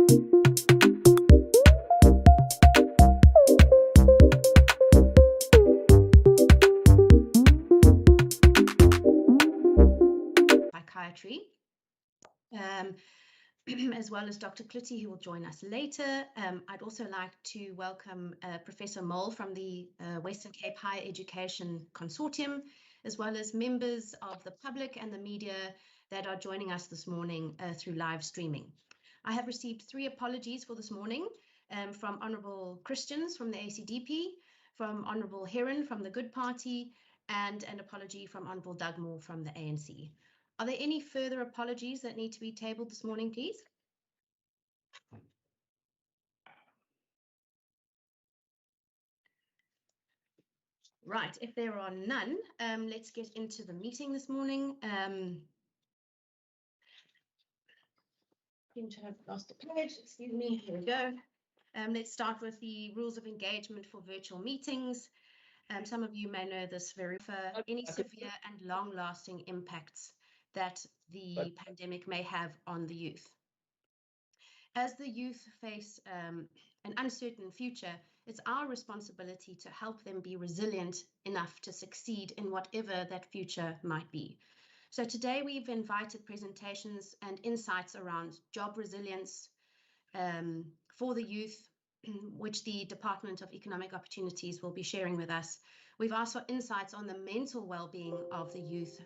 Psychiatry, as well as Dr. Klutty, who will join us later. I'd also like to welcome Professor Mole from the Western Cape Higher Education Consortium, as well as members of the public and the media that are joining us this morning through live streaming. I have received 3 apologies for this morning from Honourable Christians from the ACDP, from Honourable Heron from the Good Party, and an apology from Honourable Dugmore from the ANC. Are there any further apologies that need to be tabled this morning, please? Right, if there are none, let's get into the meeting this morning. Seem to have lost a page, excuse me, here we go. Let's start with the rules of engagement for virtual meetings. Some of you may know this very well. For any severe and long-lasting impacts that the pandemic may have on the youth. As the youth face an uncertain future, it's our responsibility to help them be resilient enough to succeed in whatever that future might be. So today we've invited presentations and insights around job resilience for the youth, which the Department of Economic Opportunities will be sharing with us. We've asked for insights on the mental well-being of the youth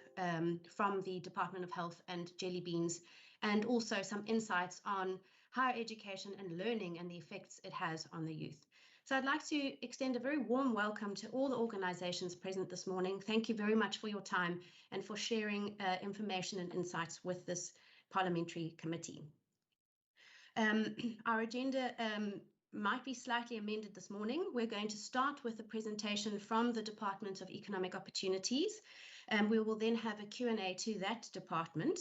from the Department of Health and Jelly Beans, and also some insights on higher education and learning and the effects it has on the youth. So I'd like to extend a very warm welcome to all the organizations present this morning. Thank you very much for your time and for sharing information and insights with this parliamentary committee. Our agenda might be slightly amended this morning. We're going to start with a presentation from the Department of Economic Opportunities, and we will then have a Q&A to that department.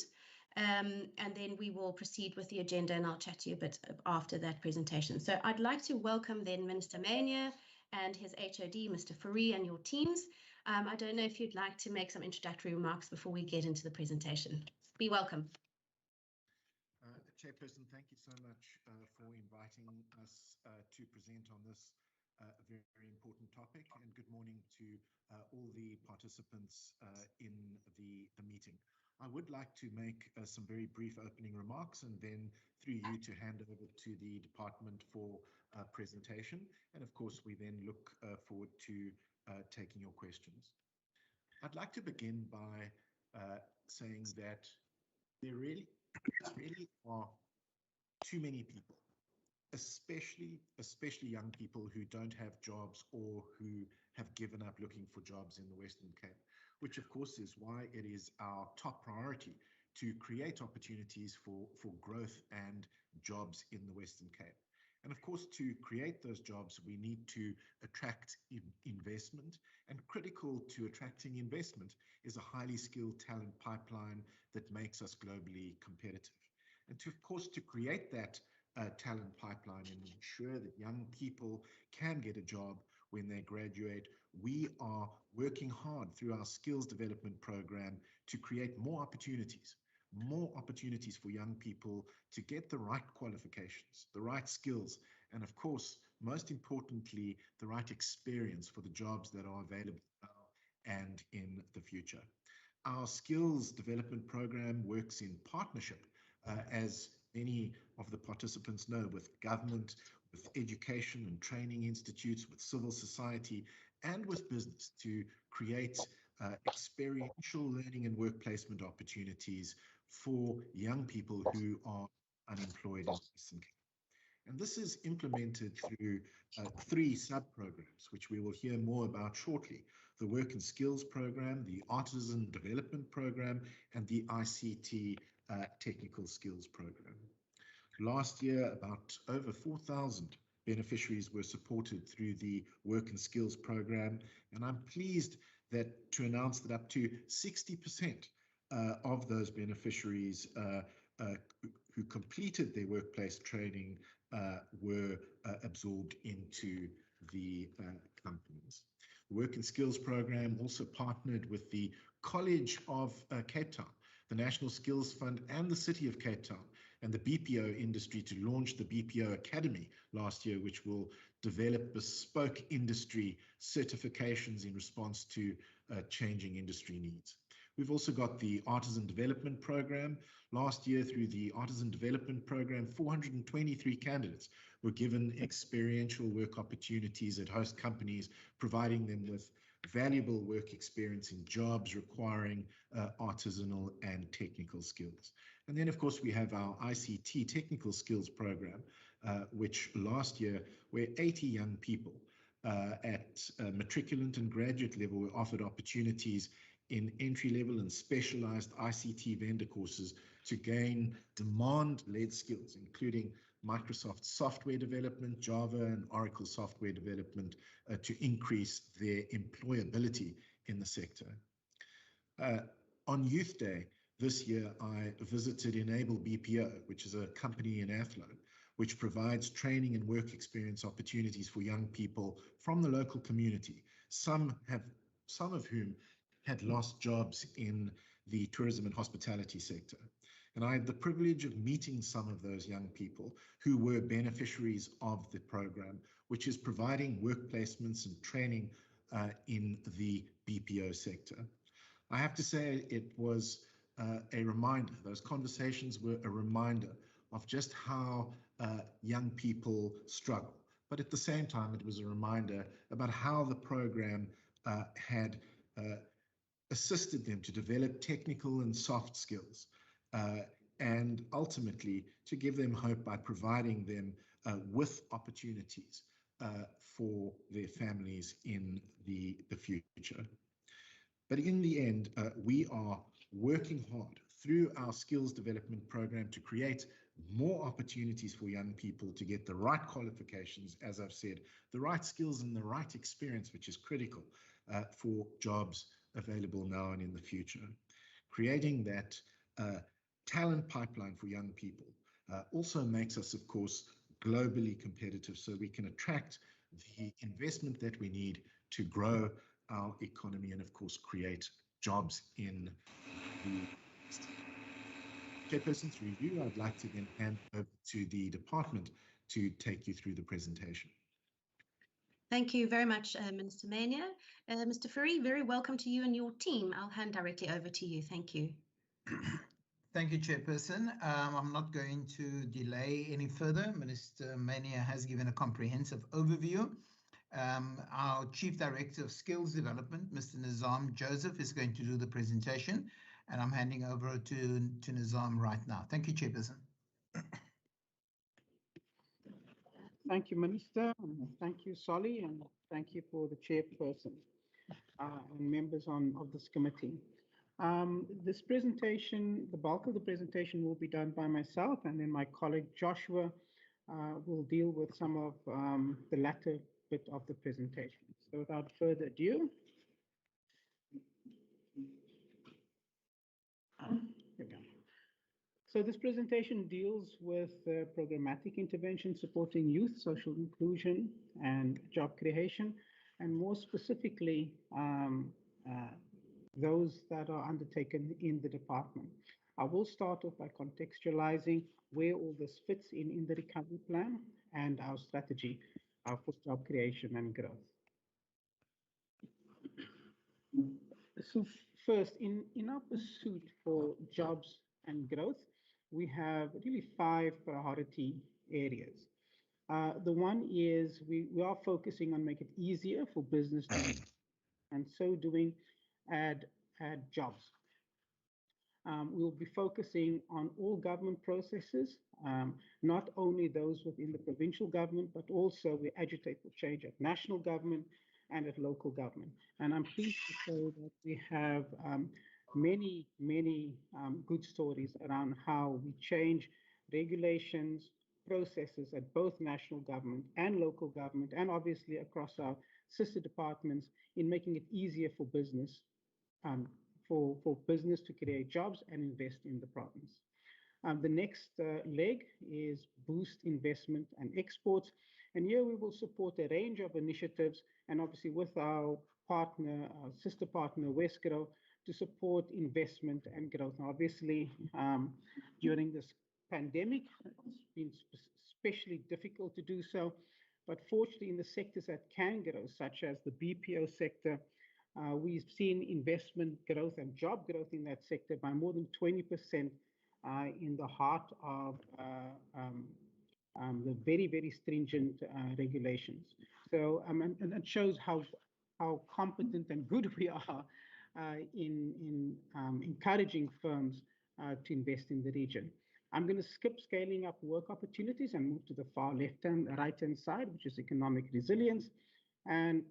And then we will proceed with the agenda, and I'll chat to you a bit after that presentation. So I'd like to welcome then Minister Mania and his HOD, Mr. Fourie, and your teams. I don't know if you'd like to make some introductory remarks before we get into the presentation. Be welcome. Chairperson, thank you so much for inviting us to present on this very, very important topic, and good morning to all the participants in the meeting. I would like to make some very brief opening remarks and then through you to hand over to the department for presentation. And of course, we then look forward to taking your questions. I'd like to begin by saying that there really are too many people, especially young people who don't have jobs or who have given up looking for jobs in the Western Cape, which of course is why it is our top priority to create opportunities for growth and jobs in the Western Cape. And of course, to create those jobs, we need to attract investment, and critical to attracting investment is a highly skilled talent pipeline that makes us globally competitive. And of course, to create that talent pipeline and ensure that young people can get a job when they graduate, we are working hard through our skills development program to create more opportunities for young people to get the right qualifications, the right skills, and of course, most importantly, the right experience for the jobs that are available now and in the future. Our skills development program works in partnership, as many of the participants know, with government, with education and training institutes, with civil society, and with business to create experiential learning and work placement opportunities for young people who are unemployed in Western Cape. And this is implemented through 3 sub-programs, which we will hear more about shortly: the Work and Skills Program, the Artisanal Development Program, and the ICT Technical Skills Program. Last year, about over 4,000 beneficiaries were supported through the Work and Skills Program, and I'm pleased to announce that up to 60% of those beneficiaries who completed their workplace training were absorbed into the companies. The Work and Skills Program also partnered with the College of Cape Town, the National Skills Fund, and the City of Cape Town and the BPO industry to launch the BPO Academy last year, which will develop bespoke industry certifications in response to changing industry needs. We've also got the Artisan Development Program. Last year, through the Artisan Development Program, 423 candidates were given experiential work opportunities at host companies, providing them with valuable work experience in jobs requiring artisanal and technical skills. And then, of course, we have our ICT Technical Skills Program, which last year, where 80 young people at matriculant and graduate level were offered opportunities in entry-level and specialized ICT vendor courses to gain demand-led skills, including Microsoft software development, Java and Oracle software development, to increase their employability in the sector. On Youth Day this year, I visited Enable BPO, which is a company in Athlone, which provides training and work experience opportunities for young people from the local community, some of whom had lost jobs in the tourism and hospitality sector. And I had the privilege of meeting some of those young people who were beneficiaries of the program, which is providing work placements and training in the BPO sector. I have to say it was a reminder, those conversations were a reminder of just how young people struggle. But at the same time, it was a reminder about how the program had assisted them to develop technical and soft skills, and ultimately to give them hope by providing them with opportunities for their families in the future. But in the end, we are working hard through our skills development program to create more opportunities for young people to get the right qualifications, as I've said, the right skills and the right experience, which is critical for jobs available now and in the future. Creating that talent pipeline for young people also makes us, of course, globally competitive, so we can attract the investment that we need to grow our economy and, of course, create jobs in the Chairperson, through you, I'd like to then hand over to the department to take you through the presentation. Thank you very much, Minister Mania. Mr. Fourie, very welcome to you and your team. I'll hand directly over to you. Thank you. Thank you, Chairperson. I'm not going to delay any further. Minister Mania has given a comprehensive overview. Our Chief Director of Skills Development, Mr. Nizam Joseph, is going to do the presentation, and I'm handing over to Nizam right now. Thank you, Chairperson. Thank you, Minister. Thank you, Solly, and thank you for the chairperson and members of this committee. This presentation, the bulk of the presentation will be done by myself, and then my colleague Joshua will deal with some of the latter bit of the presentation. So without further ado, here we go. So this presentation deals with programmatic intervention supporting youth social inclusion and job creation, and more specifically, those that are undertaken in the department. I will start off by contextualizing where all this fits in the recovery plan and our strategy for job creation and growth. So first, in our pursuit for jobs and growth, we have really 5 priority areas. The one is we are focusing on making it easier for business to, and so doing add jobs. We'll be focusing on all government processes, not only those within the provincial government, but also we agitate for change at national government and at local government. And I'm pleased to say that we have many good stories around how we change regulations, processes at both national government and local government, and obviously across our sister departments in making it easier for business to create jobs and invest in the province. The next leg is boost investment and exports. And here we will support a range of initiatives, and obviously with our partner, our sister partner, Westgrow, to support investment and growth. Now, obviously, during this pandemic, it's been especially difficult to do so. But fortunately, in the sectors that can grow, such as the BPO sector, we've seen investment growth and job growth in that sector by more than 20% in the heart of the very, very stringent regulations. So, and it shows how competent and good we are in encouraging firms to invest in the region. I'm going to skip scaling up work opportunities and move to the far right-hand side, which is economic resilience. And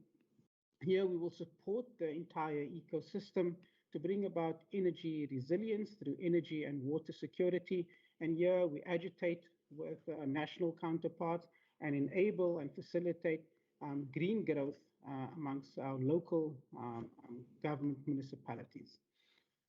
here we will support the entire ecosystem to bring about energy resilience through energy and water security. And here we agitate with national counterparts and enable and facilitate green growth amongst our local government municipalities.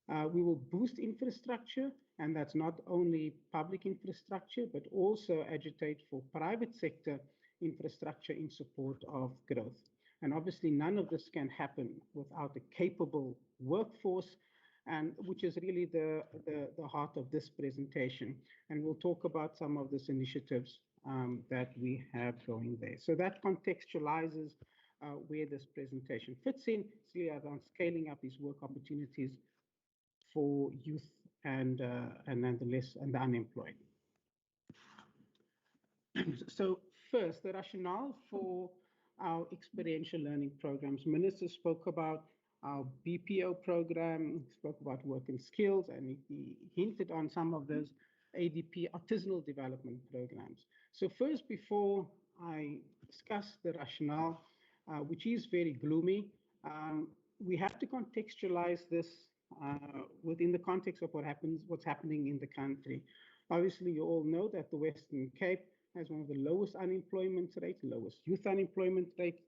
We will boost infrastructure, and that's not only public infrastructure, but also agitate for private sector infrastructure in support of growth. And obviously, none of this can happen without a capable workforce, and which is really the heart of this presentation. And we'll talk about some of these initiatives that we have going there. So that contextualizes where this presentation fits in. It's really around scaling up these work opportunities for youth and nonetheless and the unemployed. So first, the rationale for our experiential learning programs. Minister spoke about our BPO program, spoke about work and skills, and he hinted on some of those ADP Artisanal Development programs. So first, before I discuss the rationale, which is very gloomy, we have to contextualize this within the context of what's happening in the country. Obviously, you all know that the Western Cape has one of the lowest unemployment rates, lowest youth unemployment rate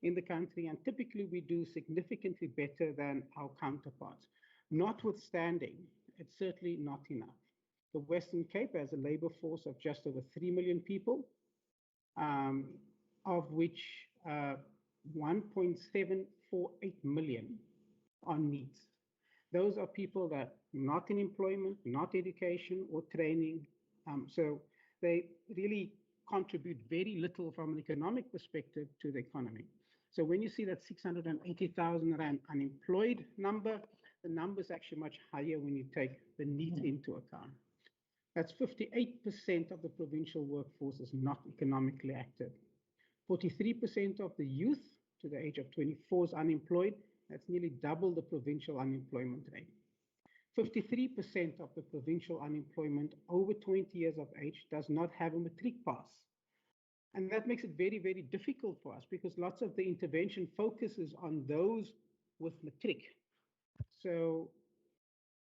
in the country, and typically we do significantly better than our counterparts. Notwithstanding, it's certainly not enough. The Western Cape has a labor force of just over 3 million people, of which 1.748 million are needs. Those are people that are not in employment, not education or training. So they really contribute very little from an economic perspective to the economy. So when you see that 680,000 Rand unemployed number, the number is actually much higher when you take the needs into account. That's 58% of the provincial workforce is not economically active. 43% of the youth to the age of 24 is unemployed. That's nearly double the provincial unemployment rate. 53% of the provincial unemployment over 20 years of age does not have a matric pass. And that makes it very, very difficult for us because lots of the intervention focuses on those with matric. So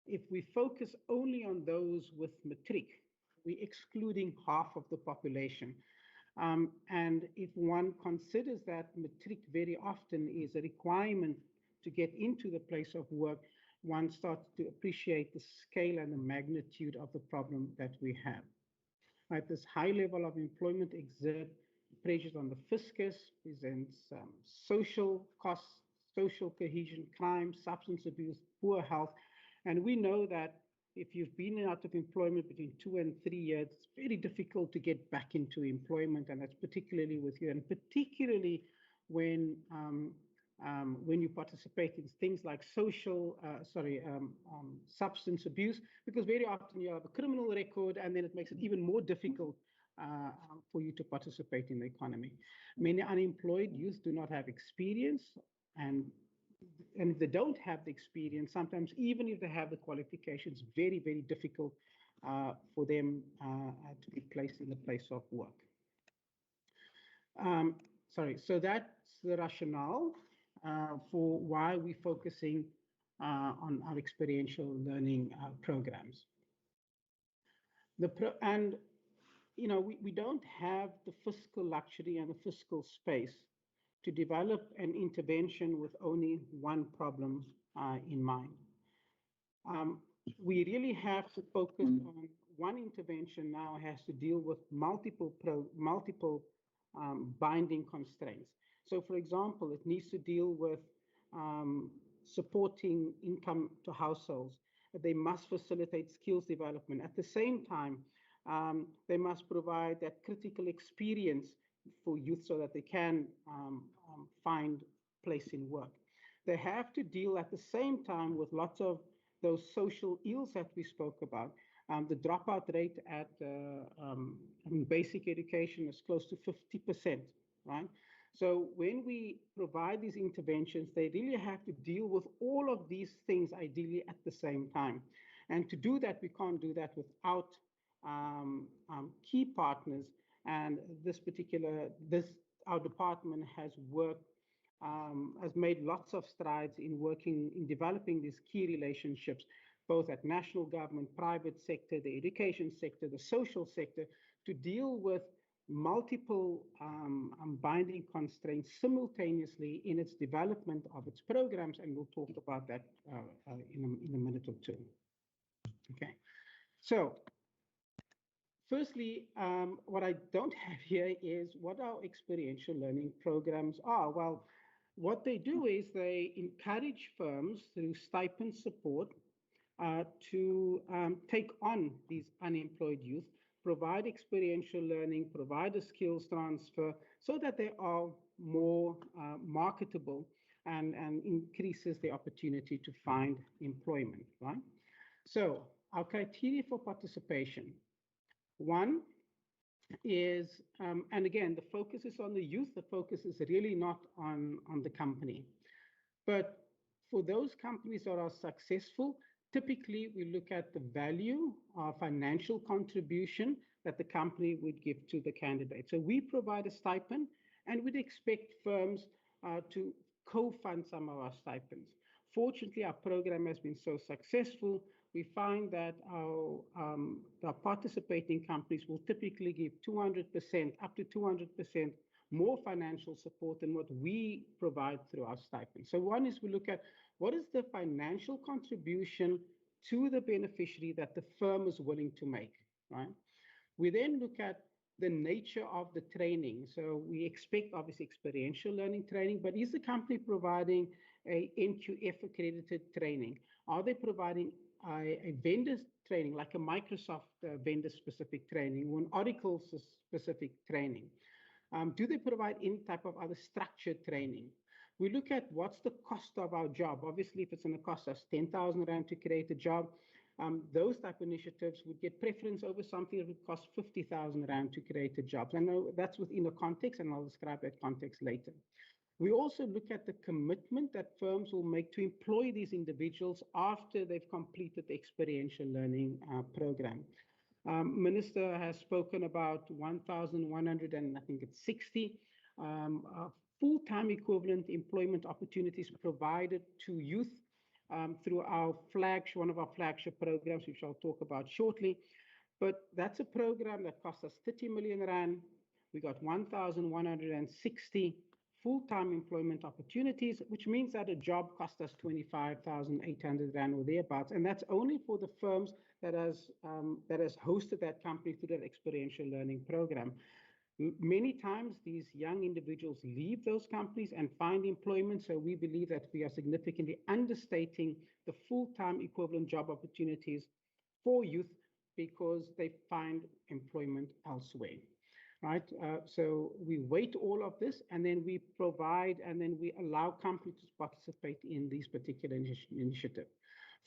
if we focus only on those with matric, we're excluding half of the population. And if one considers that matric very often is a requirement to get into the place of work, one starts to appreciate the scale and the magnitude of the problem that we have. Right, this high level of employment exerts pressures on the fiscus, presents social costs, social cohesion, crime, substance abuse, poor health. And we know that if you've been out of employment between 2 and 3 years, it's very difficult to get back into employment, and that's particularly with you, and particularly when you participate in things like substance abuse, because very often you have a criminal record, and then it makes it even more difficult for you to participate in the economy. Many unemployed youth do not have experience, and if they don't have the experience, sometimes even if they have the qualifications, very, very difficult for them to be placed in the place of work. So that's the rationale for why we're focusing on our experiential learning programs. We don't have the fiscal luxury and the fiscal space to develop an intervention with only one problem in mind. We really have to focus on one intervention now has to deal with multiple binding constraints. So for example, it needs to deal with supporting income to households. They must facilitate skills development. At the same time, They must provide that critical experience for youth so that they can find place in work. They have to deal at the same time with lots of those social ills that we spoke about. The dropout rate at basic education is close to 50%, right? So when we provide these interventions, they really have to deal with all of these things ideally at the same time. And to do that, we can't do that without key partners. And our department has has made lots of strides in working, in developing these key relationships, both at national government, private sector, the education sector, the social sector, to deal with multiple binding constraints simultaneously in its development of its programs, and we'll talk about that in a minute or two. Okay, so firstly, what I don't have here is what our experiential learning programs are. Well, what they do is they encourage firms through stipend support to take on these unemployed youth, provide experiential learning, provide a skills transfer so that they are more marketable and increases the opportunity to find employment, right? So our criteria for participation. One is, and again, the focus is on the youth, the focus is really not on the company. But for those companies that are successful, typically we look at the value of financial contribution that the company would give to the candidate. So we provide a stipend and we'd expect firms to co-fund some of our stipends. Fortunately, our program has been so successful, we find that our participating companies will typically give 200%, up to 200% more financial support than what we provide through our stipend. So one is we look at what is the financial contribution to the beneficiary that the firm is willing to make, right? We then look at the nature of the training. So we expect obviously experiential learning training, but is the company providing a NQF accredited training? Are they providing a vendor training, like a Microsoft vendor specific training or an Oracle specific training? Do they provide any type of other structured training? We look at what's the cost of our job. Obviously, if it's going to cost us 10,000 Rand to create a job, those type of initiatives would get preference over something that would cost 50,000 Rand to create a job. I know that's within a context, and I'll describe that context later. We also look at the commitment that firms will make to employ these individuals after they've completed the experiential learning program. Minister has spoken about 1,100 and I think it's 60 full-time equivalent employment opportunities provided to youth through our one of our flagship programs, which I'll talk about shortly. But that's a program that cost us 30 million Rand. We got 1,160 full-time employment opportunities, which means that a job cost us 25,800 Rand or thereabouts. And that's only for the firms that has hosted that company through that experiential learning program. Many times these young individuals leave those companies and find employment. So we believe that we are significantly understating the full-time equivalent job opportunities for youth because they find employment elsewhere. Right, so we weight all of this, and then we provide, and then we allow companies to participate in these particular initiatives.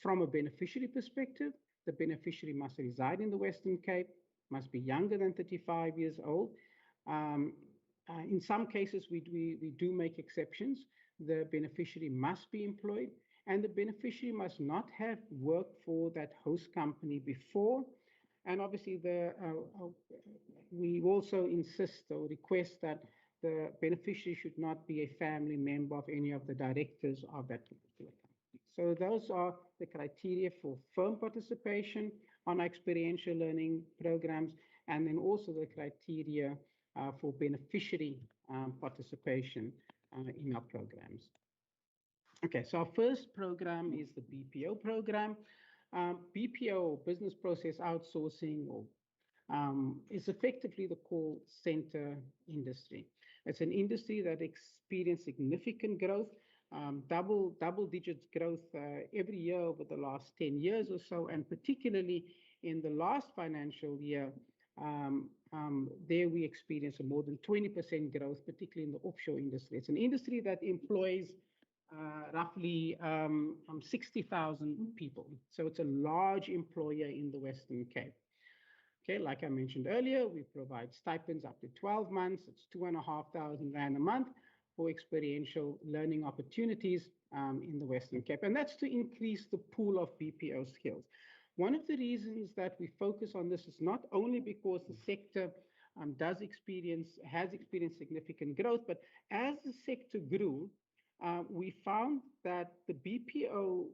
From a beneficiary perspective, the beneficiary must reside in the Western Cape, must be younger than 35 years old. In some cases, we do make exceptions. The beneficiary must be employed, and the beneficiary must not have worked for that host company before. And obviously, we also insist or request that the beneficiary should not be a family member of any of the directors of that particular company. So those are the criteria for firm participation on experiential learning programs, and then also the criteria for beneficiary participation in our programs. Okay, so our first program is the BPO program. BPO, business process outsourcing, or is effectively the call center industry. It's an industry that experienced significant growth, double digits growth every year over the last 10 years or so, and particularly in the last financial year, there we experienced a more than 20% growth, particularly in the offshore industry. It's an industry that employs roughly 60,000 people. So it's a large employer in the Western Cape. Okay, like I mentioned earlier, we provide stipends up to 12 months. It's 2,500 Rand a month for experiential learning opportunities in the Western Cape. And that's to increase the pool of BPO skills. One of the reasons that we focus on this is not only because the sector has experienced significant growth, but as the sector grew, we found that the BPO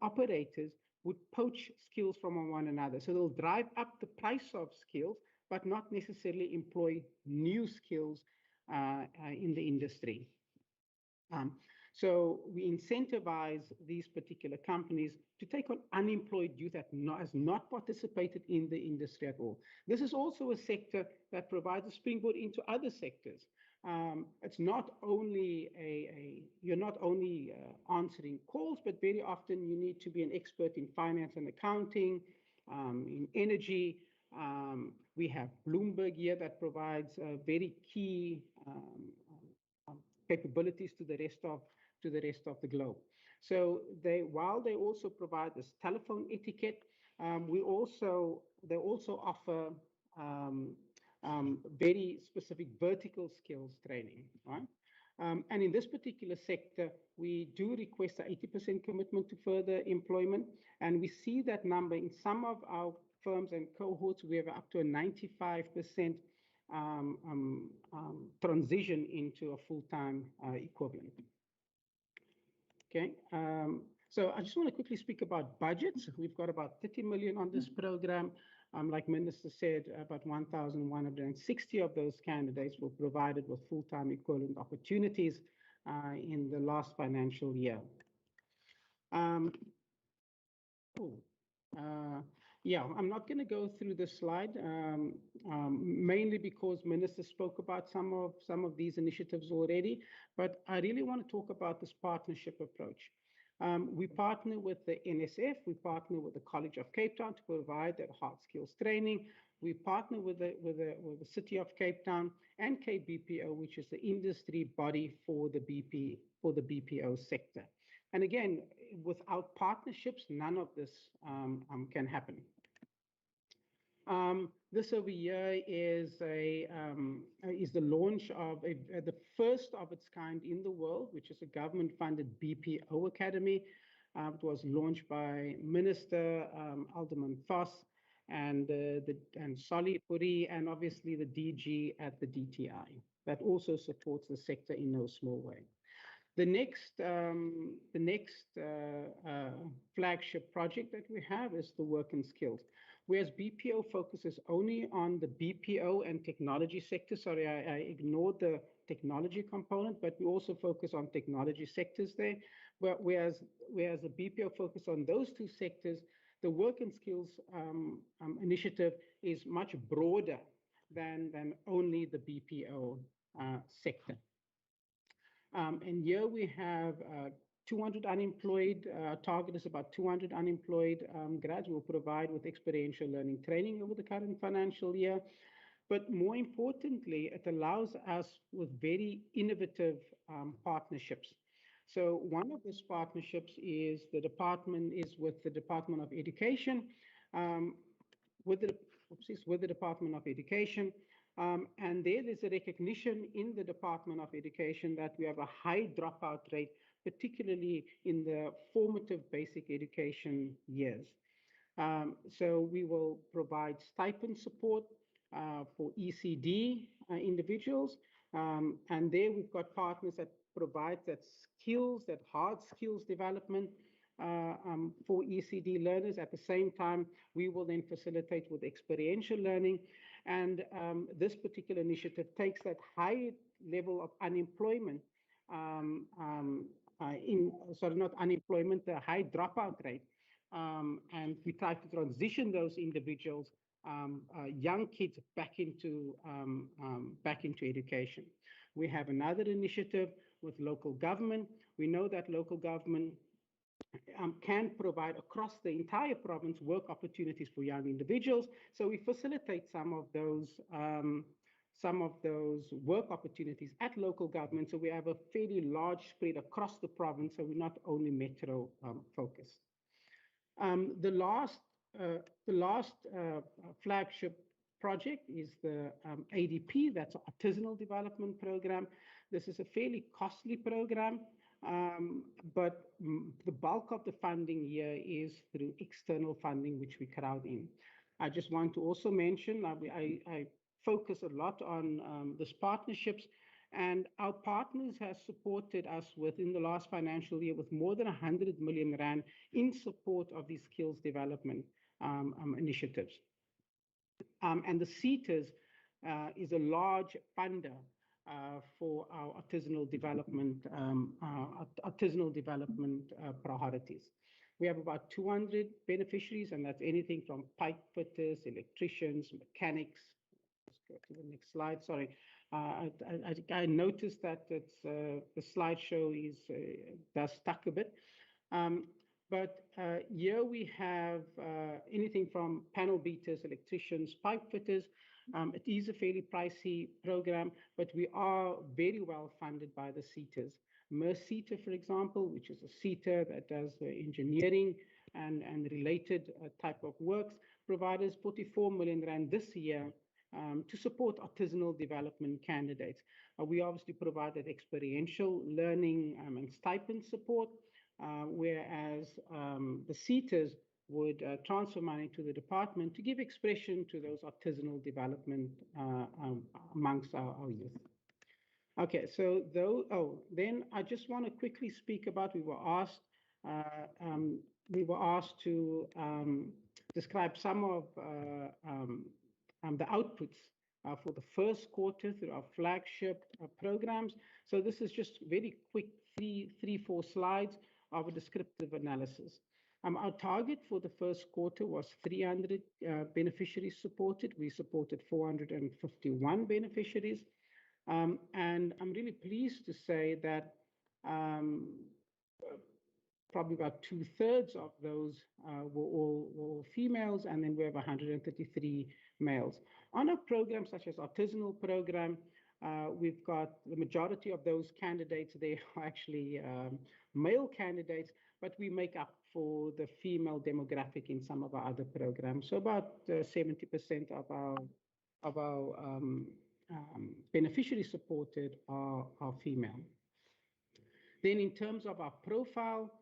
operators would poach skills from one another. So they'll drive up the price of skills, but not necessarily employ new skills in the industry. So we incentivize these particular companies to take on unemployed youth that has not participated in the industry at all. This is also a sector that provides a springboard into other sectors. It's not only you're not only answering calls, but very often you need to be an expert in finance and accounting, in energy. We have Bloomberg here that provides very key capabilities to the rest of the globe. So while they also provide this telephone etiquette, they also offer very specific vertical skills training, right? And in this particular sector, we do request an 80% commitment to further employment. And we see that number in some of our firms and cohorts. We have up to a 95% transition into a full-time equivalent. Okay. So I just want to quickly speak about budgets. We've got about 30 million on this program. Like Minister said, about 1,160 of those candidates were provided with full-time equivalent opportunities in the last financial year. Yeah, I'm not going to go through this slide, mainly because Minister spoke about some of these initiatives already, but I really want to talk about this partnership approach. We partner with the NSF, we partner with the College of Cape Town to provide that hard skills training. We partner with the City of Cape Town and KBPO, which is the industry body for the BPO sector. And again, without partnerships, none of this can happen. This over here is the launch of the first of its kind in the world, which is a government-funded BPO Academy. It was launched by Minister Alderman Voss and Solly Puri, and obviously the DG at the DTI. That also supports the sector in no small way. The next flagship project that we have is the work and skills. Whereas BPO focuses only on the BPO and technology sector. Sorry, I ignored the technology component, but we also focus on technology sectors there. Whereas the BPO focus on those two sectors, the work and skills initiative is much broader than only the BPO sector. And here we have 200 unemployed, target is about 200 unemployed grads we'll provide with experiential learning training over the current financial year. But more importantly, it allows us with very innovative partnerships. So one of these partnerships is with the Department of Education, with the Department of Education. And there's a recognition in the Department of Education that we have a high dropout rate, particularly in the formative basic education years. So we will provide stipend support for ECD individuals. And there we've got partners that provide that hard skills development for ECD learners. At the same time, we will then facilitate with experiential learning. And this particular initiative takes that high level of unemployment, the high dropout rate, and we try to transition those individuals, young kids, back into education. We have another initiative with local government. We know that local government can provide across the entire province work opportunities for young individuals. So we facilitate some of those work opportunities at local government. So we have a fairly large spread across the province. So we're not only metro focused. The last flagship project is the ADP, that's Artisanal Development Program. This is a fairly costly program, but the bulk of the funding here is through external funding, which we crowd in. I just want to also mention, I focus a lot on these partnerships, and our partners have supported us within the last financial year with more than 100 million rand in support of these skills development initiatives. And the CETAs is a large funder for our artisanal development priorities. We have about 200 beneficiaries, and that's anything from pipe fitters, electricians, mechanics. Let's go to the next slide. Sorry, I noticed that it's the slideshow does stuck a bit. But here we have anything from panel beaters, electricians, pipe fitters. It is a fairly pricey program, but we are very well funded by the CETAs. MERS-CETA, for example, which is a CETA that does engineering and related type of works, provides 44 million rand this year to support artisanal development candidates. We obviously provided experiential learning and stipend support, whereas the CETAs would transfer money to the department to give expression to those artisanal development amongst our youth. Okay, so then I just want to quickly speak about, we were asked to describe some of the outputs for the first quarter through our flagship programs. So this is just very quick, three, 4 slides of a descriptive analysis. Our target for the first quarter was 300 beneficiaries supported. We supported 451 beneficiaries. And I'm really pleased to say that probably about 2/3 of those were all females, and then we have 133 males. On a program such as Artisanal Program, we've got the majority of those candidates, they are actually male candidates, but we make up for the female demographic in some of our other programs. So about 70% of our beneficiaries supported are female. Then in terms of our profile,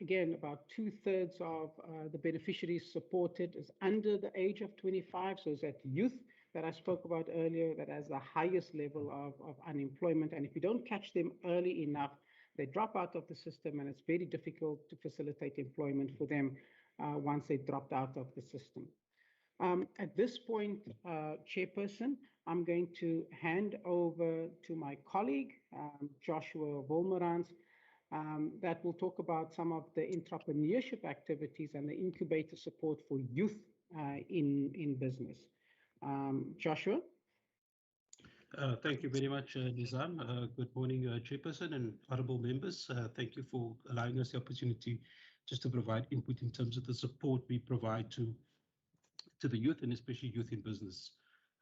again, about 2/3 of the beneficiaries supported is under the age of 25. So it's that youth that I spoke about earlier that has the highest level of unemployment. And if you don't catch them early enough, they drop out of the system, and it's very difficult to facilitate employment for them once they dropped out of the system. At this point, Chairperson, I'm going to hand over to my colleague, Joshua Wolmerans, that will talk about some of the entrepreneurship activities and the incubator support for youth in business. Joshua? Thank you very much, Nizam. Good morning, Chairperson and honorable members. Thank you for allowing us the opportunity just to provide input in terms of the support we provide to the youth, and especially youth in business.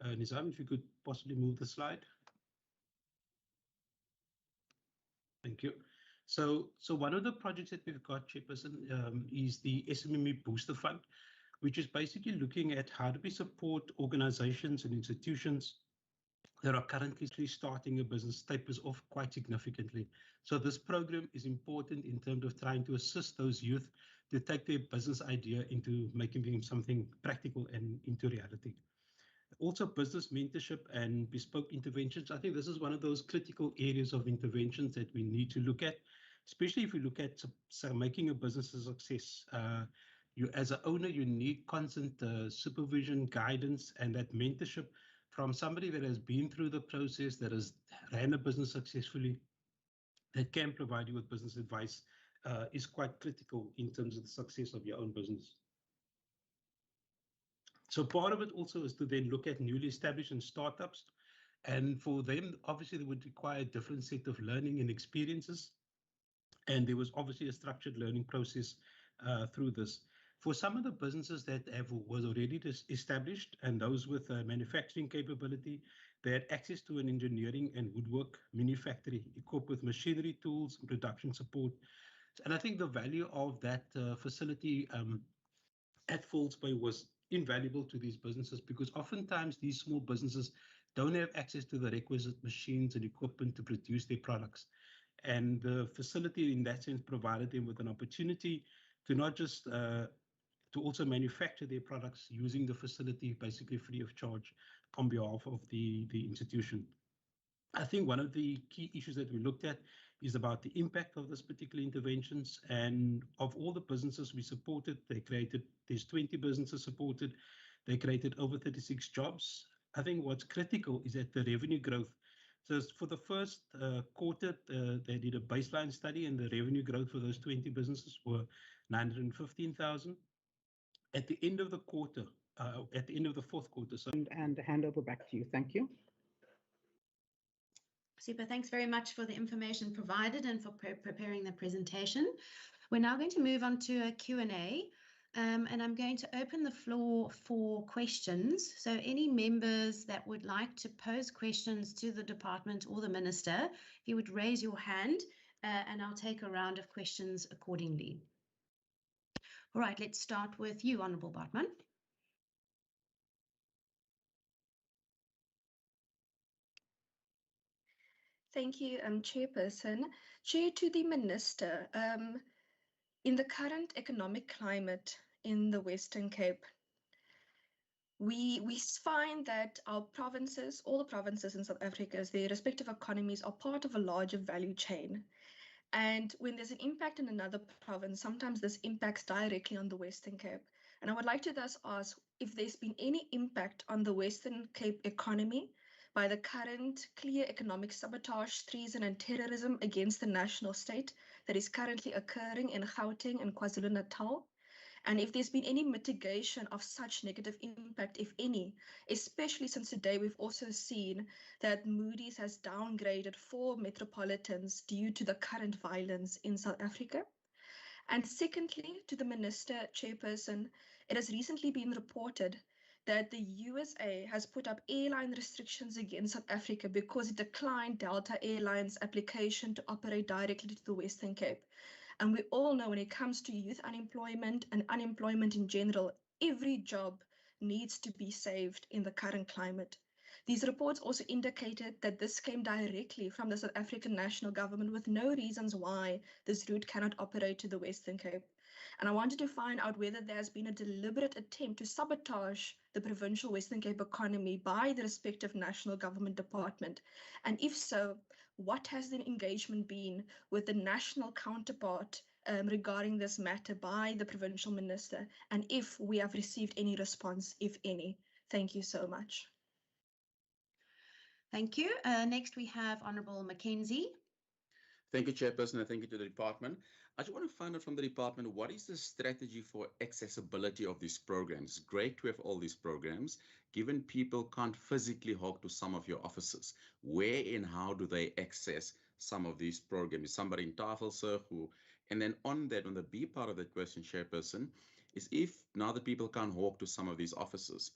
Nizam, if you could possibly move the slide. Thank you. So one of the projects that we've got, Chairperson, is the SME Booster Fund, which is basically looking at how do we support organizations and institutions that are currently starting a business, tapers off quite significantly. So this program is important in terms of trying to assist those youth to take their business idea into making them something practical and into reality. Also, business mentorship and bespoke interventions. I think this is one of those critical areas of interventions that we need to look at, especially if we look at making a business a success. You, as an owner, you need constant supervision, guidance, and that mentorship from somebody that has been through the process, that has ran a business successfully, that can provide you with business advice, is quite critical in terms of the success of your own business. So part of it also is to then look at newly established and startups. And for them, obviously, they would require a different set of learning and experiences. And there was obviously a structured learning process through this. For some of the businesses that was already established and those with manufacturing capability, they had access to an engineering and woodwork mini factory equipped with machinery, tools, and production support. And I think the value of that facility at Falls Bay was invaluable to these businesses, because oftentimes these small businesses don't have access to the requisite machines and equipment to produce their products. And the facility in that sense provided them with an opportunity to not just to also manufacture their products using the facility basically free of charge on behalf of the institution. I think one of the key issues that we looked at is about the impact of this particular interventions, and of all the businesses we supported, there's 20 businesses supported, they created over 36 jobs. I think what's critical is that the revenue growth. So for the first quarter, they did a baseline study, and the revenue growth for those 20 businesses were 915,000. At the end of the quarter, at the end of the fourth quarter. So and hand over back to you. Thank you. Super, thanks very much for the information provided and for preparing the presentation. We're now going to move on to a Q&A, and I'm going to open the floor for questions. So any members that would like to pose questions to the department or the minister, if you would raise your hand, and I'll take a round of questions accordingly. All right, let's start with you, Honourable Bartman. Thank you, Chairperson. Chair, to the Minister, in the current economic climate in the Western Cape, we find that our provinces, all the provinces in South Africa, their respective economies are part of a larger value chain. And when there's an impact in another province, sometimes this impacts directly on the Western Cape. And I would like to thus ask if there's been any impact on the Western Cape economy by the current clear economic sabotage, treason and terrorism against the national state that is currently occurring in Gauteng and KwaZulu-Natal, and if there's been any mitigation of such negative impact, if any, especially since today we've also seen that Moody's has downgraded 4 metropolitans due to the current violence in South Africa. And secondly, to the Minister, Chairperson, it has recently been reported that the USA has put up airline restrictions against South Africa because it declined Delta Airlines' application to operate directly to the Western Cape. And we all know when it comes to youth unemployment and unemployment in general, every job needs to be saved in the current climate. These reports also indicated that this came directly from the South African national government with no reasons why this route cannot operate to the Western Cape. And I wanted to find out whether there has been a deliberate attempt to sabotage the provincial Western Cape economy by the respective national government department. And if so, what has the engagement been with the national counterpart regarding this matter by the provincial minister, and if we have received any response, if any? Thank you so much. Thank you. Next we have Honourable McKenzie. Thank you, Chairperson, and thank you to the department. I just want to find out from the department, what is the strategy for accessibility of these programs? It's great to have all these programs. Given people can't physically hop to some of your offices, where and how do they access some of these programs? Somebody in Tafelsig who, and then on that, on the B part of that question, Chairperson, is if now that people can't walk to some of these offices,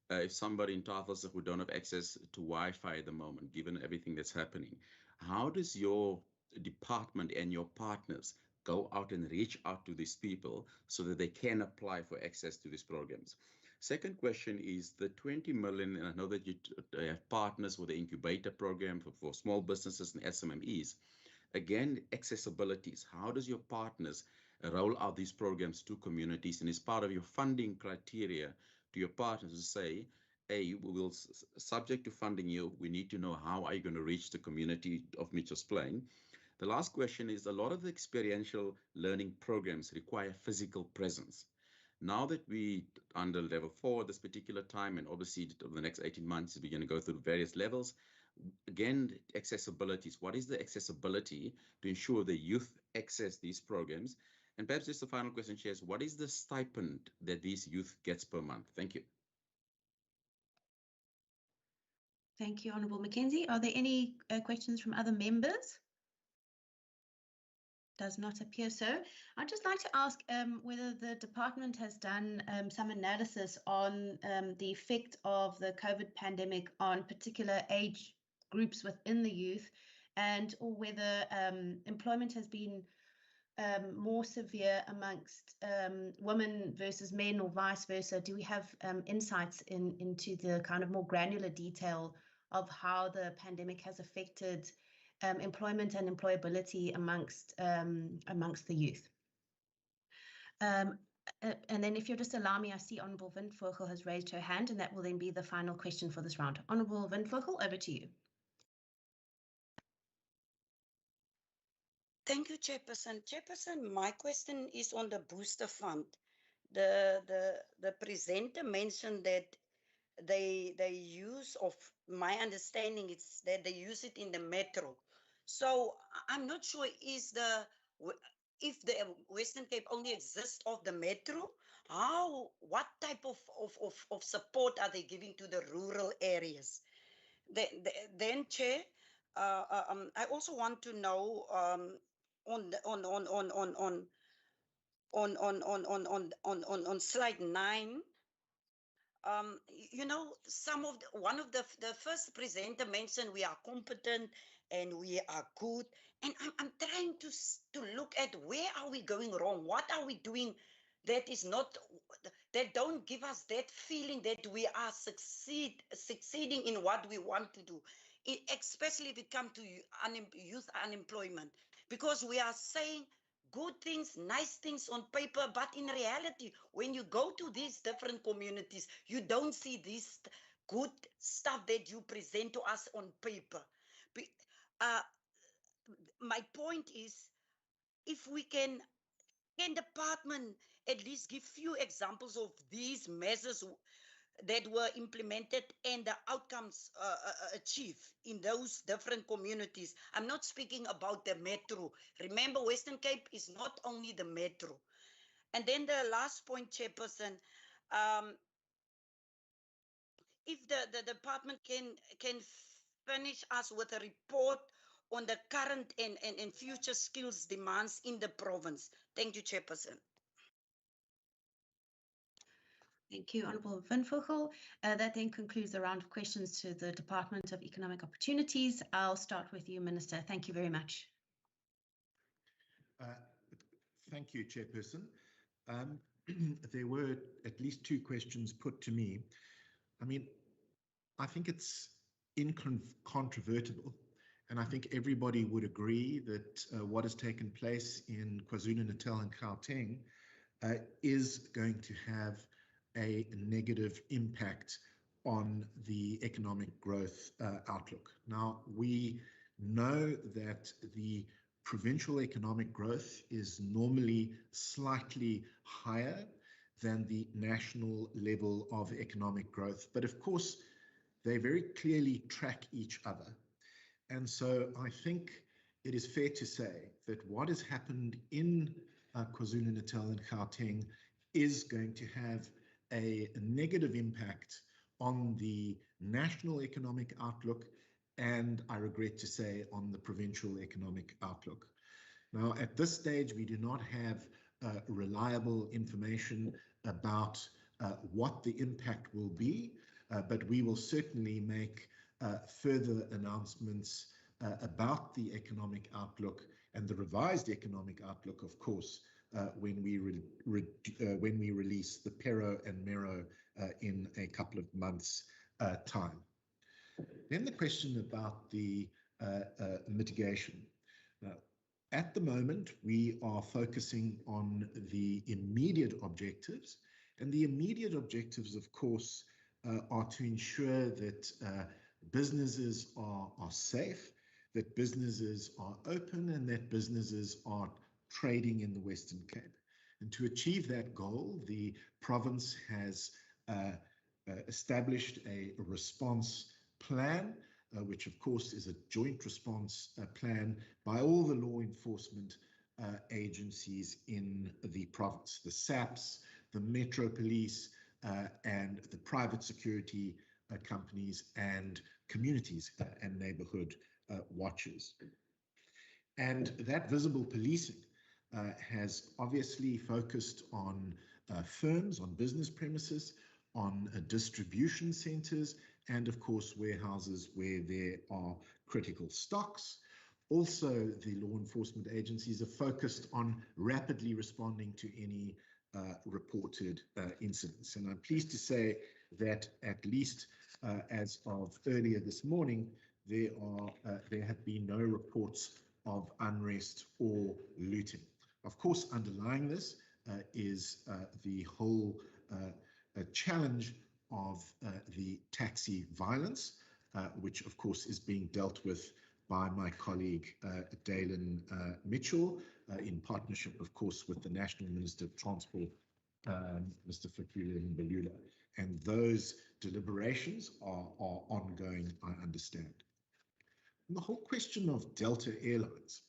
if somebody in Tafelsig who don't have access to Wi-Fi at the moment, given everything that's happening, how does your department and your partners go out and reach out to these people so that they can apply for access to these programs? Second question is the 20 million, and I know that you have partners with the incubator program for small businesses and SMEs. Again, accessibilities. How does your partners roll out these programs to communities? And as part of your funding criteria to your partners to say, hey, we will, subject to funding you, we need to know how are you going to reach the community of Mitchell's Plain. The last question is, a lot of the experiential learning programs require physical presence. Now that we under level 4 at this particular time, and obviously over the next 18 months, we're going to go through various levels. Again, accessibilities. What is the accessibility to ensure the youth access these programs? And perhaps just the final question, Chair, is what is the stipend that these youth gets per month? Thank you. Thank you, Honourable McKenzie. Are there any questions from other members? Does not appear so. I'd just like to ask whether the department has done some analysis on the effect of the COVID pandemic on particular age groups within the youth, and or whether employment has been more severe amongst women versus men or vice versa. Do we have insights into the kind of more granular detail of how the pandemic has affected employment and employability amongst the youth? And then if you'll just allow me, I see Honourable Windvogel has raised her hand, and that will then be the final question for this round. Honourable Windvogel, over to you. Thank you, Chairperson. Chairperson, my question is on the Booster Fund. The presenter mentioned that they use, of my understanding, it's that they use it in the metro. So I'm not sure if the Western Cape only exists of the metro. What type of support are they giving to the rural areas? Then, Chair, I also want to know on slide 9. You know, one of the first presenter mentioned we are competent and we are good, and I'm trying to look at where are we going wrong, what are we doing that is not, that don't give us that feeling that we are succeeding in what we want to do, especially if it comes to youth unemployment, because we are saying good things, nice things on paper, but in reality, when you go to these different communities, you don't see this good stuff that you present to us on paper. My point is, if we can department at least give few examples of these measures that were implemented and the outcomes achieved in those different communities. I'm not speaking about the metro. Remember, Western Cape is not only the metro. And then the last point, Chairperson, if the department can furnish us with a report on the current and future skills demands in the province. Thank you, Chairperson. Thank you, Honourable Windvogel. That then concludes the round of questions to the Department of Economic Opportunities. I'll start with you, Minister. Thank you very much. Thank you, Chairperson. There were at least 2 questions put to me. I mean, I think it's incontrovertible, and I think everybody would agree that what has taken place in KwaZulu-Natal and Gauteng is going to have a negative impact on the economic growth outlook. Now, we know that the provincial economic growth is normally slightly higher than the national level of economic growth, but of course, they very clearly track each other. And so I think it is fair to say that what has happened in KwaZulu-Natal and Gauteng is going to have a negative impact on the national economic outlook, and I regret to say on the provincial economic outlook. Now, at this stage, we do not have reliable information about what the impact will be, but we will certainly make further announcements about the economic outlook and the revised economic outlook, of course, when we release the Pero and Mero in a couple of months' time. Then the question about the mitigation. Now, at the moment, we are focusing on the immediate objectives, and the immediate objectives, of course, are to ensure that businesses are safe, that businesses are open, and that businesses are trading in the Western Cape. And to achieve that goal, the province has established a response plan, which of course is a joint response plan by all the law enforcement agencies in the province, the SAPs, the Metro Police, and the private security companies and communities and neighborhood watches. And that visible policing has obviously focused on firms, on business premises, on distribution centers, and of course warehouses where there are critical stocks. Also, the law enforcement agencies are focused on rapidly responding to any reported incidents. And I'm pleased to say that at least as of earlier this morning, there have been no reports of unrest or looting. Of course, underlying this is the whole challenge of the taxi violence, which of course is being dealt with by my colleague Dalen Mitchell in partnership, of course, with the National Minister of Transport, Mr. Fikile Mbalula. And those deliberations are ongoing, I understand. And the whole question of Delta Airlines.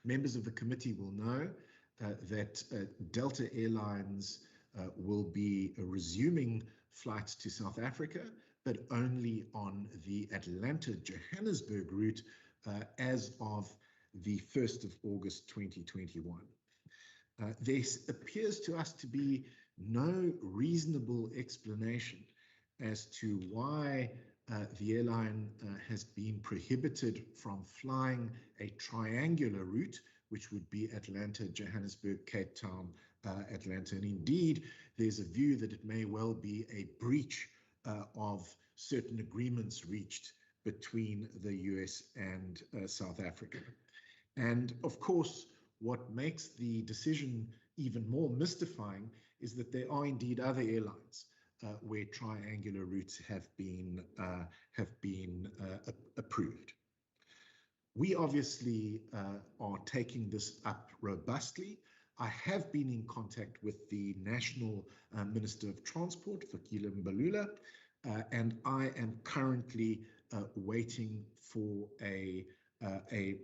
Members of the committee will know that Delta Airlines will be resuming flights to South Africa, but only on the Atlanta-Johannesburg route as of the 1st of August 2021. There appears to us to be no reasonable explanation as to why the airline has been prohibited from flying a triangular route, which would be Atlanta, Johannesburg, Cape Town, Atlanta. And indeed, there's a view that it may well be a breach of certain agreements reached between the US and South Africa. And of course, what makes the decision even more mystifying is that there are indeed other airlines where triangular routes have been approved. We obviously are taking this up robustly. I have been in contact with the National Minister of Transport, Fikile Mbalula, and I am currently waiting for a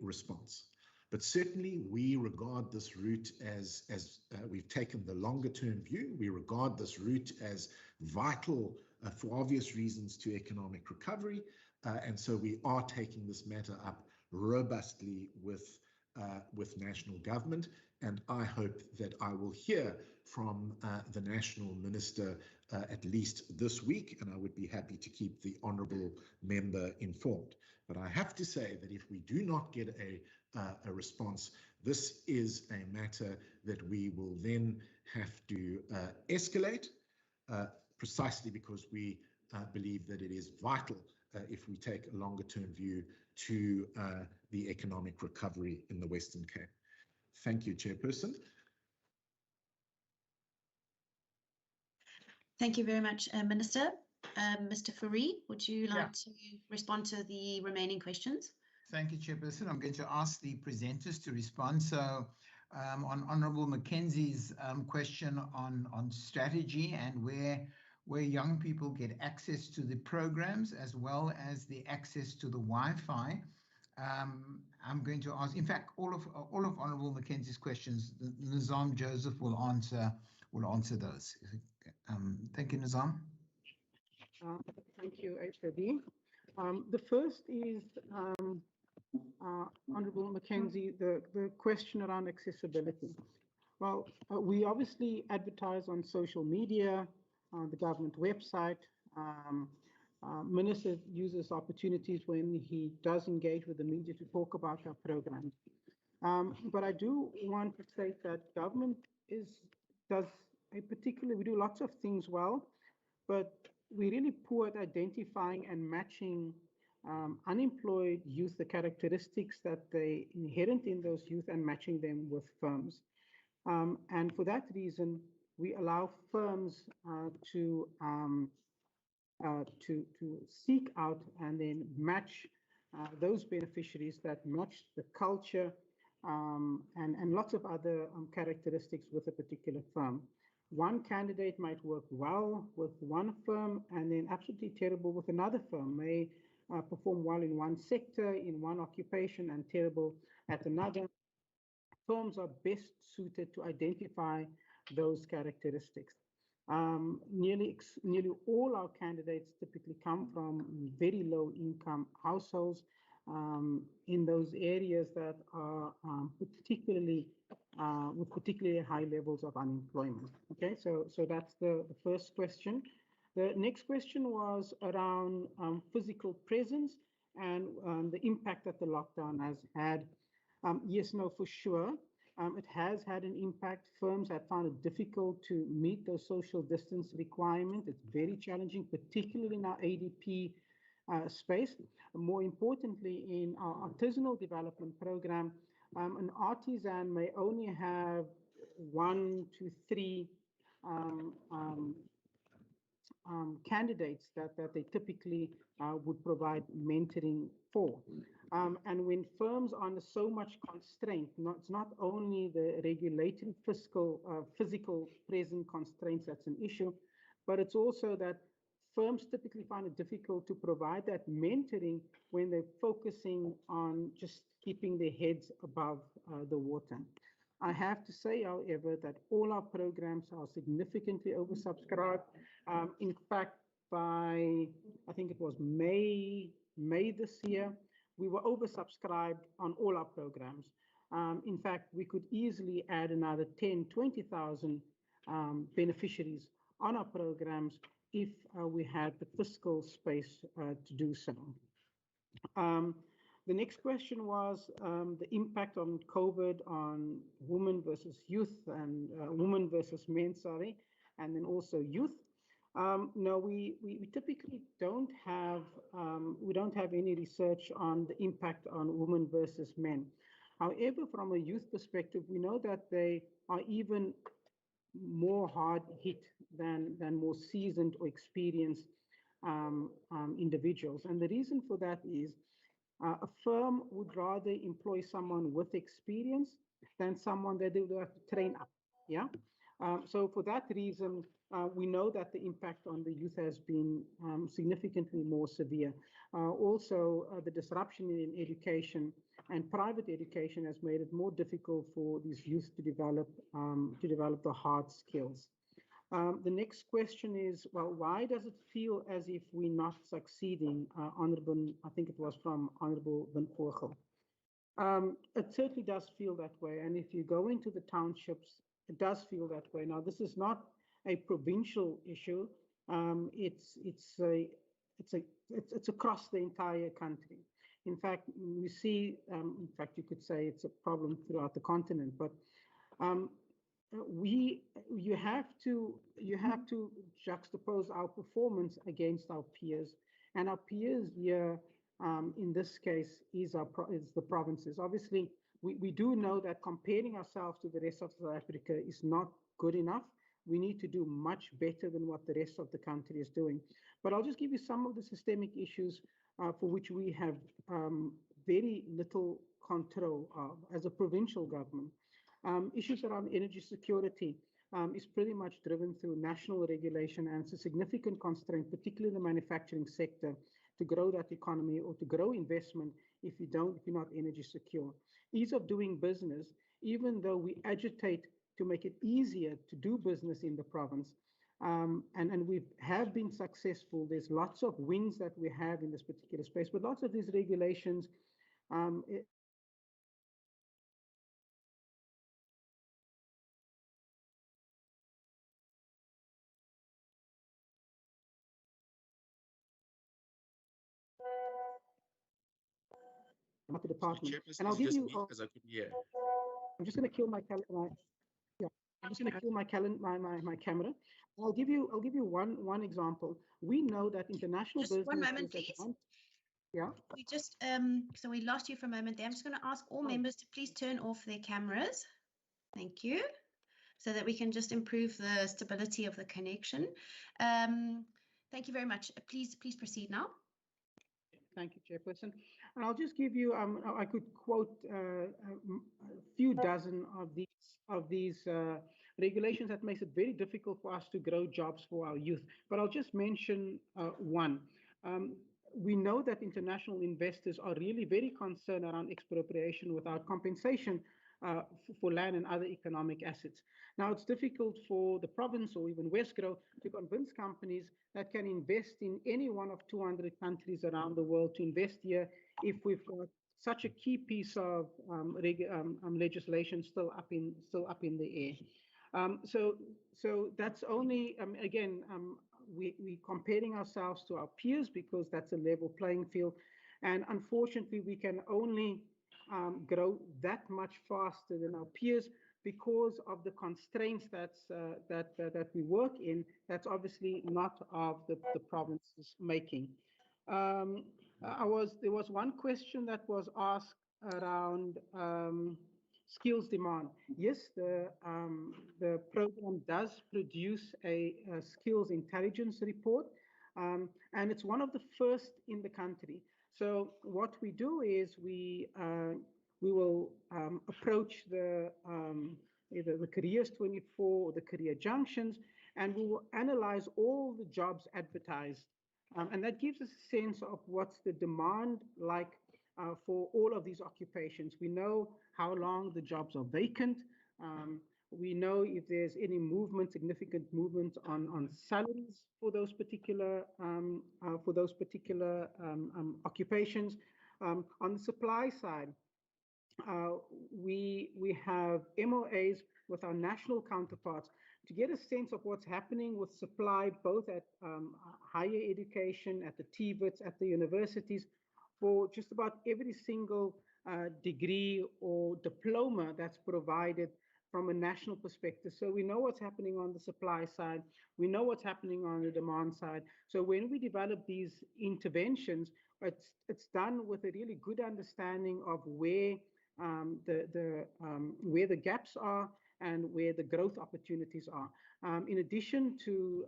response. But certainly we regard this route as we've taken the longer term view. We regard this route as vital for obvious reasons to economic recovery. And so we are taking this matter up robustly with national government. And I hope that I will hear from the national minister at least this week, and I would be happy to keep the honourable member informed. But I have to say that if we do not get a response, this is a matter that we will then have to escalate, precisely because we believe that it is vital if we take a longer term view to the economic recovery in the Western Cape. Thank you, Chairperson. Thank you very much, Minister. Mr. Fourie, would you like to respond to the remaining questions? Thank you, Chairperson. I'm going to ask the presenters to respond. So on Honourable McKenzie's question on strategy and where young people get access to the programs as well as the access to the Wi-Fi, I'm going to ask, in fact, all of Honourable McKenzie's questions, Nizam Joseph will answer those. Thank you, Nizam. Thank you, HOD. The first is, Honourable McKenzie, the question around accessibility. Well, we obviously advertise on social media, on the government website. Minister uses opportunities when he does engage with the media to talk about our programs. But I do want to say that government we do lots of things well, but we're really poor at identifying and matching unemployed youth, the characteristics that they inherent in those youth, and matching them with firms. And for that reason, we allow firms to seek out and then match those beneficiaries that match the culture and lots of other characteristics with a particular firm. One candidate might work well with one firm and then absolutely terrible with another firm, may perform well in one sector, in one occupation, and terrible at another. Firms are best suited to identify those characteristics. Nearly all our candidates typically come from very low income households, in those areas that are particularly with particularly high levels of unemployment. Okay, so that's the first question. The next question was around physical presence and the impact that the lockdown has had. Yes, no, for sure. It has had an impact. Firms have found it difficult to meet those social distance requirements. It's very challenging, particularly in our ADP space. More importantly, in our artisanal development program, an artisan may only have 1 to 3 candidates that they typically would provide mentoring for. And when firms are under so much constraint, it's not only the regulatory physical present constraints that's an issue, but it's also that firms typically find it difficult to provide that mentoring when they're focusing on just keeping their heads above the water. I have to say, however, that all our programs are significantly oversubscribed. In fact, by, I think it was May this year, we were oversubscribed on all our programs. In fact, we could easily add another 10, 20,000 beneficiaries on our programs if we had the fiscal space to do so. The next question was the impact on COVID on women versus youth and women versus men, sorry, and then also youth. No, we typically don't have any research on the impact on women versus men. However, from a youth perspective, we know that they are even more hard hit than more seasoned or experienced individuals. And the reason for that is a firm would rather employ someone with experience than someone that they would have to train up. Yeah. So for that reason, we know that the impact on the youth has been significantly more severe. Also, the disruption in education and private education has made it more difficult for these youth to develop the hard skills. The next question is, well, why does it feel as if we're not succeeding? Honorable, I think it was from Honorable Van Vogel. It certainly does feel that way. And if you go into the townships, it does feel that way. Now, this is not a provincial issue. It's across the entire country. In fact, we see, in fact, you could say it's a problem throughout the continent, but you have to juxtapose our performance against our peers, and our peers here, in this case, is the provinces. Obviously, we do know that comparing ourselves to the rest of South Africa is not good enough. We need to do much better than what the rest of the country is doing. But I'll just give you some of the systemic issues for which we have very little control as a provincial government. Issues around energy security is pretty much driven through national regulation, and it's a significant constraint, particularly in the manufacturing sector, to grow that economy or to grow investment if you're not energy secure. Ease of doing business, even though we agitate to make it easier to do business in the province, and we have been successful. There's lots of wins that we have in this particular space, but lots of these regulations the department. And I'll give you. Because I couldn't hear. I'm just going to kill my calendar. Yeah, I'm just going to kill my camera. I'll give you one example. We know that international just business. One moment, please. Yeah. We just so we lost you for a moment there. I'm just going to ask all members to please turn off their cameras. Thank you, so that we can just improve the stability of the connection. Thank you very much. Please proceed now. Thank you, Chairperson. And I'll just give you, I could quote a few dozen of these regulations that makes it very difficult for us to grow jobs for our youth. But I'll just mention one. We know that international investors are really very concerned around expropriation without compensation for land and other economic assets. Now, it's difficult for the province or even Westgrow to convince companies that can invest in any one of 200 countries around the world to invest here if we've got such a key piece of legislation still up in the air. So that's only again we comparing ourselves to our peers because that's a level playing field, and unfortunately we can only grow that much faster than our peers because of the constraints that we work in. That's obviously not of the province's making. There was one question that was asked around skills demand. Yes, the program does produce a skills intelligence report, and it's one of the first in the country. So what we do is we will approach either the Careers 24 or the Career Junctions, and we will analyze all the jobs advertised. And that gives us a sense of what's the demand like for all of these occupations. We know how long the jobs are vacant. We know if there's any movement, significant movement on salaries for those particular occupations. On the supply side, we have MOAs with our national counterparts to get a sense of what's happening with supply, both at higher education, at the TVETs, at the universities, for just about every single degree or diploma that's provided from a national perspective. So we know what's happening on the supply side. We know what's happening on the demand side. So when we develop these interventions, it's done with a really good understanding of where the gaps are and where the growth opportunities are. In addition to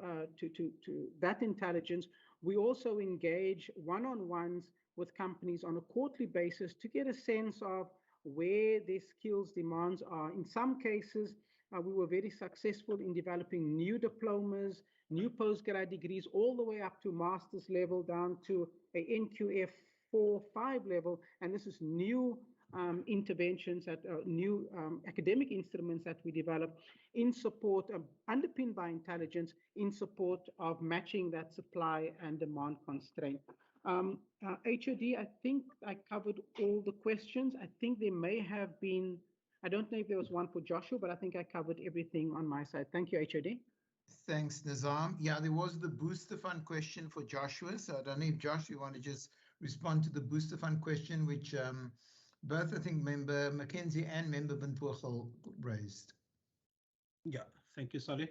that intelligence, we also engage one-on-ones with companies on a quarterly basis to get a sense of where their skills demands are. In some cases, we were very successful in developing new diplomas, new postgrad degrees, all the way up to master's level down to a NQF 4-5 level. And this is new interventions, new academic instruments that we develop in support, underpinned by intelligence, in support of matching that supply and demand constraint. HOD, I think I covered all the questions. I think there may have been, I don't know if there was one for Joshua, but I think I covered everything on my side. Thank you, HOD. Thanks, Nizam. Yeah, there was the Booster Fund question for Joshua. So I don't know if Josh, you want to just respond to the Booster Fund question, which both, I think, member McKenzie and member Bintwogel raised. Yeah, thank you, Saleh.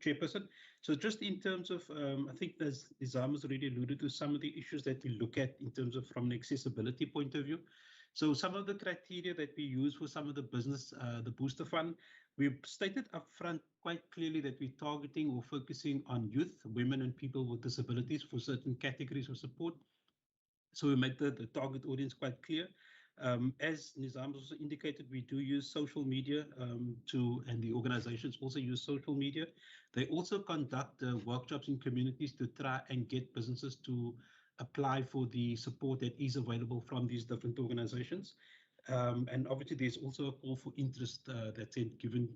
Chairperson. So just in terms of, I think as Nizam has already alluded to some of the issues that we look at in terms of from an accessibility point of view. So some of the criteria that we use for some of the business, the Booster Fund, we've stated upfront quite clearly that we're targeting or focusing on youth, women and people with disabilities for certain categories of support. So we make the target audience quite clear. As Nizam also indicated, we do use social media and the organizations also use social media. They also conduct workshops in communities to try and get businesses to apply for the support that is available from these different organizations. And obviously, there's also a call for interest that's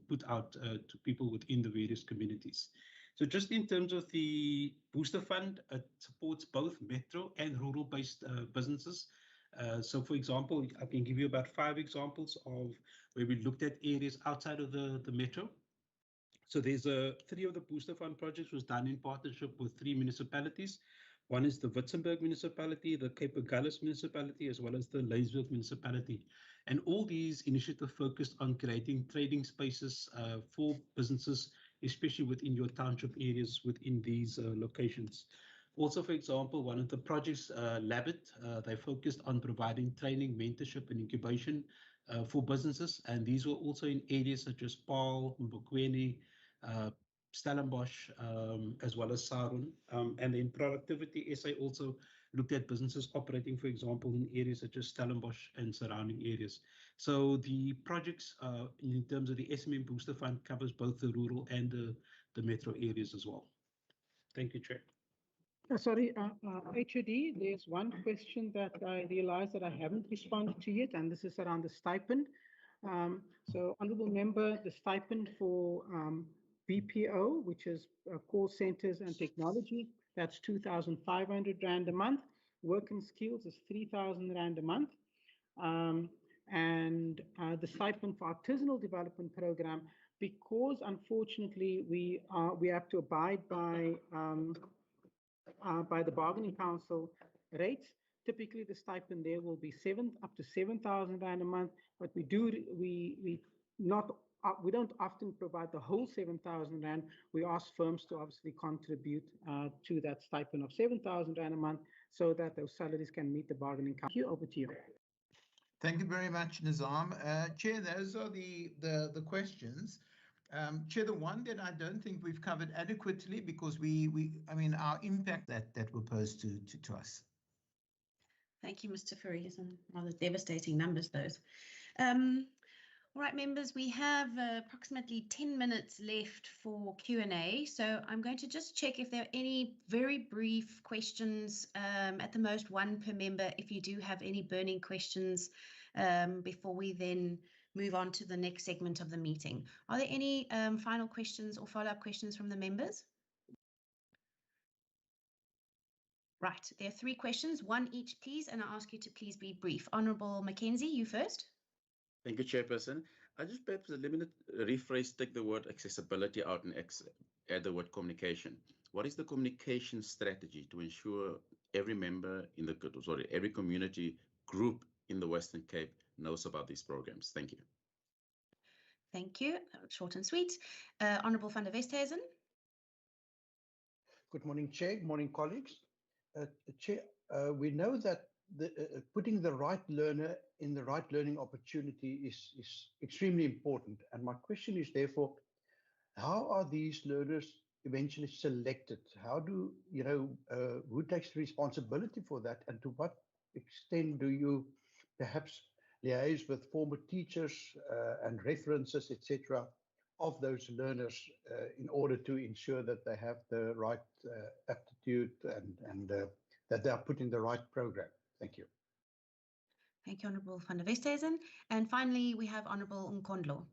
put out to people within the various communities. So just in terms of the Booster Fund, it supports both metro and rural-based businesses. So, for example, I can give you about 5 examples of where we looked at areas outside of the metro. So there's 3 of the Booster Fund projects was done in partnership with 3 municipalities. One is the Witzenberg municipality, the Cape Agulhas municipality, as well as the Ladysmith municipality. And all these initiatives focused on creating trading spaces for businesses, especially within your township areas within these locations. Also, for example, one of the projects, Labit, they focused on providing training, mentorship, and incubation for businesses. And these were also in areas such as Paarl, Mbokweni, Stellenbosch, as well as Sarun. And in Productivity SA also looked at businesses operating, for example, in areas such as Stellenbosch and surrounding areas. So the projects in terms of the SME Booster Fund covers both the rural and the metro areas as well. Thank you, Chair. Sorry, HOD, there's one question that I realized that I haven't responded to yet, and this is around the stipend. So, Honourable Member, the stipend for BPO, which is call centres and technology, that's 2,500 Rand a month. Work and skills is 3,000 Rand a month. And the stipend for Artisanal Development Program, because unfortunately we have to abide by the bargaining council rates. Typically, the stipend there will be up to 7,000 Rand a month, but we don't often provide the whole 7,000 Rand. We ask firms to obviously contribute to that stipend of 7,000 Rand a month so that those salaries can meet the bargaining council. Over to you. Thank you very much, Nizam. Chair, those are the questions. Chair, the one that I don't think we've covered adequately because our impact that were posed to us. Thank you, Mr. Fourie. Some rather devastating numbers, those. All right, members, we have approximately 10 minutes left for Q&A. So I'm going to just check if there are any very brief questions, at the most one per member, if you do have any burning questions before we then move on to the next segment of the meeting. Are there any final questions or follow-up questions from the members? Right, there are 3 questions, one each, please, and I ask you to please be brief. Honourable McKenzie, you first. Thank you, Chairperson. I just perhaps let me rephrase, take the word accessibility out and add the word communication. What is the communication strategy to ensure every member in every community group in the Western Cape knows about these programs? Thank you. Thank you. Short and sweet. Honourable van der Westhuizen. Good morning, Chair. Good morning, colleagues. Chair, we know that putting the right learner in the right learning opportunity is extremely important. And my question is therefore, how are these learners eventually selected? How do, who takes responsibility for that? And to what extent do you perhaps liaise with former teachers and references, etc., of those learners in order to ensure that they have the right aptitude and that they are put in the right program? Thank you. Thank you, Honourable van der Westhuizen. And finally, we have Honourable Nkondlo.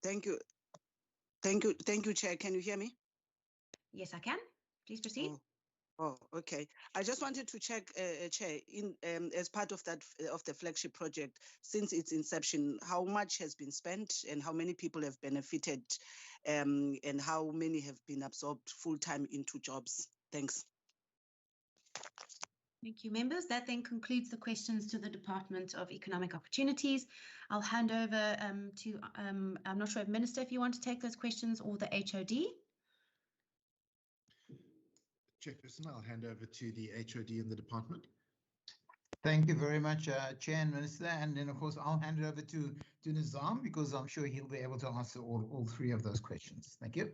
Thank you. Thank you. Thank you, Chair. Can you hear me? Yes, I can. Please proceed. Oh, okay. I just wanted to check, Chair, as part of that of the flagship project, since its inception, how much has been spent and how many people have benefited, and how many have been absorbed full-time into jobs? Thanks. Thank you, members. That then concludes the questions to the Department of Economic Opportunities. I'll hand over to, I'm not sure, Minister, if you want to take those questions, or the HOD. Chairperson, I'll hand over to the HOD in the department. Thank you very much, Chair and Minister. And then, of course, I'll hand it over to Nizam because I'm sure he'll be able to answer all 3 of those questions. Thank you.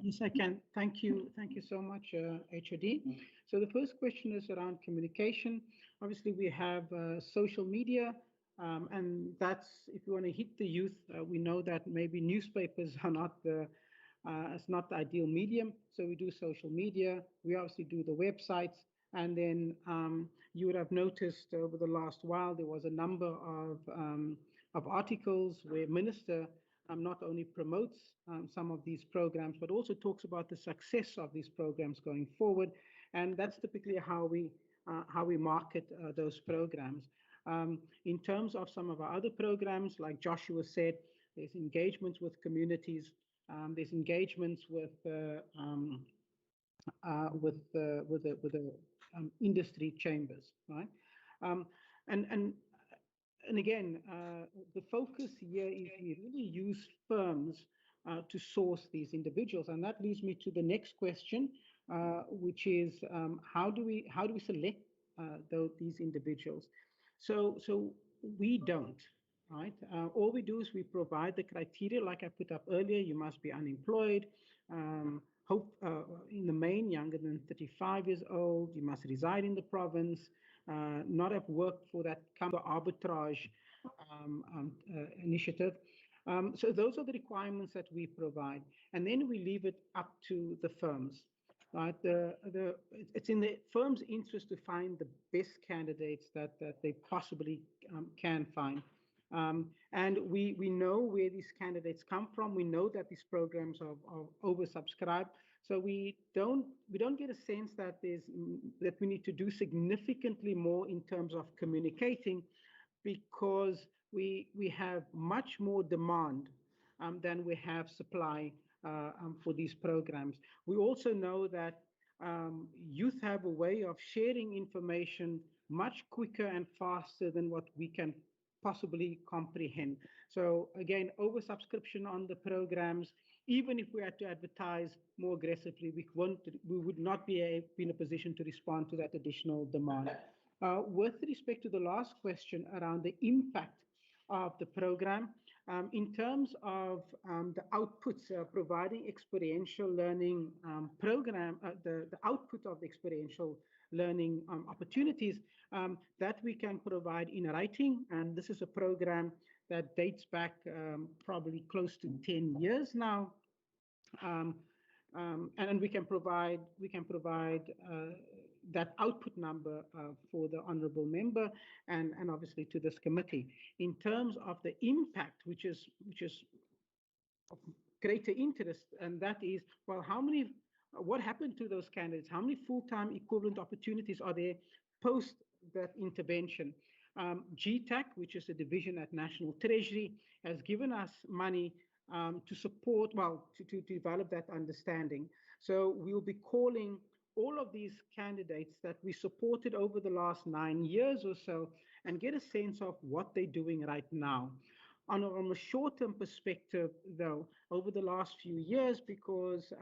Yes, I can. Thank you. Thank you so much, HOD. So the first question is around communication. Obviously, we have social media, and that's, if you want to hit the youth, we know that maybe newspapers are not it's not the ideal medium. So we do social media. We obviously do the websites. And then you would have noticed over the last while, there was a number of articles where Minister not only promotes some of these programs, but also talks about the success of these programs going forward. And that's typically how we market those programs. In terms of some of our other programs, like Joshua said, there's engagements with communities, there's engagements with the industry chambers, right? And again, the focus here is we really use firms to source these individuals, and that leads me to the next question, which is how do we select these individuals? So we don't, right? All we do is we provide the criteria, like I put up earlier. You must be unemployed, in the main younger than 35 years old. You must reside in the province, not have worked for that arbitrage initiative. So those are the requirements that we provide, and then we leave it up to the firms. Right, it's in the firm's interest to find the best candidates that they possibly can find. And we know where these candidates come from. We know that these programs are oversubscribed. So we don't get a sense that that we need to do significantly more in terms of communicating, because we have much more demand than we have supply for these programs. We also know that youth have a way of sharing information much quicker and faster than what we can possibly comprehend. So again, oversubscription on the programs. Even if we had to advertise more aggressively, we would not be in a position to respond to that additional demand. With respect to the last question around the impact of the program, in terms of the outputs, providing experiential learning program, the output of the experiential learning opportunities that we can provide in writing. And this is a program that dates back probably close to 10 years now. And we can provide that output number for the honourable member and obviously to this committee. In terms of the impact, which is of greater interest, and that is, well, what happened to those candidates? How many full-time equivalent opportunities are there post that intervention? GTAC, which is a division at National Treasury, has given us money to support, to develop that understanding. So we'll be calling all of these candidates that we supported over the last 9 years or so and get a sense of what they're doing right now. On a short-term perspective, though, over the last few years, because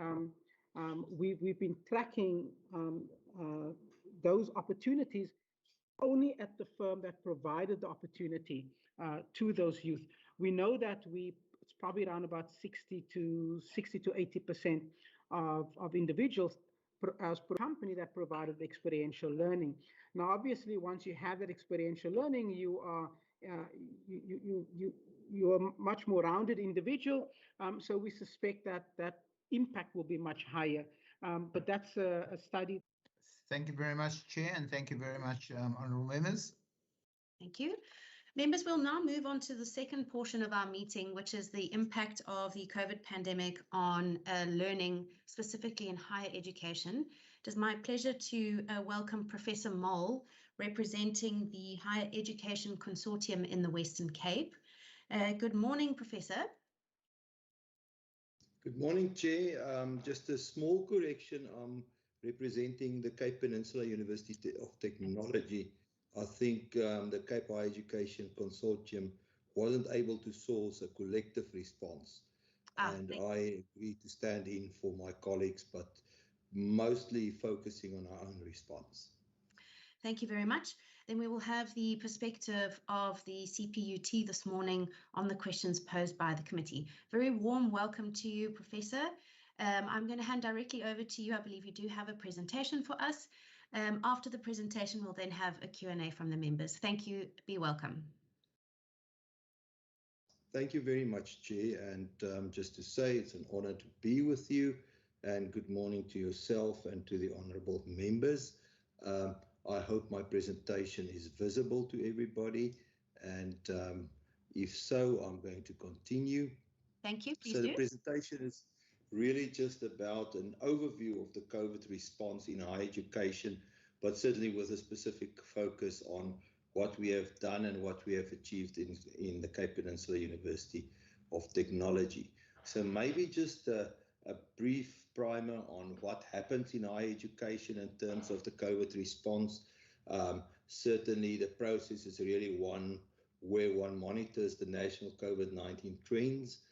we've been tracking those opportunities only at the firm that provided the opportunity to those youth. We know that it's probably around about 60 to 80% of individuals as per company that provided experiential learning. Now, obviously, once you have that experiential learning, you are a much more rounded individual. So we suspect that impact will be much higher. But that's a study. Thank you very much, Chair, and thank you very much, honourable members. Thank you. Members, we'll now move on to the second portion of our meeting, which is the impact of the COVID pandemic on learning, specifically in higher education. It is my pleasure to welcome Professor Mole, representing the Higher Education Consortium in the Western Cape. Good morning, Professor. Good morning, Chair. Just a small correction. I'm representing the Cape Peninsula University of Technology. I think the Cape Higher Education Consortium wasn't able to source a collective response. And I agree to stand in for my colleagues, but mostly focusing on our own response. Thank you very much. Then we will have the perspective of the CPUT this morning on the questions posed by the committee. Very warm welcome to you, Professor. I'm going to hand directly over to you. I believe you do have a presentation for us. After the presentation, we'll then have a Q&A from the members. Thank you. Be welcome. Thank you very much, Chair. And just to say, it's an honor to be with you. And good morning to yourself and to the honourable members. I hope my presentation is visible to everybody. And if so, I'm going to continue. Thank you. Please so do. The presentation is really just about an overview of the COVID response in higher education, but certainly with a specific focus on what we have done and what we have achieved in the Cape Peninsula University of Technology. So maybe just a brief primer on what happens in higher education in terms of the COVID response. Certainly the process is really one where one monitors the national COVID-19 trends.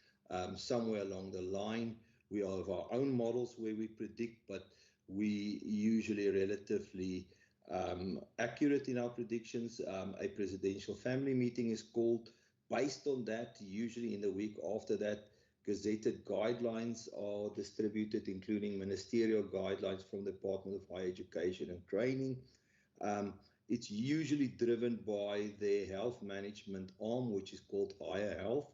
Somewhere along the line, we have our own models where we predict, but we usually relatively accurate in our predictions. A presidential family meeting is called. Based on that, usually in the week after that, gazetted guidelines are distributed, including ministerial guidelines from the Department of Higher Education and Training. It's usually driven by their health management arm, which is called Higher Health,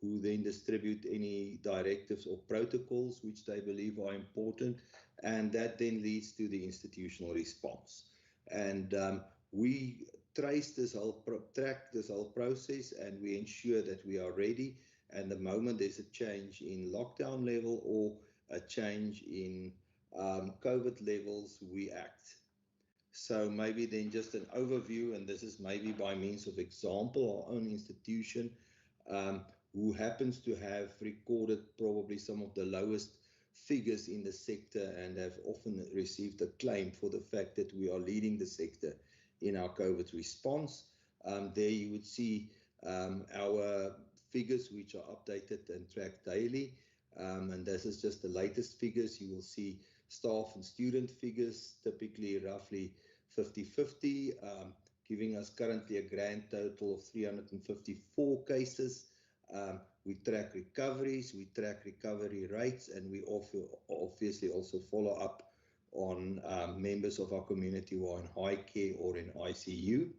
who then distribute any directives or protocols which they believe are important, and that then leads to the institutional response. And we track this whole process, and we ensure that we are ready. And the moment there's a change in lockdown level or a change in COVID levels, we act. So maybe then just an overview, and this is maybe by means of example, our own institution, who happens to have recorded probably some of the lowest figures in the sector and have often received a claim for the fact that we are leading the sector in our COVID response. There you would see our figures, which are updated and tracked daily. And this is just the latest figures. You will see staff and student figures, typically roughly 50-50, giving us currently a grand total of 354 cases. We track recoveries, we track recovery rates, and we obviously also follow up on members of our community who are in high care or in ICU.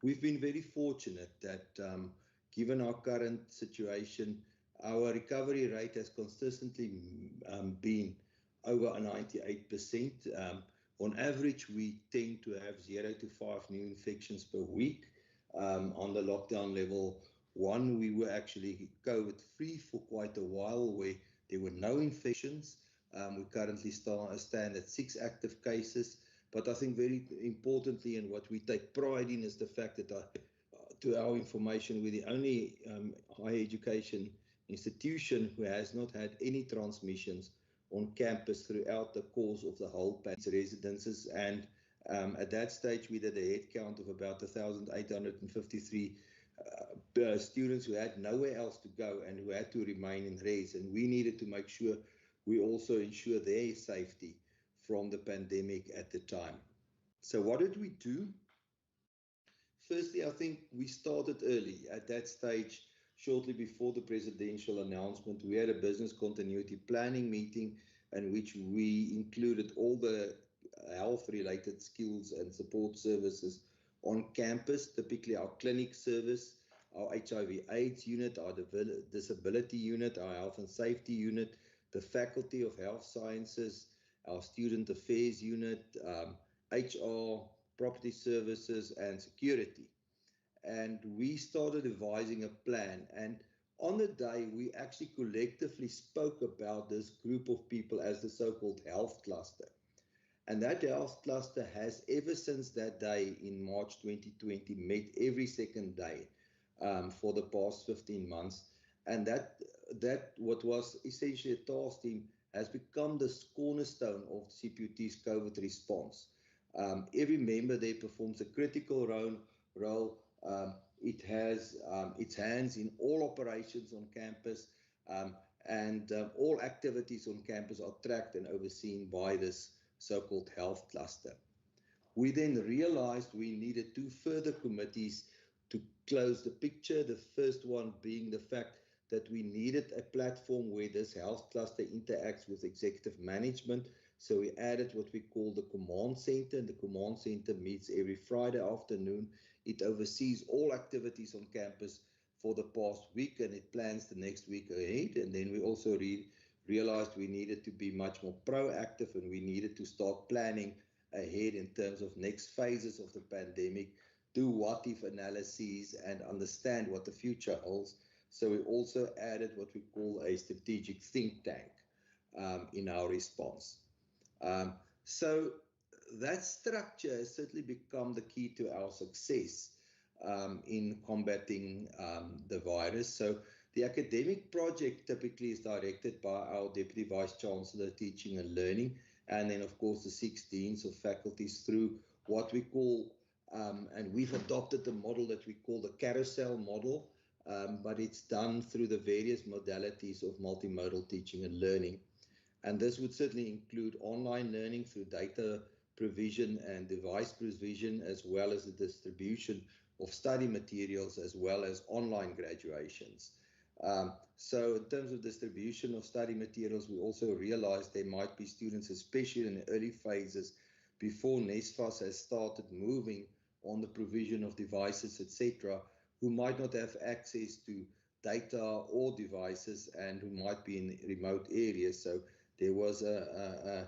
We've been very fortunate that given our current situation, our recovery rate has consistently been over 98%. On average, we tend to have 0 to 5 new infections per week. On the lockdown level 1, we were actually COVID-free for quite a while, where there were no infections. We currently stand at 6 active cases. But I think very importantly, and what we take pride in, is the fact that to our information, we're the only higher education institution who has not had any transmissions on campus throughout the course of the whole residences. And at that stage, we did a head count of about 1,853 students who had nowhere else to go and who had to remain in res. And we needed to make sure we also ensure their safety from the pandemic at the time. So what did we do? Firstly, I think we started early. At that stage, shortly before the presidential announcement, we had a business continuity planning meeting in which we included all the health-related skills and support services on campus, typically our clinic service, our HIV/AIDS unit, our disability unit, our health and safety unit, the Faculty of Health Sciences, our student affairs unit, HR, property services, and security. And we started devising a plan. And on the day, we actually collectively spoke about this group of people as the so-called health cluster. And that health cluster has, ever since that day in March 2020, met every second day for the past 15 months. And that what was essentially a task team has become the cornerstone of CPUT's COVID response. Every member there performs a critical role. It has its hands in all operations on campus, and all activities on campus are tracked and overseen by this so-called health cluster. We then realized we needed 2 further committees to close the picture. The first one being the fact that we needed a platform where this health cluster interacts with executive management. So we added what we call the command center, and the command center meets every Friday afternoon. It oversees all activities on campus for the past week, and it plans the next week ahead. And then we also realized we needed to be much more proactive, and we needed to start planning ahead in terms of next phases of the pandemic, do what-if analyses, and understand what the future holds. So we also added what we call a strategic think tank in our response. So that structure has certainly become the key to our success in combating the virus. So the academic project typically is directed by our Deputy Vice Chancellor, Teaching and Learning, and then of course the 6 deans of faculties through what we call, and we've adopted the model that we call the carousel model, but it's done through the various modalities of multimodal teaching and learning. And this would certainly include online learning through data provision and device provision, as well as the distribution of study materials, as well as online graduations. So in terms of distribution of study materials, we also realized there might be students, especially in the early phases, before NSFAS has started moving on the provision of devices, etc., who might not have access to data or devices and who might be in remote areas. So there was a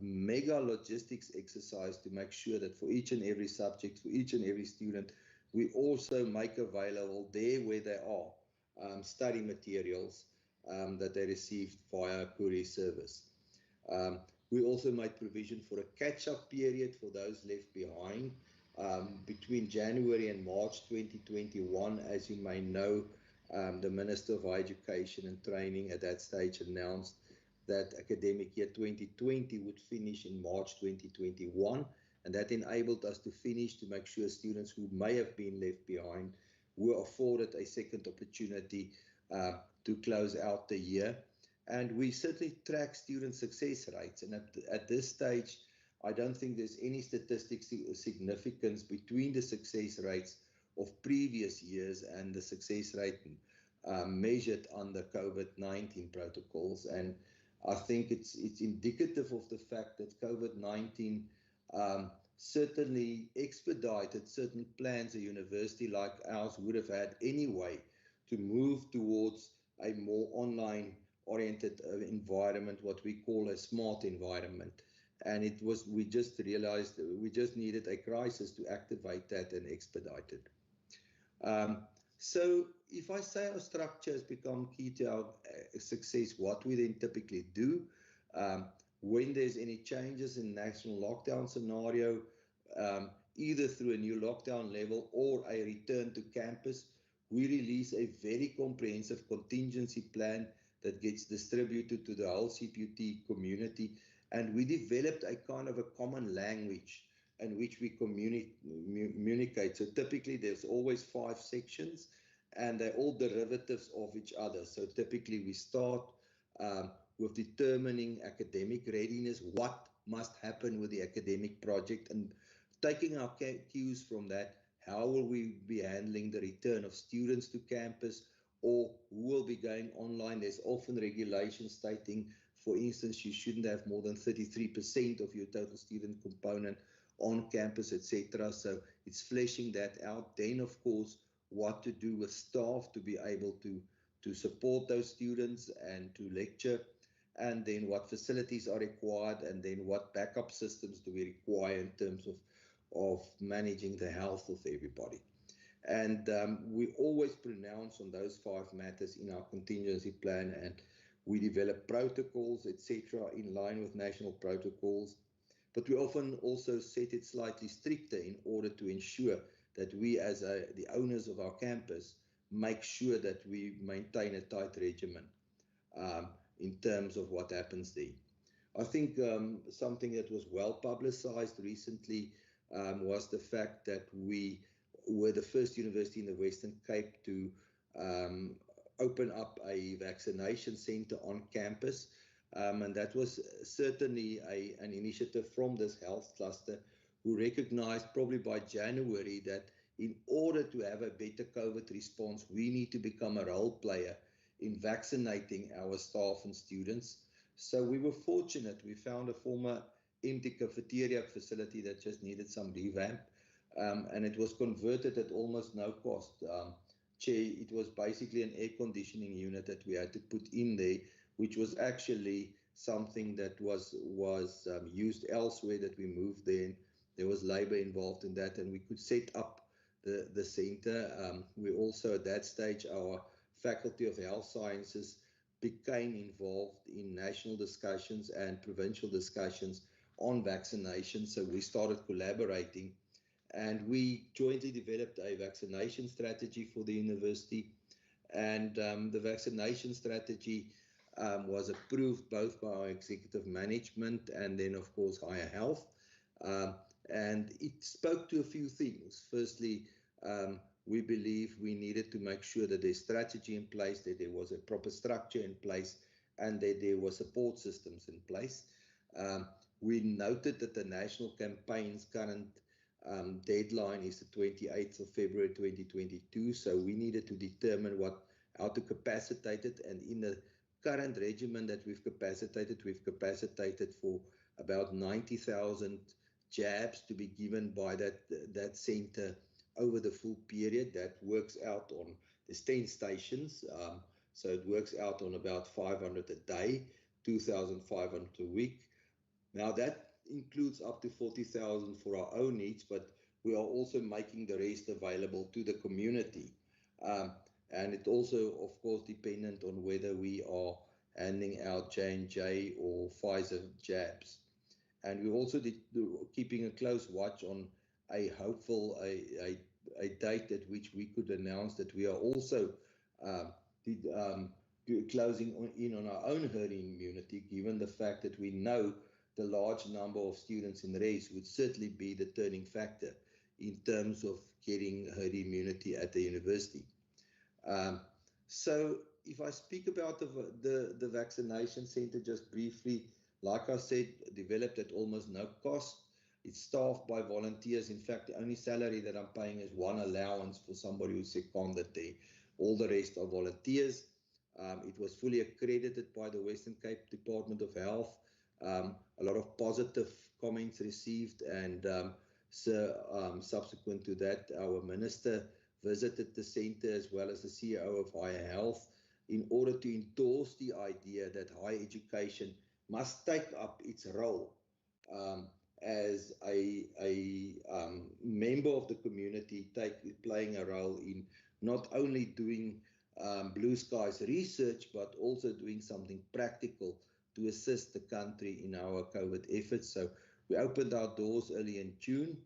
mega logistics exercise to make sure that for each and every subject, for each and every student, we also make available there where they are study materials that they received via courier service. We also made provision for a catch-up period for those left behind between January and March 2021. As you may know, the Minister of Education and Training at that stage announced that academic year 2020 would finish in March 2021, and that enabled us to finish to make sure students who may have been left behind were afforded a second opportunity to close out the year. And we certainly track student success rates, and at this stage, I don't think there's any statistic significance between the success rates of previous years and the success rate measured under COVID-19 protocols. And I think it's indicative of the fact that COVID-19 certainly expedited certain plans a university like ours would have had anyway to move towards a more online-oriented environment, what we call a smart environment. And we just realized that we just needed a crisis to activate that and expedite it. So if I say our structure has become key to our success, what we then typically do, when there's any changes in national lockdown scenario, either through a new lockdown level or a return to campus, we release a very comprehensive contingency plan that gets distributed to the whole CPUT community. And we developed a kind of a common language in which we communicate. So typically there's always 5 sections and they're all derivatives of each other. So typically we start with determining academic readiness, what must happen with the academic project, and taking our cues from that, how will we be handling the return of students to campus, or who will be going online. There's often regulations stating, for instance, you shouldn't have more than 33% of your total student component on campus, etc. So it's fleshing that out. Then, of course, what to do with staff to be able to support those students and to lecture, and then what facilities are required, and then what backup systems do we require in terms of managing the health of everybody. And we always pronounce on those 5 matters in our contingency plan, and we develop protocols, etc., in line with national protocols. But we often also set it slightly stricter in order to ensure that we, as the owners of our campus, make sure that we maintain a tight regimen in terms of what happens there. I think something that was well publicized recently was the fact that we were the first university in the Western Cape to open up a vaccination center on campus. And that was certainly an initiative from this health cluster, who recognized probably by January that in order to have a better COVID response, we need to become a role player in vaccinating our staff and students. So we were fortunate. We found a former empty cafeteria facility that just needed some revamp, and it was converted at almost no cost. It was basically an air conditioning unit that we had to put in there, which was actually something that was used elsewhere, that we moved there. There was labor involved in that, and we could set up the center. We also, at that stage, our Faculty of Health Sciences became involved in national discussions and provincial discussions on vaccination. So we started collaborating, and we jointly developed a vaccination strategy for the university. And the vaccination strategy was approved both by our executive management and then, of course, higher health. And it spoke to a few things. Firstly, we believe we needed to make sure that there's strategy in place, that there was a proper structure in place, and that there were support systems in place. We noted that the national campaign's current deadline is the 28th of February 2022, so we needed to determine how to capacitate it. And in the current regimen that we've capacitated for about 90,000 jabs to be given by that center over the full period. That works out on there's 10 stations. So it works out on about 500 a day, 2,500 a week. Now that includes up to 40,000 for our own needs, but we are also making the rest available to the community. And it also, of course, dependent on whether we are handing out J&J or Pfizer jabs. And we're also keeping a close watch on a hopeful a date at which we could announce that we are also closing in on our own herd immunity, given the fact that we know the large number of students in race would certainly be the turning factor in terms of getting herd immunity at the university. So if I speak about the vaccination center just briefly, like I said, developed at almost no cost. It's staffed by volunteers. In fact, the only salary that I'm paying is one allowance for somebody who's seconded there. All the rest are volunteers. It was fully accredited by the Western Cape Department of Health. A lot of positive comments received, and subsequent to that, our minister visited the center as well as the CEO of Higher Health in order to endorse the idea that higher education must take up its role as a member of the community, playing a role in not only doing blue skies research, but also doing something practical to assist the country in our COVID efforts. So we opened our doors early in June,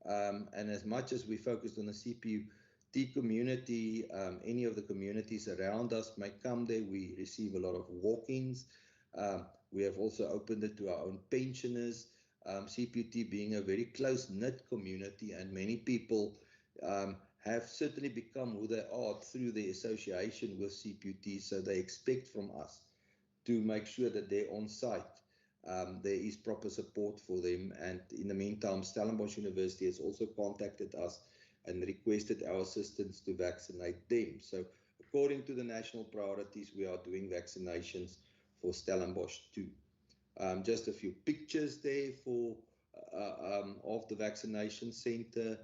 and as much as we focused on the CPUT community, any of the communities around us may come there. We receive a lot of walk-ins. We have also opened it to our own pensioners, CPUT being a very close-knit community, and many people have certainly become who they are through the association with CPUT, so they expect from us to make sure that they're on site. There is proper support for them, and in the meantime, Stellenbosch University has also contacted us and requested our assistance to vaccinate them. So according to the national priorities, we are doing vaccinations for Stellenbosch too. Just a few pictures there for of the vaccination center.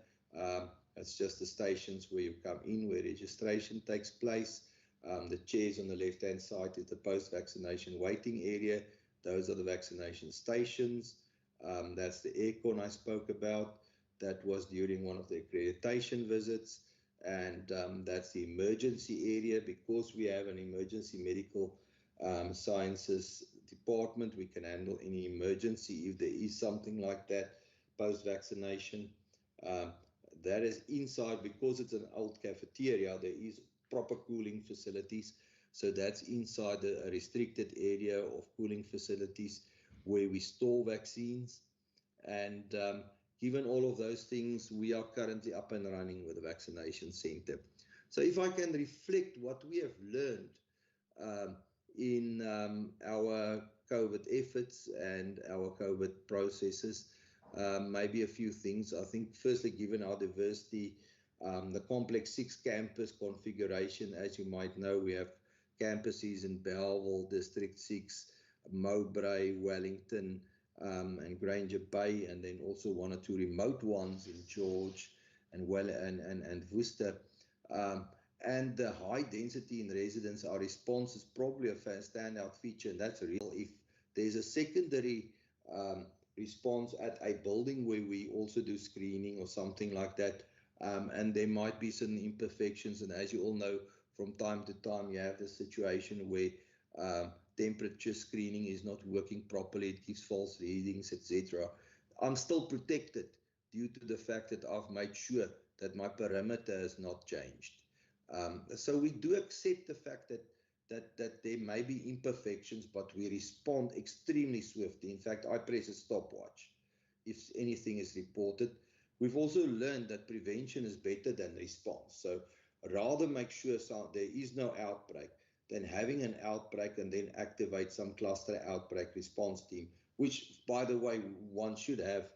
It's just the stations where you come in, where registration takes place. The chairs on the left-hand side is the post-vaccination waiting area. Those are the vaccination stations. That's the aircon I spoke about. That was during one of the accreditation visits. And that's the emergency area. Because we have an emergency medical sciences department, we can handle any emergency if there is something like that post-vaccination. That is inside, because it's an old cafeteria, there is proper cooling facilities. So that's inside a restricted area of cooling facilities where we store vaccines. And given all of those things, we are currently up and running with the vaccination center. So if I can reflect what we have learned in our COVID efforts and our COVID processes, maybe a few things. I think firstly, given our diversity, the complex 6-campus configuration, as you might know, we have campuses in Bellville, District 6, Mowbray, Wellington, and Granger Bay, and then also one or two remote ones in George and Worcester. And the high density in residence, our response is probably a standout feature, and that's real. If there's a secondary response at a building where we also do screening or something like that, and there might be some imperfections, and as you all know, from time to time you have this situation where temperature screening is not working properly, it gives false readings, etc. I'm still protected due to the fact that I've made sure that my perimeter has not changed. So we do accept the fact that there may be imperfections, but we respond extremely swiftly. In fact, I press a stopwatch if anything is reported. We've also learned that prevention is better than response. So rather make sure there is no outbreak than having an outbreak and then activate some cluster outbreak response team, which, by the way, one should have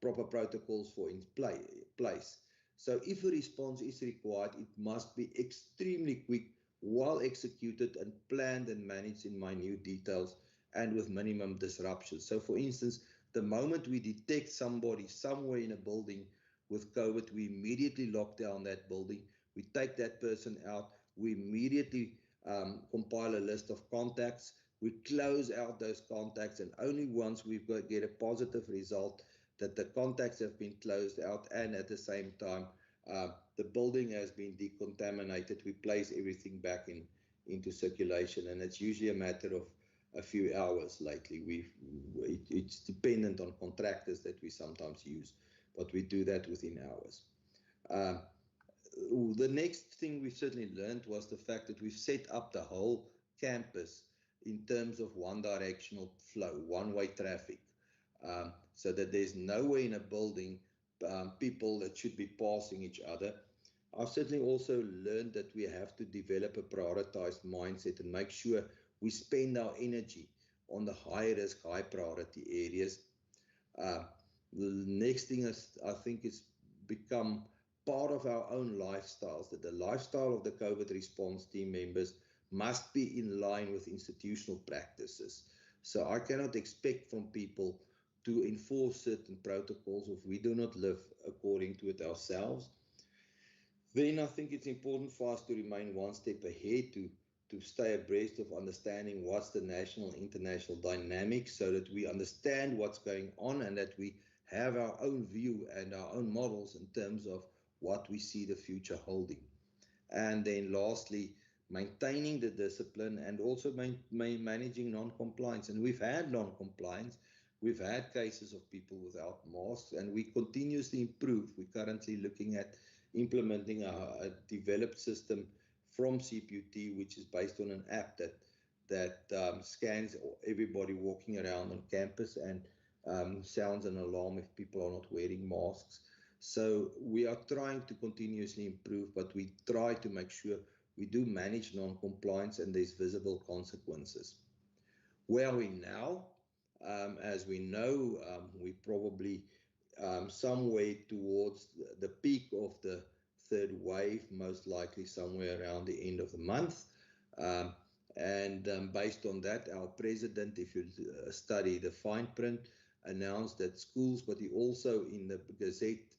proper protocols for in place. So if a response is required, it must be extremely quick, well executed and planned and managed in minute details and with minimum disruption. So for instance, the moment we detect somebody somewhere in a building with COVID, we immediately lock down that building. We take that person out. We immediately compile a list of contacts. We close out those contacts, and only once we've got get a positive result that the contacts have been closed out, and at the same time the building has been decontaminated, we place everything back into circulation, and it's usually a matter of a few hours. Lately, it's dependent on contractors that we sometimes use, but we do that within hours. The next thing we certainly learned was the fact that we've set up the whole campus in terms of one directional flow, one-way traffic, so that there's nowhere in a building people that should be passing each other. I've certainly also learned that we have to develop a prioritized mindset and make sure we spend our energy on the high risk, high priority areas. The next thing is, I think, it's become part of our own lifestyles, that the lifestyle of the COVID response team members must be in line with institutional practices. So I cannot expect from people to enforce certain protocols if we do not live according to it ourselves. Then I think it's important for us to remain one step ahead, to stay abreast of understanding what's the national, international dynamics, so that we understand what's going on and that we have our own view and our own models in terms of what we see the future holding. And then lastly, maintaining the discipline and also managing non-compliance. And we've had non-compliance. We've had cases of people without masks, and we continuously improve. We're currently looking at implementing a developed system from CPUT, which is based on an app that scans everybody walking around on campus and sounds an alarm if people are not wearing masks. So we are trying to continuously improve, but we try to make sure we do manage non-compliance and there's visible consequences. Where are we now? As we know, we probably somewhere towards the peak of the third wave, most likely somewhere around the end of the month. Based on that, our president, if you study the fine print, announced that schools, but he also in the Gazette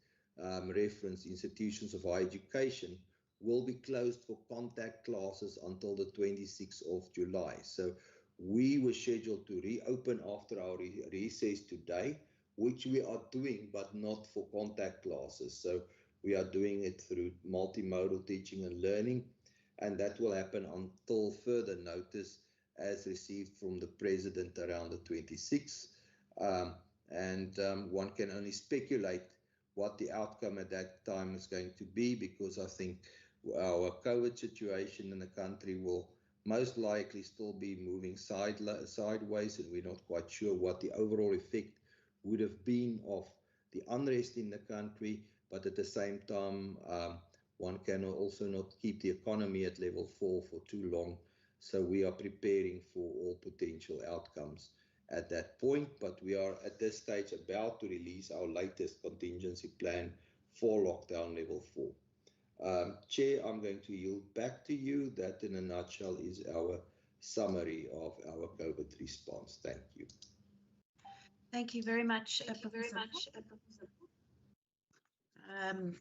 referenced institutions of higher education, will be closed for contact classes until the 26th of July. So we were scheduled to reopen after our recess today, which we are doing, but not for contact classes. So we are doing it through multimodal teaching and learning, and that will happen until further notice as received from the president around the 26th. One can only speculate what the outcome at that time is going to be, because I think our COVID situation in the country will most likely still be moving sideways, and we're not quite sure what the overall effect would have been of the unrest in the country. But at the same time, one can also not keep the economy at level 4 for too long. So we are preparing for all potential outcomes at that point. But we are at this stage about to release our latest contingency plan for lockdown level 4. Chair, I'm going to yield back to you. That in a nutshell is our summary of our COVID response. Thank you. Thank you very much, Professor.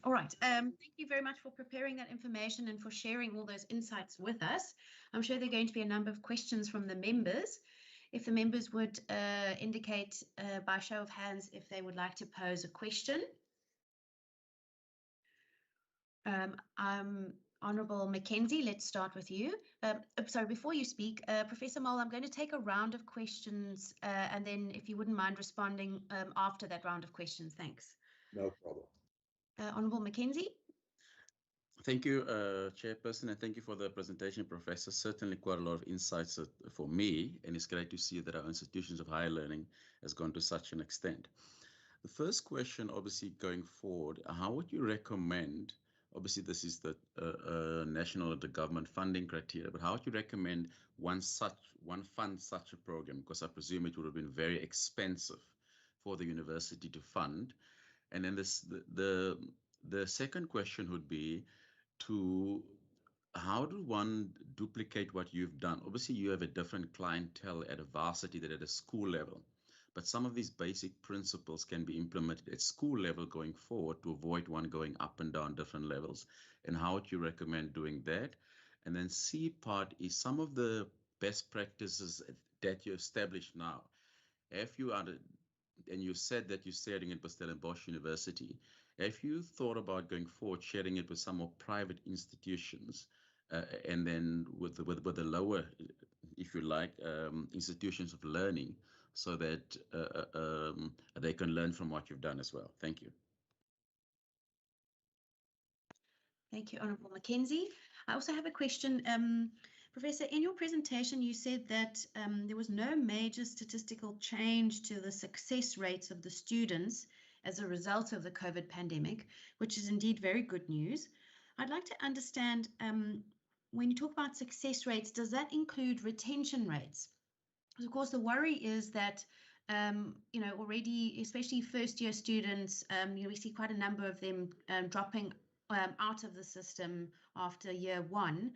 All right. Thank you very much for preparing that information and for sharing all those insights with us. I'm sure there are going to be a number of questions from the members. If the members would indicate by show of hands if they would like to pose a question. Honourable McKenzie, let's start with you. Sorry, before you speak, Professor Mole, I'm going to take a round of questions and then if you wouldn't mind responding after that round of questions. Thanks. No problem. Honourable McKenzie. Thank you, Chairperson, and thank you for the presentation, Professor. Certainly quite a lot of insights for me, and it's great to see that our institutions of higher learning has gone to such an extent. The first question, obviously, going forward, how would you recommend, obviously this is the national or the government funding criteria, but how would you recommend one fund such a program? Because I presume it would have been very expensive for the university to fund. And then the second question would be to how do one duplicate what you've done? Obviously, you have a different clientele at a varsity than at a school level. but some of these basic principles can be implemented at school level going forward to avoid one going up and down different levels. And how would you recommend doing that? And then C part is some of the best practices that you established now. If you are, and you said that you're sharing it with Stellenbosch University, have you thought about going forward, sharing it with some more private institutions, and then with the lower, if you like, institutions of learning, so that they can learn from what you've done as well? Thank you. Thank you, Honourable McKenzie. I also have a question. Professor, in your presentation, you said that there was no major statistical change to the success rates of the students as a result of the COVID pandemic, which is indeed very good news. I'd like to understand, when you talk about success rates, does that include retention rates? Because of course, the worry is that already, especially first-year students, we see quite a number of them dropping out of the system after year one.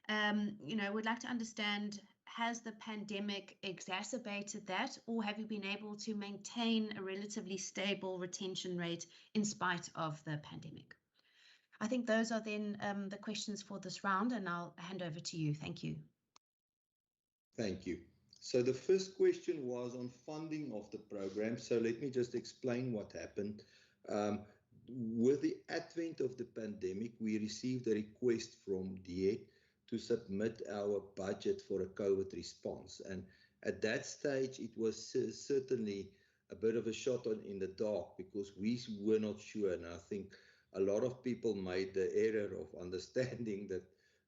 We'd like to understand, has the pandemic exacerbated that, or have you been able to maintain a relatively stable retention rate in spite of the pandemic? I think those are then the questions for this round, and I'll hand over to you. Thank you. Thank you. So the first question was on funding of the program. So let me just explain what happened. With the advent of the pandemic, we received a request from DHET to submit our budget for a COVID response. And at that stage, it was certainly a bit of a shot in the dark, because we were not sure. And I think a lot of people made the error of understanding that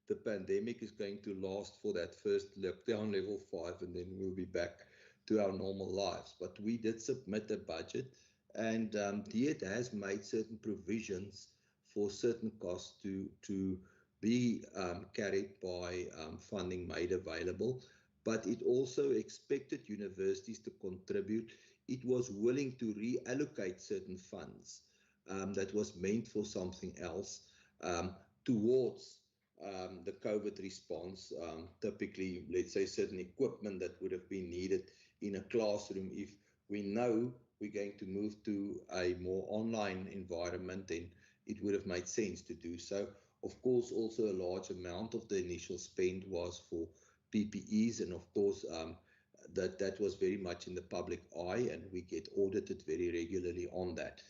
the pandemic is going to last for that first lockdown level 5, and then we'll be back to our normal lives. But we did submit a budget, and DHET has made certain provisions for certain costs to be carried by funding made available. But it also expected universities to contribute. It was willing to reallocate certain funds that was meant for something else towards the COVID response, typically, let's say, certain equipment that would have been needed in a classroom. If we know we're going to move to a more online environment, then it would have made sense to do so. Of course, also a large amount of the initial spend was for PPEs, and of course, that was very much in the public eye, and we get audited very regularly on that.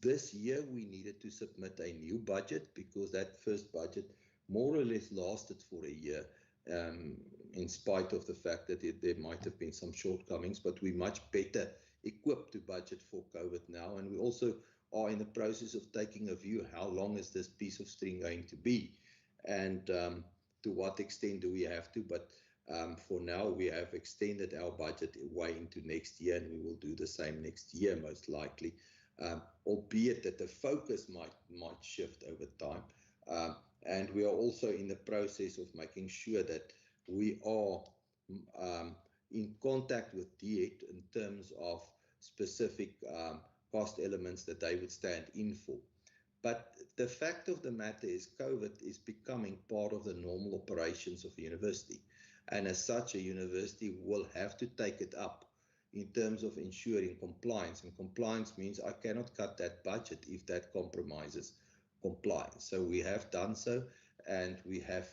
This year, we needed to submit a new budget, because that first budget more or less lasted for a year, in spite of the fact that there might have been some shortcomings, but we're much better equipped to budget for COVID now. And we also are in the process of taking a view, how long is this piece of string going to be, and to what extent do we have to. But for now, we have extended our budget way into next year, and we will do the same next year, most likely. Albeit that the focus might shift over time. And we are also in the process of making sure that we are in contact with DHET in terms of specific cost elements that they would stand in for. But the fact of the matter is, COVID is becoming part of the normal operations of a university. And as such, a university will have to take it up in terms of ensuring compliance. And compliance means I cannot cut that budget if that compromises compliance. So we have done so, and we have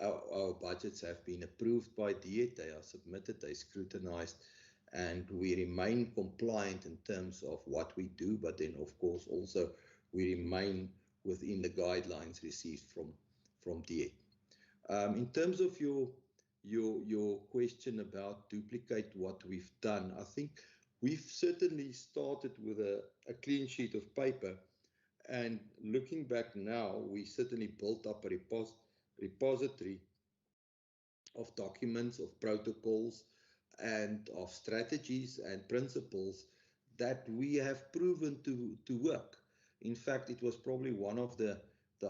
our budgets have been approved by DHET. They are submitted, they scrutinized, and we remain compliant in terms of what we do. But then, of course, also we remain within the guidelines received from DHET. In terms of your question about duplicate what we've done, I think we've certainly started with a clean sheet of paper, and looking back now, we certainly built up a repository of documents, of protocols, and of strategies and principles that we have proven to work. In fact, it was probably one of the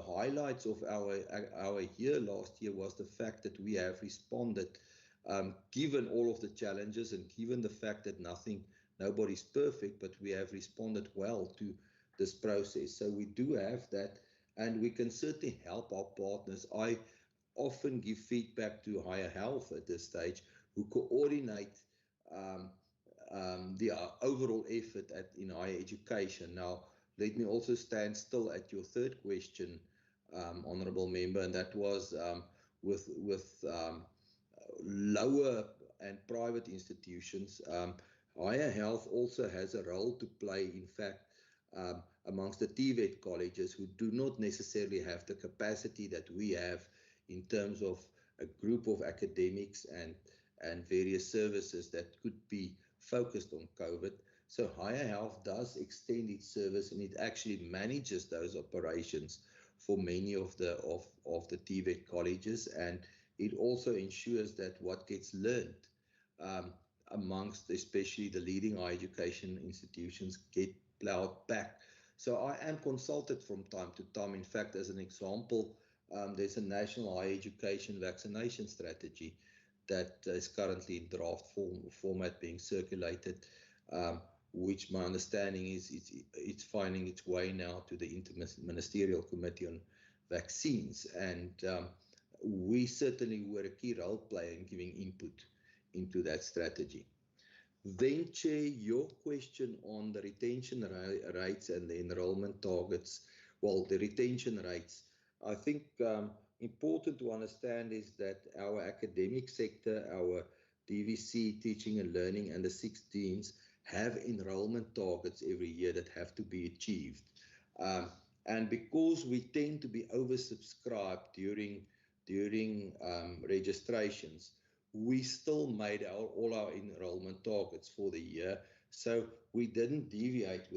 highlights of our year last year was the fact that we have responded, given all of the challenges and given the fact that nobody's perfect, but we have responded well to this process. So we do have that, and we can certainly help our partners. I often give feedback to Higher Health at this stage, who coordinate the overall effort in higher education. Now, let me also stand still at your third question, Honourable Member, and that was with lower and private institutions. Higher health also has a role to play, in fact, amongst the TVET colleges who do not necessarily have the capacity that we have in terms of a group of academics and various services that could be focused on COVID. So higher health does extend its service, and it actually manages those operations for many of the TVET colleges, and it also ensures that what gets learned amongst especially the leading higher education institutions get plowed back. So I am consulted from time to time. In fact, as an example, there's a national higher education vaccination strategy that is currently in draft format being circulated, which my understanding is it's finding its way now to the Interministerial Committee on Vaccines. And we certainly were a key role player in giving input into that strategy. Then, Chair, your question on the retention rates and the enrollment targets, well, the retention rates, I think important to understand is that our academic sector, our DVC, teaching and learning, and the 6 deans have enrollment targets every year that have to be achieved. And because we tend to be oversubscribed during registrations, we still made all our enrollment targets for the year. So we didn't deviate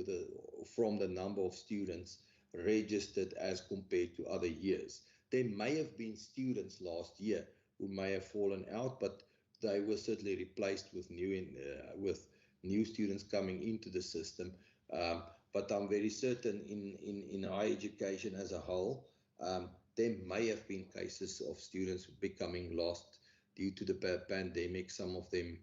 from the number of students registered as compared to other years. There may have been students last year who may have fallen out, but they were certainly replaced with new students coming into the system. But I'm very certain in higher education as a whole, there may have been cases of students becoming lost due to the pandemic, some of them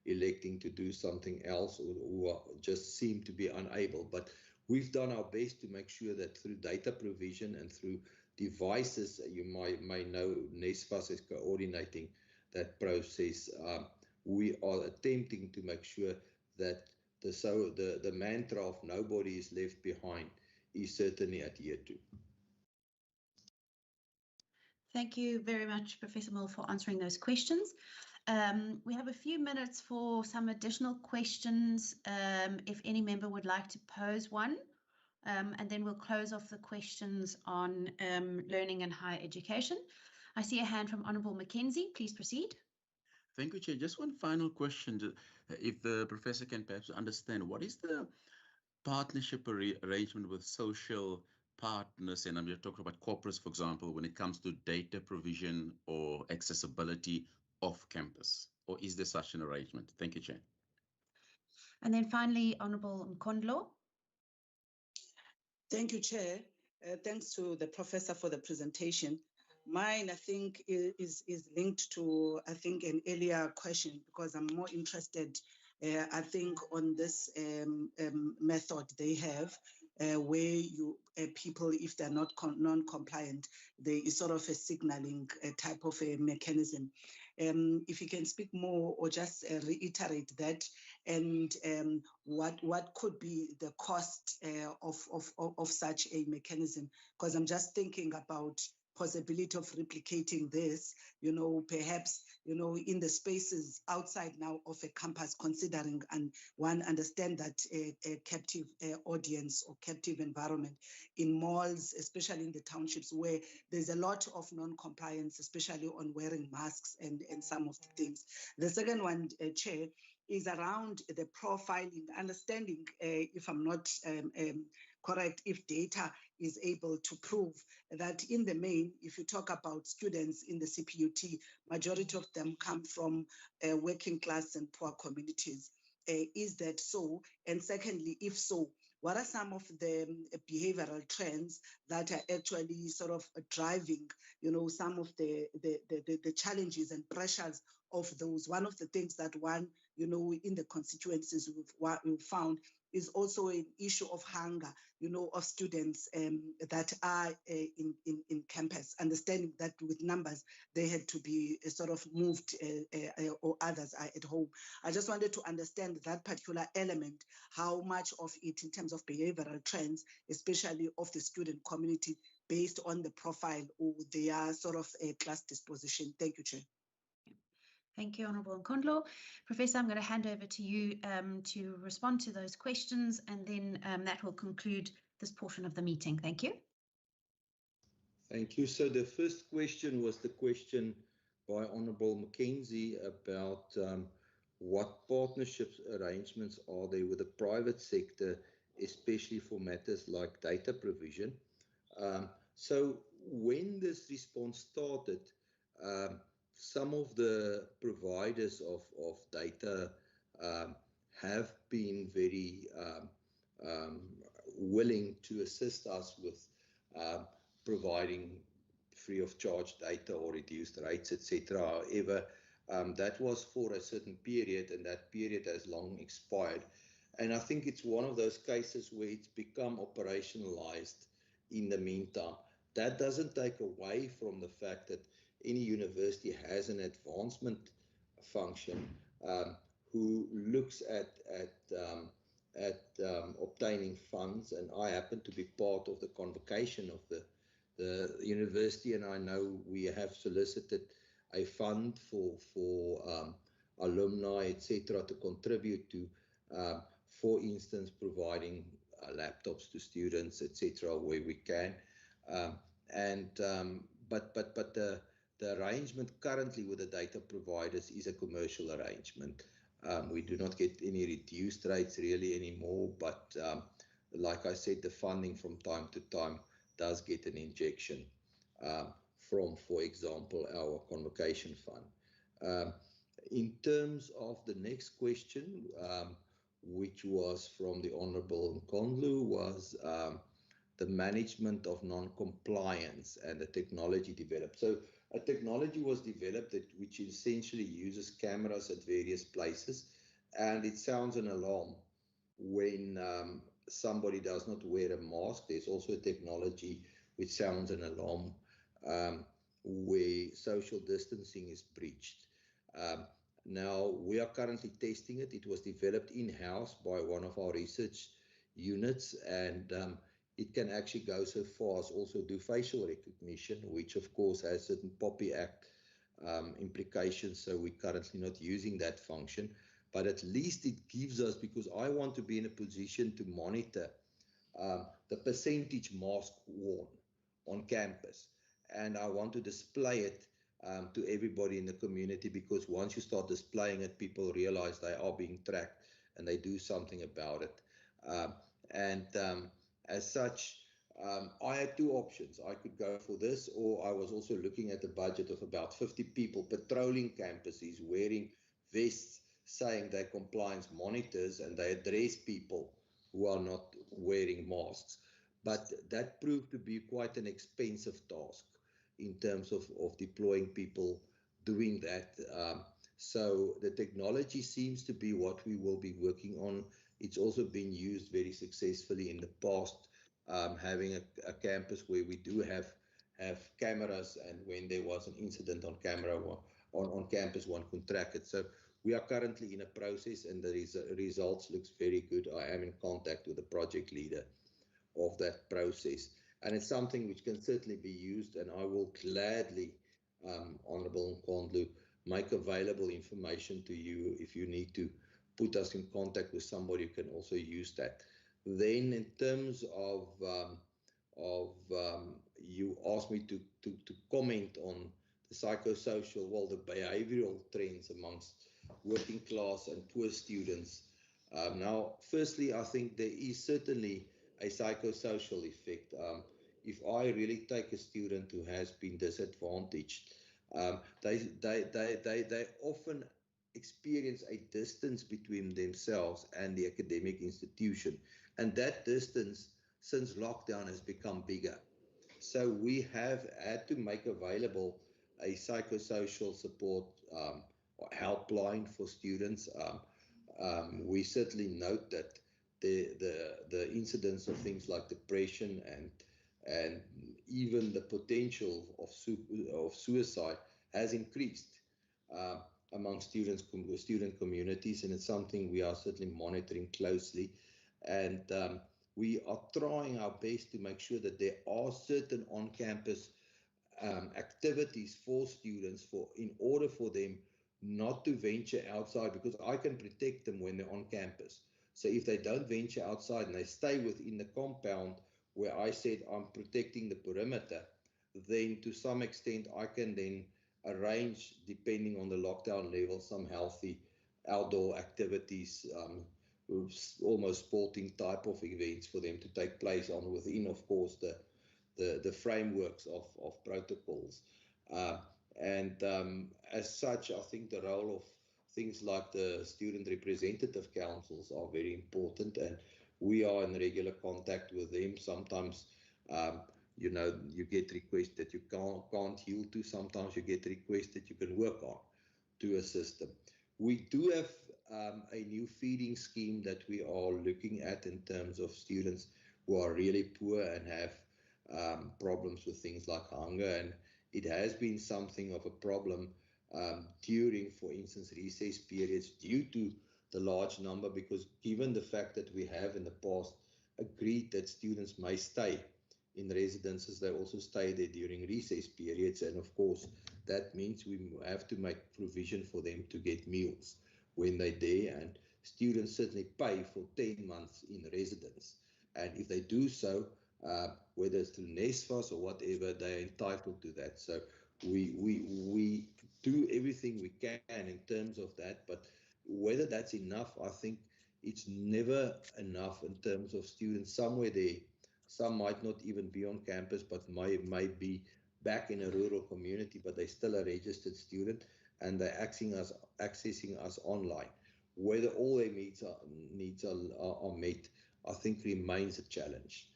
electing to do something else or just seem to be unable. But we've done our best to make sure that through data provision and through devices, you may know NSFAS is coordinating that process. We are attempting to make sure that the mantra of nobody is left behind is certainly adhered to. Thank you very much, Professor Mill, for answering those questions. We have a few minutes for some additional questions, if any member would like to pose one, and then we'll close off the questions on learning and higher education. I see a hand from Honourable McKenzie. Please proceed. Thank you, Chair. Just one final question. If the Professor can perhaps understand, what is the partnership arrangement with social partners, and I'm just talking about corporates, for example, when it comes to data provision or accessibility off campus, or is there such an arrangement? Thank you, Chair. And then finally, Honourable Mkondlo. Thank you, Chair. Thanks to the Professor for the presentation. Mine, I think, is linked to, I think, an earlier question, because I'm more interested, I think, on this method they have, where people, if they're not non-compliant, there is sort of a signaling type of a mechanism. If you can speak more or just reiterate that, and what could be the cost of such a mechanism, because I'm just thinking about possibility of replicating this, perhaps, in the spaces outside now of a campus, considering and one understand that a captive audience or captive environment in malls, especially in the townships where there's a lot of non-compliance, especially on wearing masks and some of the things. The second one, Chair, is around the profiling, understanding, if I'm not correct, if data is able to prove that in the main, if you talk about students in the CPUT, majority of them come from working class and poor communities. Is that so? And secondly, if so, what are some of the behavioral trends that are actually sort of driving, some of the challenges and pressures of those? One of the things that one, in the constituencies we've found is also an issue of hunger, of students that are in campus, understanding that with numbers, they had to be sort of moved or others are at home. I just wanted to understand that particular element, how much of it in terms of behavioral trends, especially of the student community, based on the profile or their sort of class disposition. Thank you, Chair. Thank you, Honourable Nkondlo. Professor, I'm going to hand over to you to respond to those questions, and then that will conclude this portion of the meeting. Thank you. Thank you. So the first question was the question by Honourable McKenzie about what partnerships arrangements are there with the private sector, especially for matters like data provision. So when this response started, some of the providers of data have been very willing to assist us with providing free of charge data or reduced rates, etc. However, that was for a certain period, and that period has long expired. And I think it's one of those cases where it's become operationalized in the meantime. That doesn't take away from the fact that any university has an advancement function who looks at obtaining funds, and I happen to be part of the convocation of the university, and I know we have solicited a fund for alumni, etc., to contribute to, for instance, providing laptops to students, etc., where we can. But the arrangement currently with the data providers is a commercial arrangement. We do not get any reduced rates really anymore, but like I said, the funding from time to time does get an injection from, for example, our convocation fund. In terms of the next question, which was from the Honourable Nkondlo, was the management of non-compliance and the technology developed. So a technology was developed which essentially uses cameras at various places, and it sounds an alarm when somebody does not wear a mask. There's also a technology which sounds an alarm where social distancing is breached. Now, we are currently testing it. It was developed in-house by one of our research units, and it can actually go so far as also do facial recognition, which of course has certain POPI Act implications, so we're currently not using that function. But at least it gives us, because I want to be in a position to monitor the percentage mask worn on campus, and I want to display it to everybody in the community, because once you start displaying it, people realize they are being tracked and they do something about it. As such, I had two options. I could go for this, or I was also looking at a budget of about 50 people patrolling campuses, wearing vests saying they're compliance monitors, and they address people who are not wearing masks. But that proved to be quite an expensive task in terms of deploying people doing that. So the technology seems to be what we will be working on. It's also been used very successfully in the past, having a campus where we do have cameras, and when there was an incident on camera on campus, one could track it. So we are currently in a process, and the results looks very good. I am in contact with the project leader of that process, and it's something which can certainly be used, and I will gladly, Honourable Nkondlo, make available information to you if you need to put us in contact with somebody who can also use that. Then in terms of you asked me to comment on the psychosocial, well, the behavioral trends amongst working class and poor students. Now, firstly, I think there is certainly a psychosocial effect. If I really take a student who has been disadvantaged, they often experience a distance between themselves and the academic institution, and that distance since lockdown has become bigger. So we have had to make available a psychosocial support helpline for students. We certainly note that the incidence of things like depression and even the potential of suicide has increased among student communities, and it's something we are certainly monitoring closely. And we are trying our best to make sure that there are certain on-campus activities for students in order for them not to venture outside, because I can protect them when they're on campus. So if they don't venture outside and they stay within the compound where I said I'm protecting the perimeter, then to some extent I can then arrange, depending on the lockdown level, some healthy outdoor activities, almost sporting type of events for them to take place on within, of course, the frameworks of protocols. As such, I think the role of things like the student representative councils are very important, and we are in regular contact with them. Sometimes, you get requests that you can't yield to. Sometimes you get requests that you can work on to assist them. We do have a new feeding scheme that we are looking at in terms of students who are really poor and have problems with things like hunger, and it has been something of a problem during, for instance, recess periods due to the large number, because given the fact that we have in the past agreed that students may stay in residences, they also stay there during recess periods, and of course that means we have to make provision for them to get meals when they're there, and students certainly pay for 10 months in residence, and if they do so, whether it's through NSFAS or whatever, they're entitled to that. So we do everything we can in terms of that, but whether that's enough, I think it's never enough in terms of students somewhere there. Some might not even be on campus, but might be back in a rural community, but they're still a registered student and they're accessing us online. Whether all their needs are met, I think remains a challenge.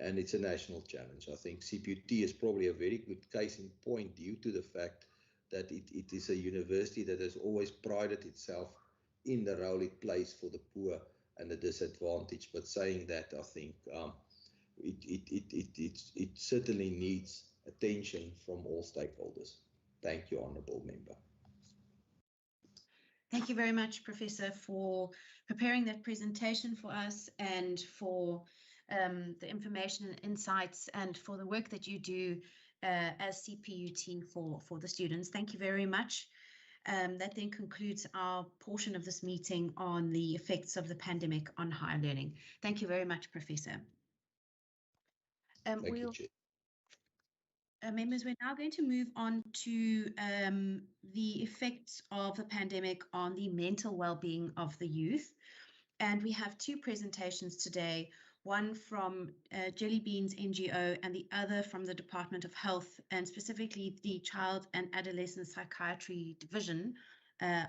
And it's a national challenge. I think CPUT is probably a very good case in point due to the fact that it is a university that has always prided itself in the role it plays for the poor and the disadvantaged. But saying that, I think it certainly needs attention from all stakeholders. Thank you, Honourable Member. Thank you very much, Professor, for preparing that presentation for us and for the information and insights and for the work that you do as CPUT for the students. Thank you very much. That then concludes our portion of this meeting on the effects of the pandemic on higher learning. Thank you very much, Professor. Thank you, Chair. Members, we're now going to move on to the effects of the pandemic on the mental well-being of the youth. And we have two presentations today, one from Jelly Beans NGO and the other from the Department of Health, and specifically the Child and Adolescent Psychiatry Division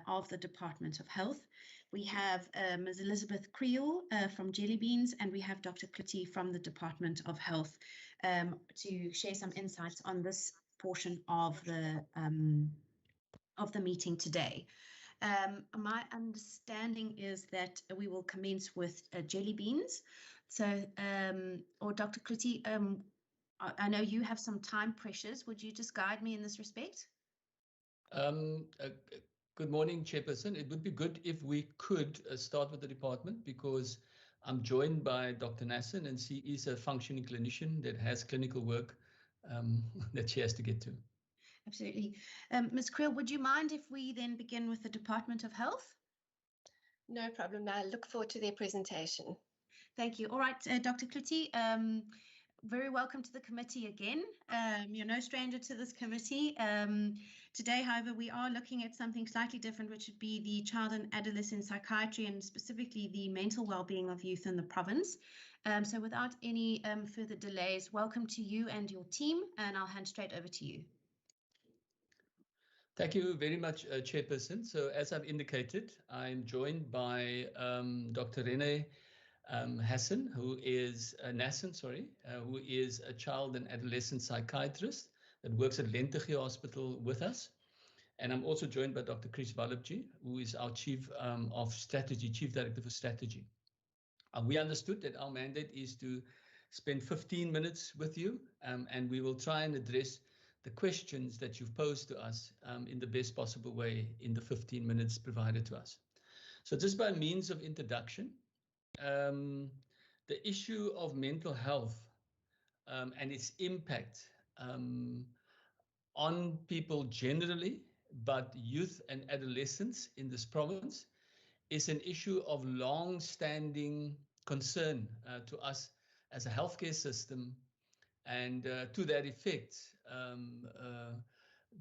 of the Department of Health. We have Ms. Elizabeth Creel from Jelly Beans, and we have Dr. Kliti from the Department of Health to share some insights on this portion of the meeting today. My understanding is that we will commence with Jelly Beans. So, or Dr. Kliti, I know you have some time pressures. Would you just guide me in this respect? Good morning, Chairperson. It would be good if we could start with the department, because I'm joined by Dr. Nassin, and she is a functioning clinician that has clinical work that she has to get to. Absolutely. Ms. Creel, would you mind if we then begin with the Department of Health? No problem. I look forward to their presentation. Thank you. All right, Dr. Kliti, very welcome to the committee again. You're no stranger to this committee. Today, however, we are looking at something slightly different, which would be the child and adolescent psychiatry and specifically the mental well-being of youth in the province. So without any further delays, welcome to you and your team, and I'll hand straight over to you. Thank you very much, Chairperson. So as I've indicated, I'm joined by Dr. Rene Nassin, who is who is a child and adolescent psychiatrist that works at Lentegee Hospital with us. And I'm also joined by Dr. Chris Vallabji, who is our Chief of Strategy, Chief Director for Strategy. We understood that our mandate is to spend 15 minutes with you, and we will try and address the questions that you've posed to us in the best possible way in the 15 minutes provided to us. So just by means of introduction, the issue of mental health and its impact on people generally, but youth and adolescents in this province is an issue of long-standing concern to us as a healthcare system. And to that effect,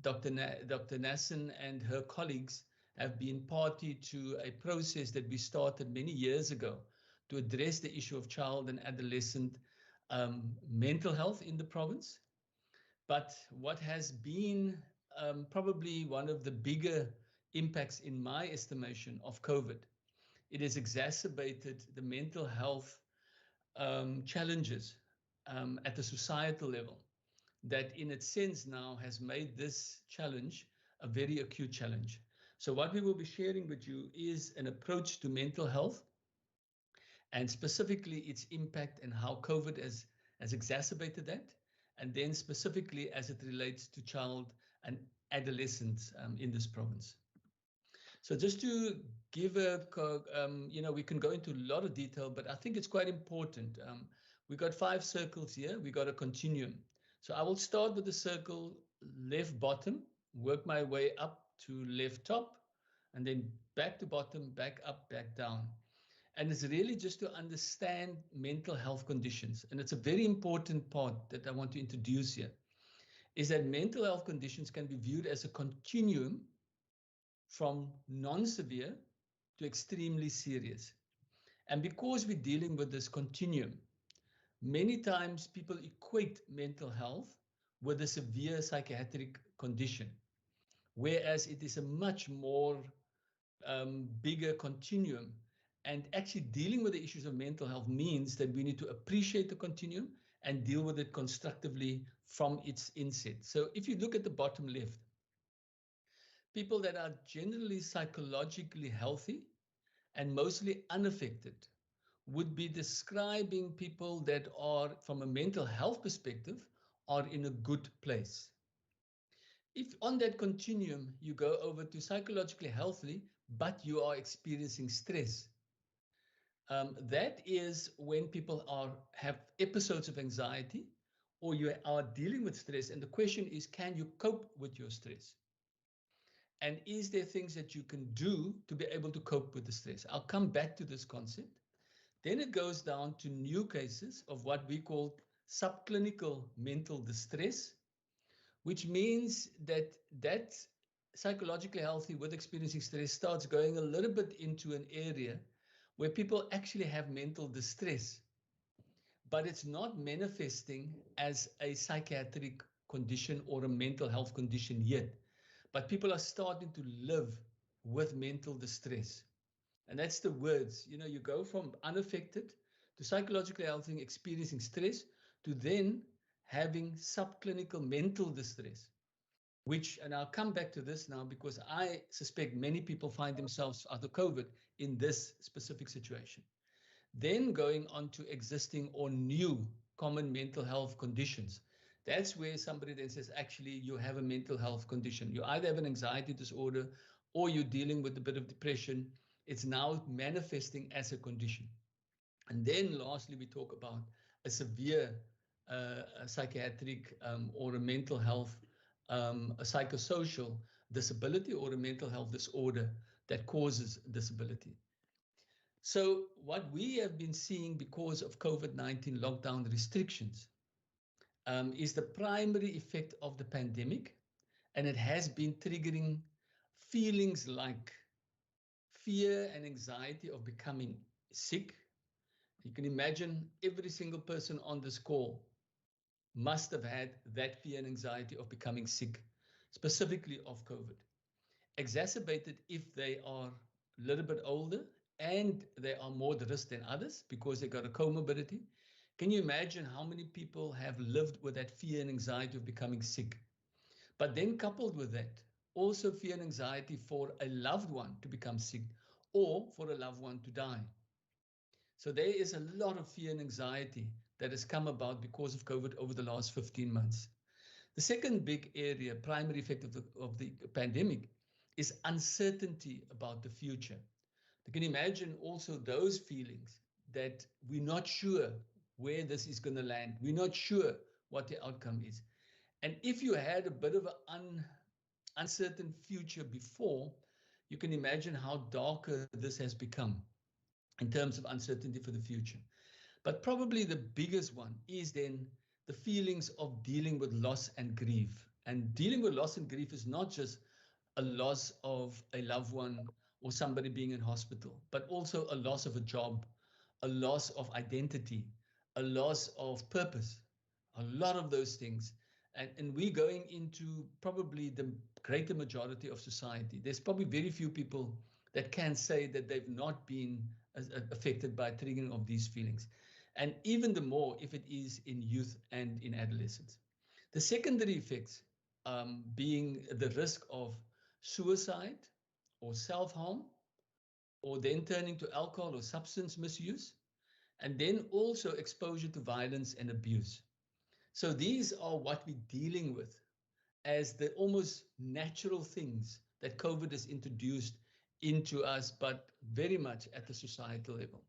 Dr. Nassin and her colleagues have been party to a process that we started many years ago to address the issue of child and adolescent mental health in the province. But what has been probably one of the bigger impacts, in my estimation, of COVID, it has exacerbated the mental health challenges at the societal level that in its sense now has made this challenge a very acute challenge. So what we will be sharing with you is an approach to mental health and specifically its impact and how COVID has exacerbated that, and then specifically as it relates to child and adolescents in this province. So just to give a, we can go into a lot of detail, but I think it's quite important. We got 5 circles here. We got a continuum. So I will start with the circle left bottom, work my way up to left top, and then back to bottom, back up, back down. And it's really just to understand mental health conditions. And it's a very important part that I want to introduce here, is that mental health conditions can be viewed as a continuum from non-severe to extremely serious. And because we're dealing with this continuum, many times people equate mental health with a severe psychiatric condition, whereas it is a much more bigger continuum. And actually dealing with the issues of mental health means that we need to appreciate the continuum and deal with it constructively from its inset. So if you look at the bottom left, people that are generally psychologically healthy and mostly unaffected would be describing people that are, from a mental health perspective, are in a good place. If on that continuum you go over to psychologically healthy, but you are experiencing stress, that is when people have episodes of anxiety or you are dealing with stress. And the question is, can you cope with your stress? And is there things that you can do to be able to cope with the stress? I'll come back to this concept. Then it goes down to new cases of what we call subclinical mental distress, which means that psychologically healthy with experiencing stress starts going a little bit into an area where people actually have mental distress, but it's not manifesting as a psychiatric condition or a mental health condition yet. But people are starting to live with mental distress. And that's the words, you go from unaffected to psychologically healthy, experiencing stress, to then having subclinical mental distress, which, and I'll come back to this now because I suspect many people find themselves out of COVID in this specific situation. Then going on to existing or new common mental health conditions. That's where somebody then says, actually, you have a mental health condition. You either have an anxiety disorder or you're dealing with a bit of depression. It's now manifesting as a condition. And then lastly, we talk about a severe psychiatric or a mental health, a psychosocial disability or a mental health disorder that causes disability. So what we have been seeing because of COVID-19 lockdown restrictions is the primary effect of the pandemic, and it has been triggering feelings like fear and anxiety of becoming sick. You can imagine every single person on this call must have had that fear and anxiety of becoming sick, specifically of COVID. Exacerbated if they are a little bit older and they are more at risk than others because they got a comorbidity. Can you imagine how many people have lived with that fear and anxiety of becoming sick? But then coupled with that, also fear and anxiety for a loved one to become sick or for a loved one to die. So there is a lot of fear and anxiety that has come about because of COVID over the last 15 months. The second big area, primary effect of the pandemic, is uncertainty about the future. You can imagine also those feelings that we're not sure where this is going to land. We're not sure what the outcome is. And if you had a bit of an uncertain future before, you can imagine how darker this has become in terms of uncertainty for the future. But probably the biggest one is then the feelings of dealing with loss and grief. And dealing with loss and grief is not just a loss of a loved one or somebody being in hospital, but also a loss of a job, a loss of identity, a loss of purpose, a lot of those things. And we're going into probably the greater majority of society. There's probably very few people that can say that they've not been affected by triggering of these feelings. And even the more if it is in youth and in adolescence. The secondary effects being the risk of suicide or self-harm, or then turning to alcohol or substance misuse, and then also exposure to violence and abuse. So these are what we're dealing with as the almost natural things that COVID has introduced into us, but very much at the societal level.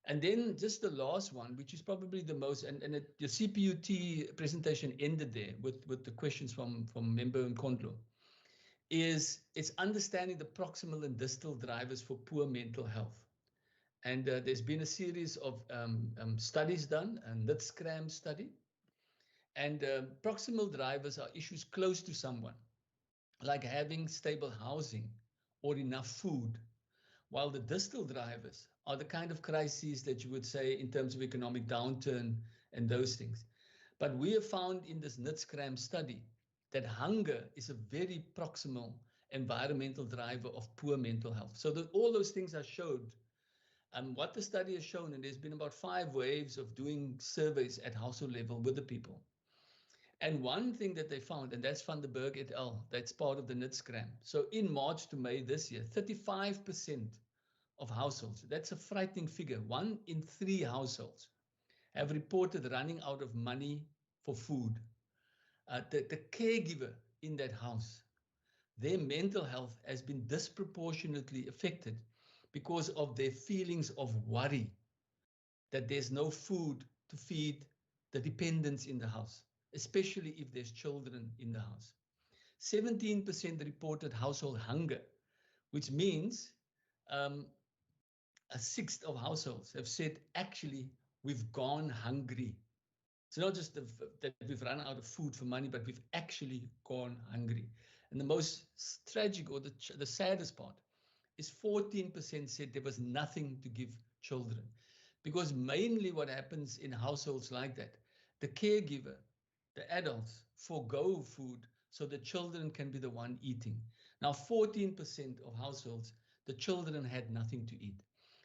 And then just the last one, which is probably the most, the CPUT presentation ended there with the questions from member Nkondlo, is it's understanding the proximal and distal drivers for poor mental health. And there's been a series of studies done, a NITSCRAM study. And proximal drivers are issues close to someone, like having stable housing or enough food, while the distal drivers are the kind of crises that you would say in terms of economic downturn and those things. But we have found in this NITSCRAM study that hunger is a very proximal environmental driver of poor mental health. So that all those things are showed. And what the study has shown, and there's been about 5 waves of doing surveys at household level with the people. And one thing that they found, and that's Van der Berg et al., that's part of the NITSCRAM. So in March to May this year, 35% of households, that's a frightening figure, 1 in 3 households have reported running out of money for food. The caregiver in that house, their mental health has been disproportionately affected because of their feelings of worry that there's no food to feed the dependents in the house, especially if there's children in the house. 17% reported household hunger, which means a sixth of households have said, actually, we've gone hungry. It's not just that we've run out of food for money, but we've actually gone hungry. And the most tragic or the saddest part is 14% said there was nothing to give children. Because mainly what happens in households like that, the caregiver, the adults, forgo food so the children can be the one eating. Now, 14% of households, the children had nothing to eat.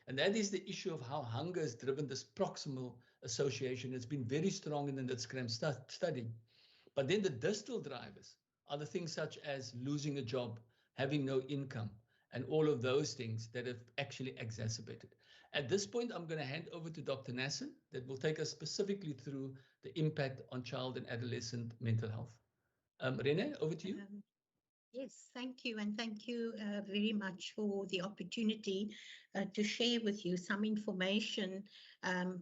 And that is the issue of how hunger has driven this proximal association. It's been very strong in the NITSCRAM study. But then the distal drivers are the things such as losing a job, having no income, and all of those things that have actually exacerbated. At this point, I'm going to hand over to Dr. Nasser that will take us specifically through the impact on child and adolescent mental health. Renee, over to you. Yes, thank you. And thank you very much for the opportunity to share with you some information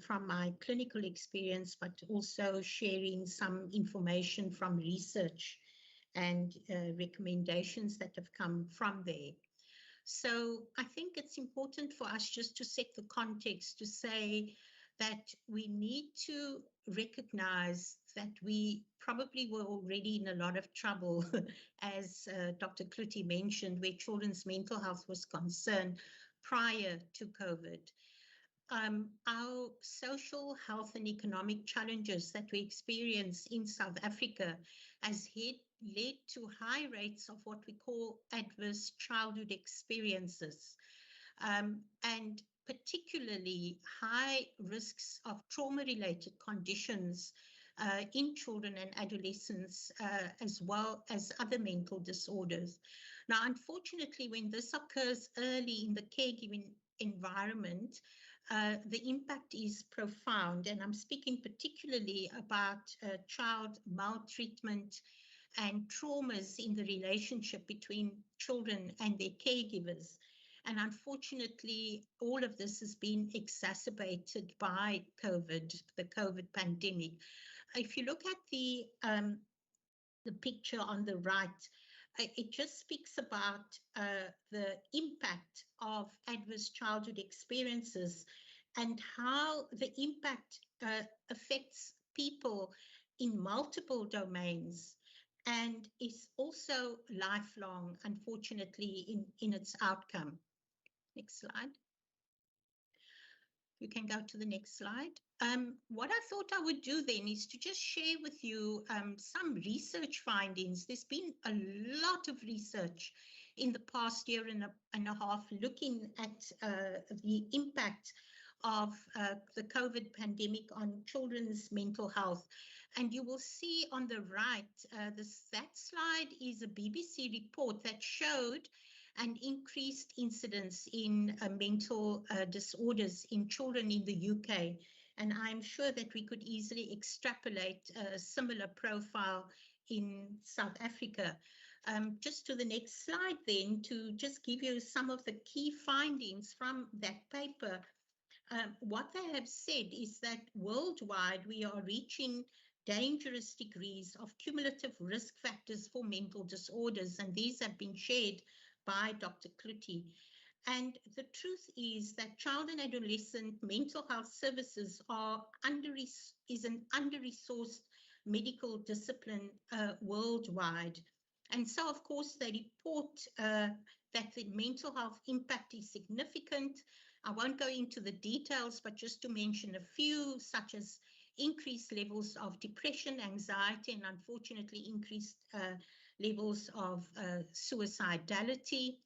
from my clinical experience, but also sharing some information from research and recommendations that have come from there. So I think it's important for us just to set the context to say that we need to recognize that we probably were already in a lot of trouble, as Dr. Kluti mentioned, where children's mental health was concerned prior to COVID. Our social, health and economic challenges that we experience in South Africa has led to high rates of what we call adverse childhood experiences, and particularly high risks of trauma-related conditions in children and adolescents, as well as other mental disorders. Now, unfortunately, when this occurs early in the caregiving environment, the impact is profound, and I'm speaking particularly about child maltreatment and traumas in the relationship between children and their caregivers. And unfortunately, all of this has been exacerbated by COVID, the COVID pandemic. If you look at the picture on the right, it just speaks about the impact of adverse childhood experiences and how the impact affects people in multiple domains and is also lifelong, unfortunately, in its outcome. Next slide. You can go to the next slide. What I thought I would do then is to just share with you some research findings. There's been a lot of research in the past year and a half looking at the impact of the COVID pandemic on children's mental health. And you will see on the right, that slide is a BBC report that showed an increased incidence in mental disorders in children in the UK. And I'm sure that we could easily extrapolate a similar profile in South Africa. Just to the next slide then, to just give you some of the key findings from that paper. What they have said is that worldwide we are reaching dangerous degrees of cumulative risk factors for mental disorders, and these have been shared by Dr. Kluti. And the truth is that child and adolescent mental health services is an under-resourced medical discipline worldwide. And so, of course, they report that the mental health impact is significant. I won't go into the details, but just to mention a few, such as increased levels of depression, anxiety, and unfortunately increased levels of suicidality.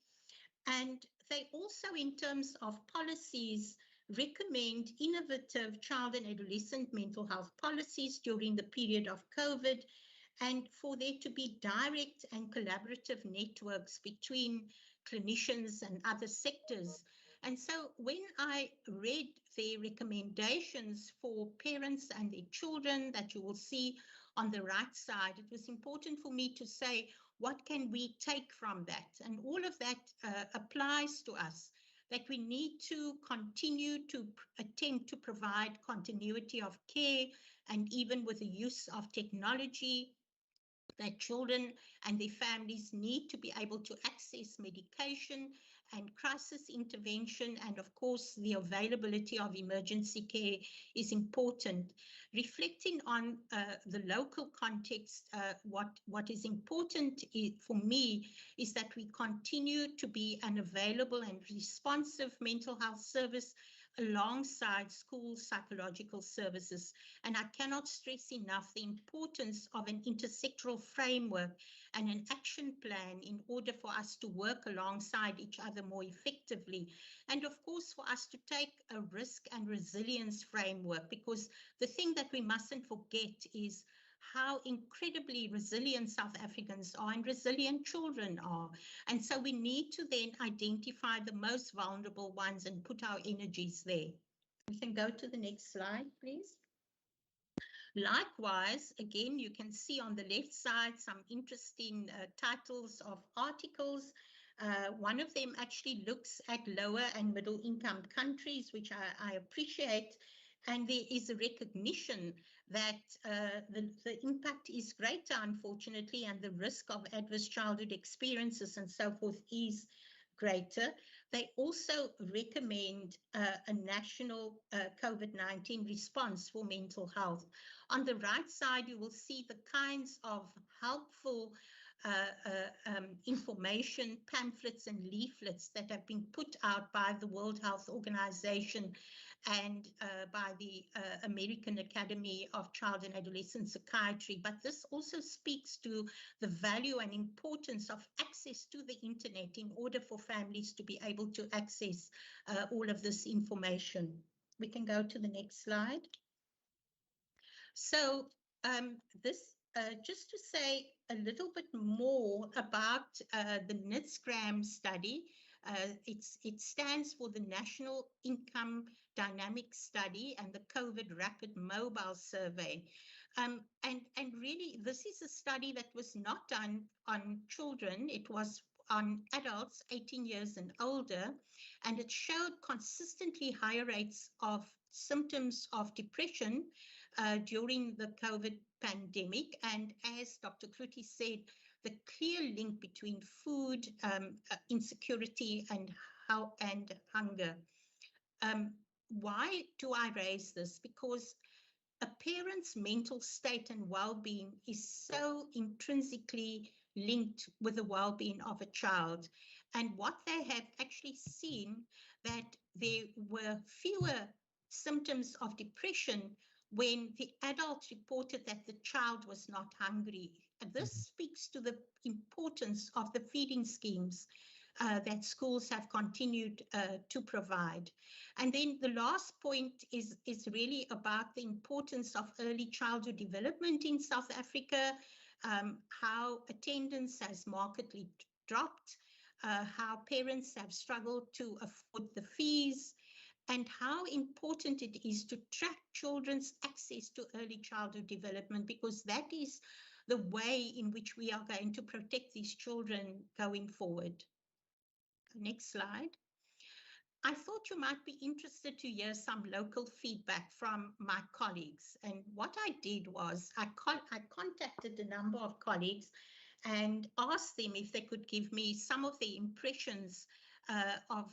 And they also, in terms of policies, recommend innovative child and adolescent mental health policies during the period of COVID, and for there to be direct and collaborative networks between clinicians and other sectors. And so when I read their recommendations for parents and their children that you will see on the right side, it was important for me to say, what can we take from that? And all of that applies to us, that we need to continue to attempt to provide continuity of care, and even with the use of technology, that children and their families need to be able to access medication and crisis intervention, and of course the availability of emergency care is important. Reflecting on the local context, what is important for me is that we continue to be an available and responsive mental health service alongside school psychological services. And I cannot stress enough the importance of an intersectoral framework and an action plan in order for us to work alongside each other more effectively. And of course, for us to take a risk and resilience framework, because the thing that we mustn't forget is how incredibly resilient South Africans are and resilient children are. And so we need to then identify the most vulnerable ones and put our energies there. We can go to the next slide, please. Likewise, again, you can see on the left side some interesting titles of articles. One of them actually looks at lower and middle income countries, which I appreciate. And there is a recognition that the impact is greater, unfortunately, and the risk of adverse childhood experiences and so forth is greater. They also recommend a national COVID-19 response for mental health. On the right side, you will see the kinds of helpful information, pamphlets and leaflets that have been put out by the World Health Organization and by the American Academy of Child and Adolescent Psychiatry. But this also speaks to the value and importance of access to the internet in order for families to be able to access all of this information. We can go to the next slide. So just to say a little bit more about the NITSCRAM study, It stands for the National Income Dynamic Study and the COVID Rapid Mobile Survey. And really, this is a study that was not done on children. It was on adults 18 years and older, and it showed consistently higher rates of symptoms of depression during the COVID pandemic. And as Dr. Kluti said, the clear link between food insecurity and hunger. Why do I raise this? Because a parent's mental state and well-being is so intrinsically linked with the well-being of a child. And what they have actually seen, that there were fewer symptoms of depression when the adult reported that the child was not hungry. And this speaks to the importance of the feeding schemes that schools have continued to provide. And then the last point is really about the importance of early childhood development in South Africa, how attendance has markedly dropped, how parents have struggled to afford the fees, and how important it is to track children's access to early childhood development, because that is the way in which we are going to protect these children going forward. Next slide. I thought you might be interested to hear some local feedback from my colleagues. And what I did was I contacted a number of colleagues and asked them if they could give me some of their impressions of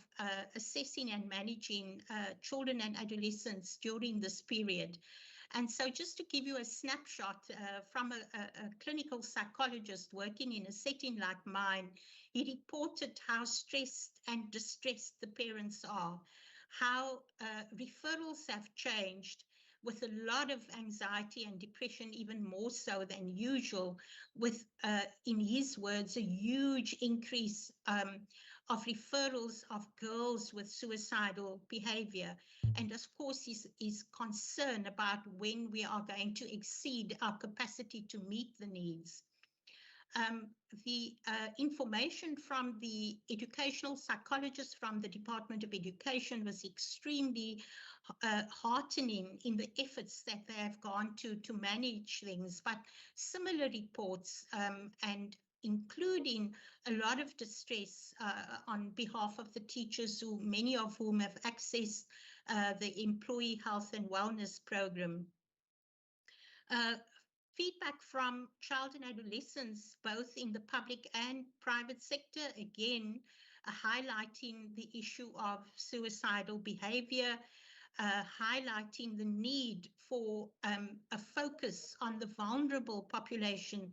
assessing and managing children and adolescents during this period. And so just to give you a snapshot from a clinical psychologist working in a setting like mine, he reported how stressed and distressed the parents are, how referrals have changed with a lot of anxiety and depression, even more so than usual, with, in his words, a huge increase of referrals of girls with suicidal behavior. And of course, his concern about when we are going to exceed our capacity to meet the needs. The information from the educational psychologist from the Department of Education was extremely heartening in the efforts that they have gone to manage things, but similar reports and including a lot of distress on behalf of the teachers, who many of whom have accessed the Employee Health and Wellness Program. Feedback from child and adolescents, both in the public and private sector, again, highlighting the issue of suicidal behavior, highlighting the need for a focus on the vulnerable population,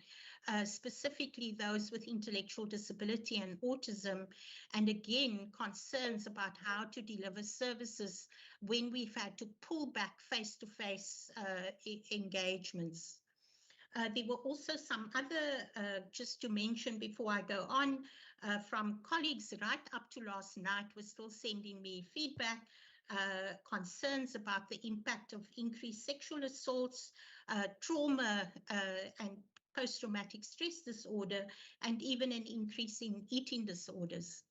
specifically those with intellectual disability and autism, and again, concerns about how to deliver services when we've had to pull back face-to-face engagements. There were also some other, just to mention before I go on, from colleagues right up to last night were still sending me feedback, concerns about the impact of increased sexual assaults, trauma and post-traumatic stress disorder, and even an increase in eating disorders.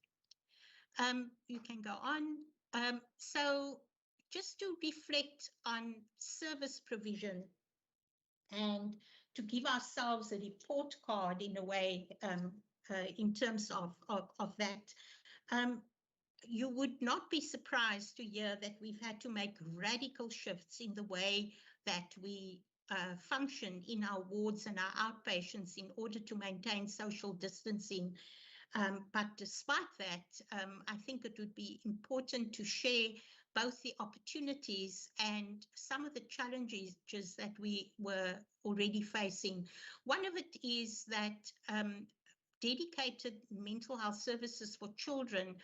You can go on. So just to reflect on service provision and to give ourselves a report card in a way in terms of that. You would not be surprised to hear that we've had to make radical shifts in the way that we function in our wards and our outpatients in order to maintain social distancing. But despite that, I think it would be important to share both the opportunities and some of the challenges that we were already facing. One of it is that dedicated mental health services for children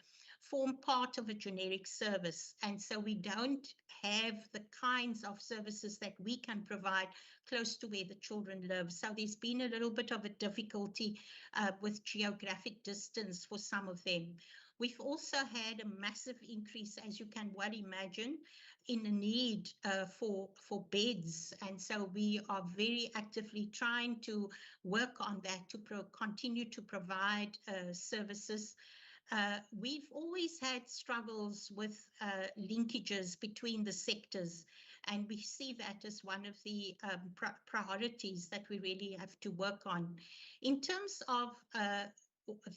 form part of a generic service. And so we don't have the kinds of services that we can provide close to where the children live. So there's been a little bit of a difficulty with geographic distance for some of them. We've also had a massive increase, as you can well imagine, in the need for beds. And so we are very actively trying to work on that to continue to provide services. We've always had struggles with linkages between the sectors, and we see that as one of the priorities that we really have to work on. In terms of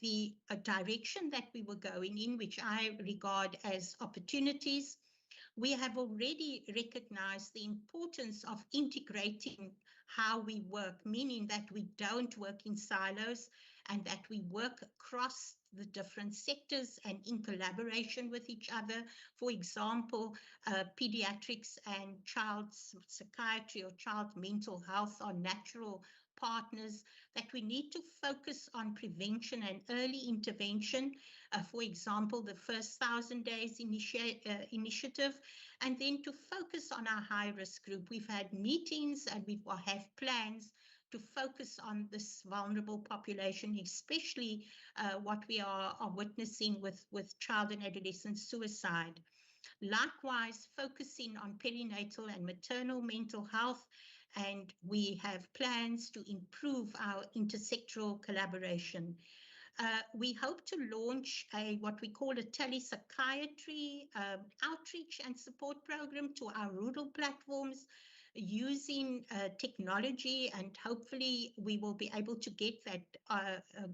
the direction that we were going in, which I regard as opportunities, we have already recognized the importance of integrating how we work, meaning that we don't work in silos and that we work across the different sectors and in collaboration with each other. For example, pediatrics and child psychiatry or child mental health are natural partners, that we need to focus on prevention and early intervention. For example, the first 1,000 days initiative, and then to focus on our high-risk group. We've had meetings and we have plans to focus on this vulnerable population, especially what we are witnessing with child and adolescent suicide. Likewise, focusing on perinatal and maternal mental health, and we have plans to improve our intersectoral collaboration. We hope to launch what we call a telepsychiatry outreach and support program to our rural platforms using technology, and hopefully we will be able to get that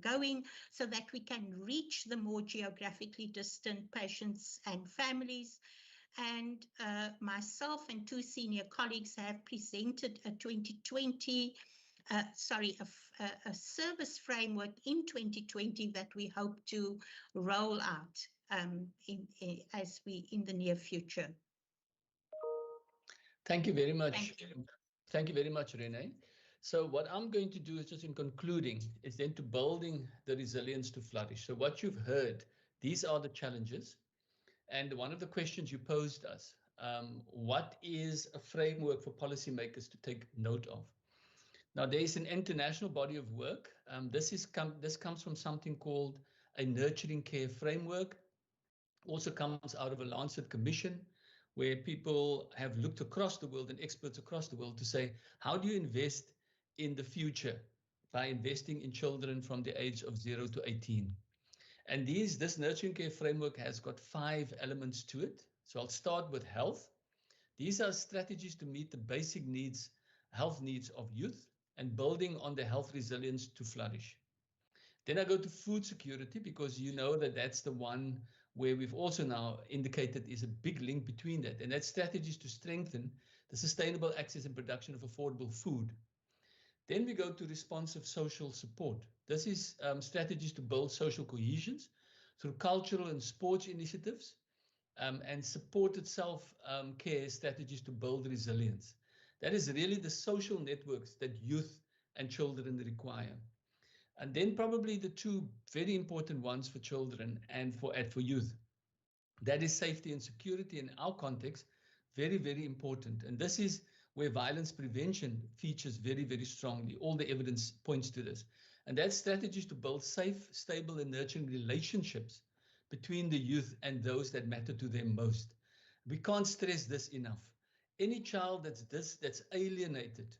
going so that we can reach the more geographically distant patients and families. And myself and two senior colleagues have presented a 2020 a service framework in 2020 that we hope to roll out in the near future. Thank you very much. Thank you very much, Renee. So what I'm going to do is, just in concluding, is then to building the resilience to flourish. So what you've heard, these are the challenges. And one of the questions you posed us, what is a framework for policymakers to take note of? Now, there is an international body of work. This comes from something called a nurturing care framework. Also comes out of a Lancet Commission, where people have looked across the world and experts across the world to say, how do you invest in the future by investing in children from the age of 0 to 18? And this nurturing care framework has got 5 elements to it. So I'll start with health. These are strategies to meet the basic needs, health needs of youth, and building on the health resilience to flourish. Then I go to food security, because you know that that's the one where we've also now indicated is a big link between that. And that's strategies to strengthen the sustainable access and production of affordable food. Then we go to responsive social support. This is strategies to build social cohesions through cultural and sports initiatives, and supported self-care strategies to build resilience. That is really the social networks that youth and children require. And then probably the 2 very important ones for children and for youth. That is safety and security in our context, very, very important. And this is where violence prevention features very, very strongly. All the evidence points to this. And that's strategies to build safe, stable, and nurturing relationships between the youth and those that matter to them most. We can't stress this enough. Any child that's alienated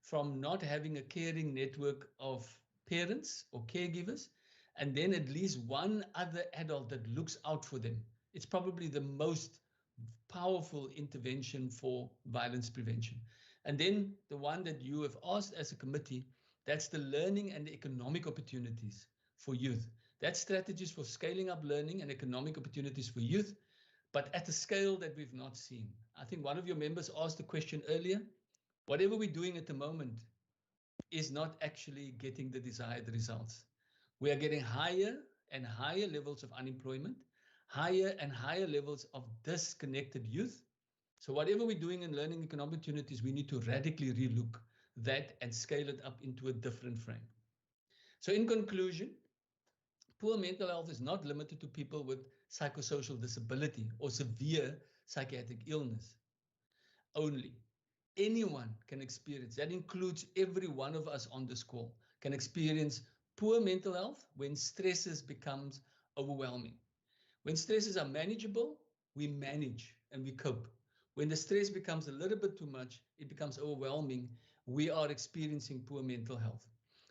from not having a caring network of parents or caregivers, and then at least one other adult that looks out for them, it's probably the most powerful intervention for violence prevention. And then the one that you have asked as a committee, that's the learning and the economic opportunities for youth. That's strategies for scaling up learning and economic opportunities for youth, but at a scale that we've not seen. I think one of your members asked the question earlier, whatever we're doing at the moment is not actually getting the desired results. We are getting higher and higher levels of unemployment, higher and higher levels of disconnected youth. So whatever we're doing in learning economic opportunities, we need to radically relook that and scale it up into a different frame. So in conclusion, poor mental health is not limited to people with psychosocial disability or severe psychiatric illness only. Anyone can experience, that includes every one of us on this call, can experience poor mental health when stresses becomes overwhelming. When stresses are manageable, we manage and we cope. When the stress becomes a little bit too much, it becomes overwhelming, we are experiencing poor mental health.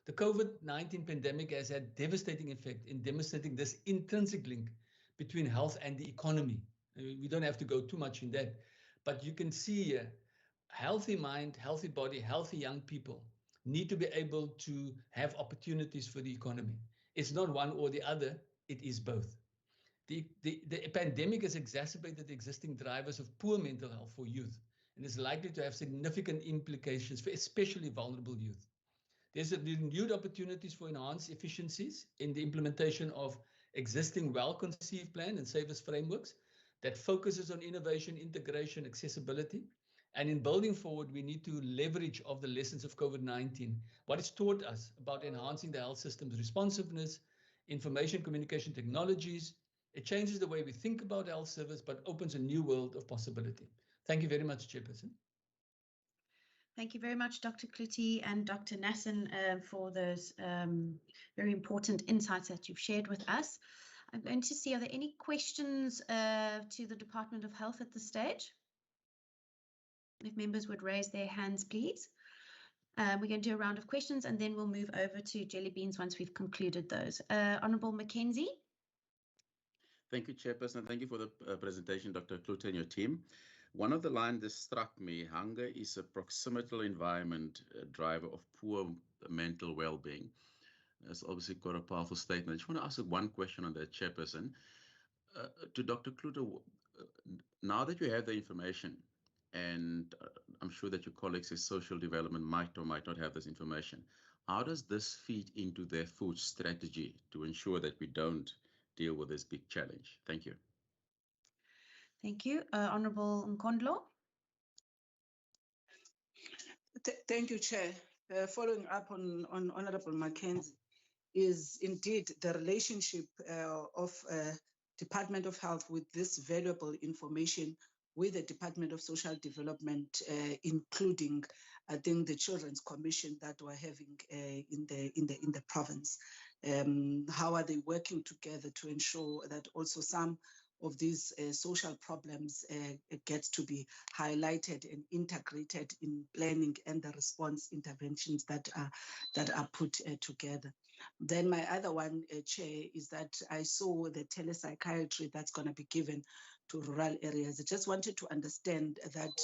The COVID-19 pandemic has had devastating effect in demonstrating this intrinsic link between health and the economy. We don't have to go too much in that, but you can see here, healthy mind, healthy body, healthy young people need to be able to have opportunities for the economy. It's not one or the other, it is both. The pandemic has exacerbated the existing drivers of poor mental health for youth and is likely to have significant implications for especially vulnerable youth. There's renewed opportunities for enhanced efficiencies in the implementation of existing well-conceived plan and service frameworks that focuses on innovation, integration, accessibility. And in building forward, we need to leverage of the lessons of COVID-19, what it's taught us about enhancing the health system's responsiveness, information communication technologies. It changes the way we think about health service, but opens a new world of possibility. Thank you very much, Chairperson. Thank you very much, Dr. Kluti and Dr. Nassan, for those very important insights that you've shared with us. I'm going to see, are there any questions to the Department of Health at this stage? If members would raise their hands, please. We're going to do a round of questions and then we'll move over to jelly beans once we've concluded those. Honourable McKenzie. Thank you, Chairperson. Thank you for the presentation, Dr. Kluti and your team. One of the lines that struck me, hunger is a proximal environment driver of poor mental well-being. That's obviously quite a powerful statement. I just want to ask one question on that, Chairperson. To Dr. Kluti, now that you have the information, and I'm sure that your colleagues in social development might or might not have this information, how does this feed into their food strategy to ensure that we don't deal with this big challenge? Thank you. Thank you. Honourable Nkondlo. Thank you, Chair. Following up on Honourable McKenzie, is indeed the relationship of Department of Health with this valuable information with the Department of Social Development, including, I think, the Children's Commission that we're having in the province. How are they working together to ensure that also some of these social problems gets to be highlighted and integrated in planning and the response interventions that are put together. Then my other one, Chair, is that I saw the telepsychiatry that's going to be given to rural areas. I just wanted to understand that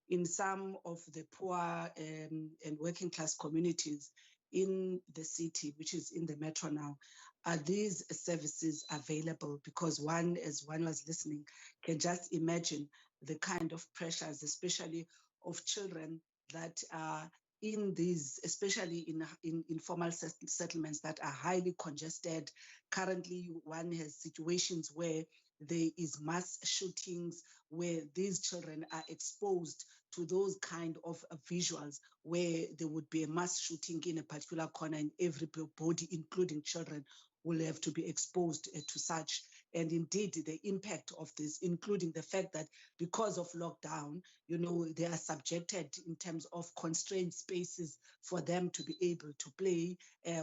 in some of the poor and working class communities in the city, which is in the metro now, are these services available? Because one, as one was listening, can just imagine the kind of pressures, especially of children that are in these, especially in informal settlements that are highly congested. Currently, one has situations where there is mass shootings, where these children are exposed to those kind of visuals, where there would be a mass shooting in a particular corner and everybody, including children, will have to be exposed to such. And indeed, the impact of this, including the fact that because of lockdown, you know, they are subjected in terms of constrained spaces for them to be able to play,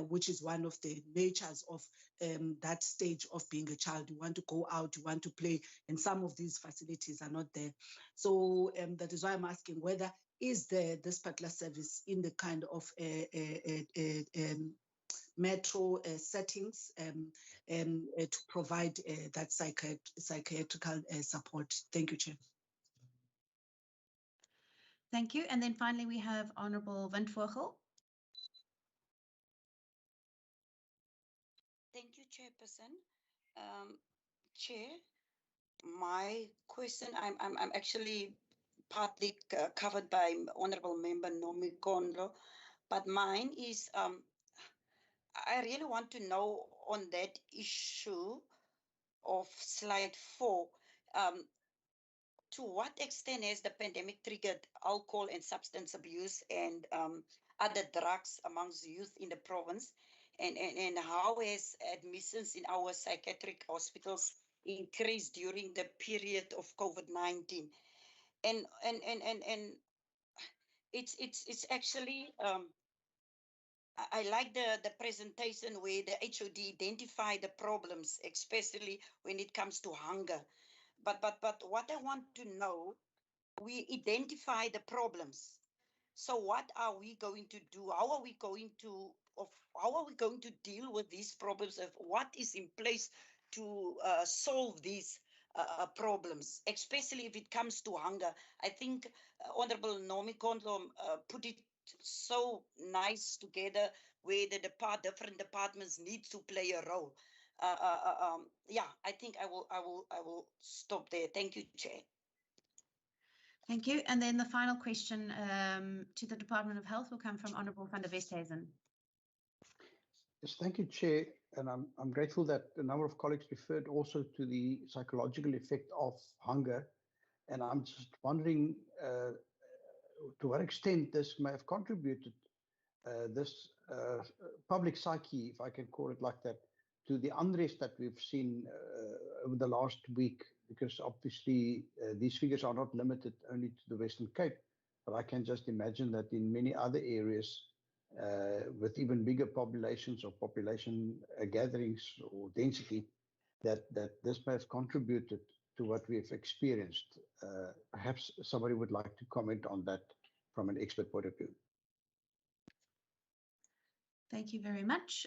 which is one of the natures of that stage of being a child. You want to go out, you want to play, and some of these facilities are not there. So that is why I'm asking whether is there this particular service in the kind of metro settings to provide that psychiatrical support. Thank you, Chair. Thank you. And then finally, we have Honourable Windvogel. Thank you, Chairperson. Chair, my question, I'm actually partly covered by Honourable Member Nomi Kondlo, but mine is I really want to know on that issue of slide 4, to what extent has the pandemic triggered alcohol and substance abuse and other drugs amongst youth in the province? And how has admissions in our psychiatric hospitals increased during the period of COVID-19? And it's actually I like the presentation where the HOD identify the problems, especially when it comes to hunger. But what I want to know, we identify the problems, So what are we going to do? How are we going to deal with these problems? Of what is in place to solve these problems, especially if it comes to hunger? I think Honorable Nomi Kondlo put it so nice together, where the different departments need to play a role. Yeah, I think I will stop there. Thank you, Chair. Thank you. And then the final question to the Department of Health will come from Honourable van der Westhuizen. Yes, thank you, Chair. And I'm grateful that a number of colleagues referred also to the psychological effect of hunger. And I'm just wondering to what extent this may have contributed, this public psyche, if I can call it like that, to the unrest that we've seen over the last week, because obviously these figures are not limited only to the Western Cape, but I can just imagine that in many other areas with even bigger populations or population gatherings or density, that this may have contributed to what we've experienced. Perhaps somebody would like to comment on that from an expert point of view. Thank you very much.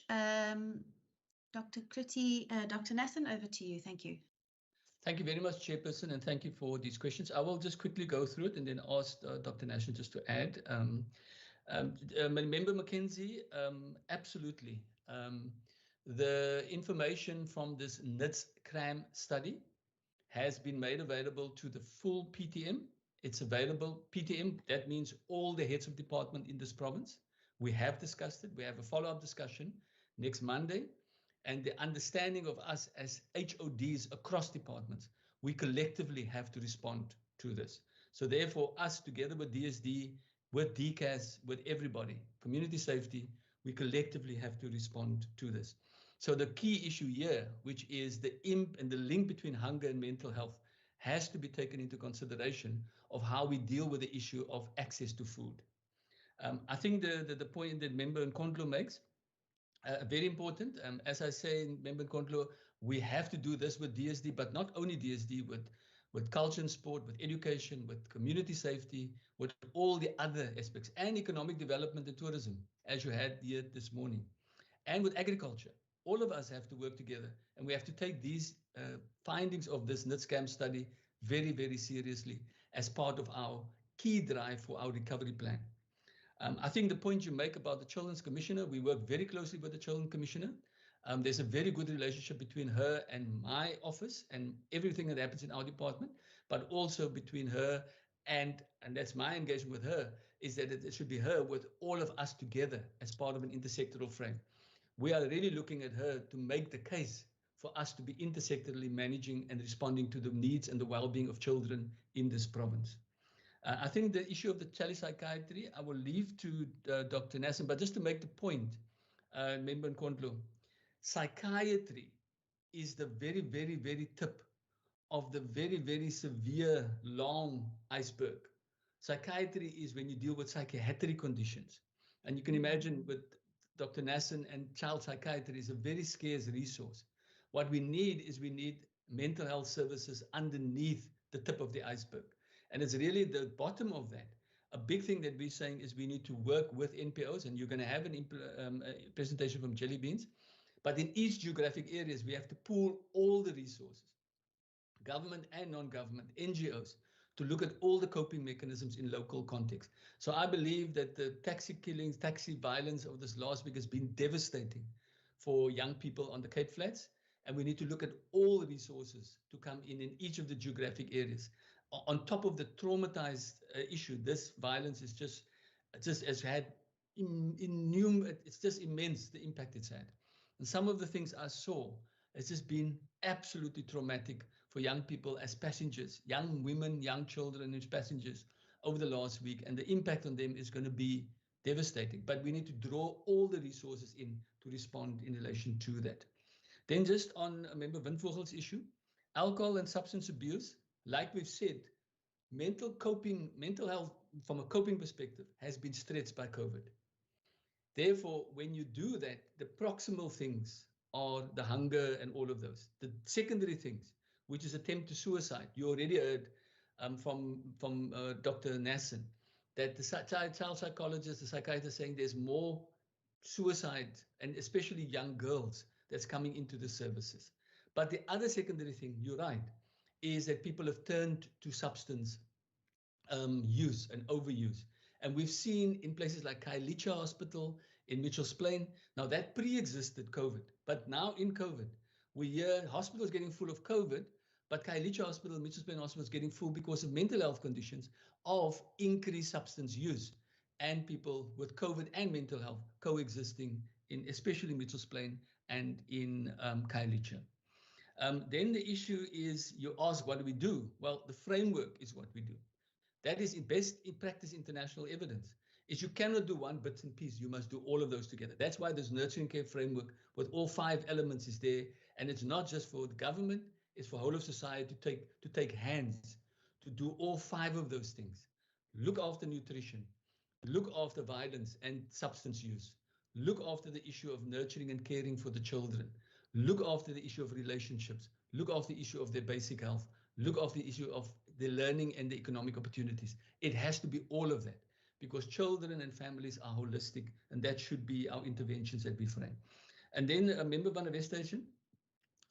Dr. Klutty, Dr. Nassan, over to you. Thank you. Thank you very much, Chairperson, and thank you for these questions. I will just quickly go through it and then ask Dr. Nassan just to add. Member McKenzie, absolutely. The information from this NITS-CRAM study has been made available to the full PTM. It's available, PTM, that means all the heads of department in this province. We have discussed it. We have a follow-up discussion next Monday. And the understanding of us as HODs across departments, we collectively have to respond to this. So therefore, us together with DSD, with DCAS, with everybody, community safety, we collectively have to respond to this. So the key issue here, which is the imp and the link between hunger and mental health, has to be taken into consideration of how we deal with the issue of access to food. I think the point that Member Nkondlo makes, very important. As I say, Member Nkondlo, we have to do this with DSD, but not only DSD, with culture and sport, with education, with community safety, with all the other aspects, and economic development and tourism, as you had here this morning, and with agriculture. All of us have to work together, and we have to take these findings of this NITS-CRAM study very, very seriously as part of our key drive for our recovery plan. I think the point you make about the Children's Commissioner, we work very closely with the Children's Commissioner. There's a very good relationship between her and my office and everything that happens in our department, but also between her and that's my engagement with her, is that it should be her with all of us together as part of an intersectoral frame. We are really looking at her to make the case for us to be intersectorally managing and responding to the needs and the well-being of children in this province. I think the issue of the telepsychiatry, I will leave to Dr. Nassan, but just to make the point, Member Nkondlo, psychiatry is the very, very, very tip of the very, very severe, long iceberg. Psychiatry is when you deal with psychiatric conditions. And you can imagine with Dr. Nassan and child psychiatry is a very scarce resource. What we need is we need mental health services underneath the tip of the iceberg. And it's really the bottom of that. A big thing that we're saying is we need to work with NPOs, and you're going to have a presentation from Jelly Beans. But in each geographic areas, we have to pool all the resources, government and non-government, NGOs, to look at all the coping mechanisms in local context. So I believe that the taxi killings, taxi violence of this last week has been devastating for young people on the Cape Flats. And we need to look at all the resources to come in each of the geographic areas. On top of the traumatized issue, this violence is just has had it's just immense, the impact it's had. And some of the things I saw has just been absolutely traumatic for young people as passengers, young women, young children as passengers over the last week. And the impact on them is going to be devastating. But we need to draw all the resources in to respond in relation to that. Then just on Member Windvogel's issue, alcohol and substance abuse, like we've said, mental health from a coping perspective has been stretched by COVID. Therefore, when you do that, the proximal things are the hunger and all of those. The secondary things, which is attempt to suicide, you already heard from Dr. Nassan, that the child psychologist, the psychiatrist saying there's more suicide, and especially young girls, that's coming into the services. But the other secondary thing, you're right, is that people have turned to substance use and overuse. And we've seen in places like Khayelitsha Hospital, in Mitchell's Plain, now that pre-existed COVID, but now in COVID, we hear hospitals getting full of COVID, but Khayelitsha Hospital, Mitchell's Plain Hospital is getting full because of mental health conditions of increased substance use and people with COVID and mental health coexisting in especially Mitchell's Plain and in Khayelitsha. Then the issue is, you ask, what do we do? Well, the framework is what we do. That is in best in practice international evidence, is you cannot do one bits and piece. You must do all of those together. That's why this nurturing care framework with all 5 elements is there. And it's not just for the government, it's for whole of society to take hands to do all 5 of those things. Look after nutrition, look after violence and substance use, look after the issue of nurturing and caring for the children, look after the issue of relationships, look after the issue of their basic health, look after the issue of the learning and the economic opportunities. It has to be all of that, because children and families are holistic, and that should be our interventions that we frame. And then, Member van der Westhuizen,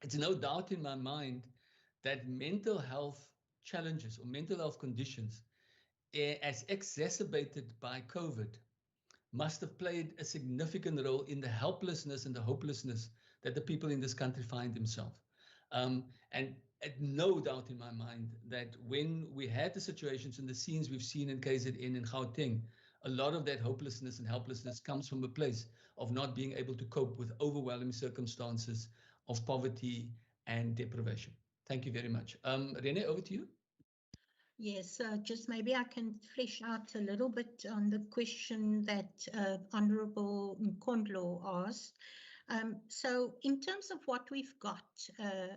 it's no doubt in my mind that mental health challenges or mental health conditions, as exacerbated by COVID, must have played a significant role in the helplessness and the hopelessness that the people in this country find themselves. And no doubt in my mind that when we had the situations and the scenes we've seen in KZN and Gauteng, a lot of that hopelessness and helplessness comes from a place of not being able to cope with overwhelming circumstances of poverty and deprivation. Thank you very much. Renee, over to you. Yes, just maybe I can flesh out a little bit on the question that Honourable Nkondlo asked. So in terms of what we've got,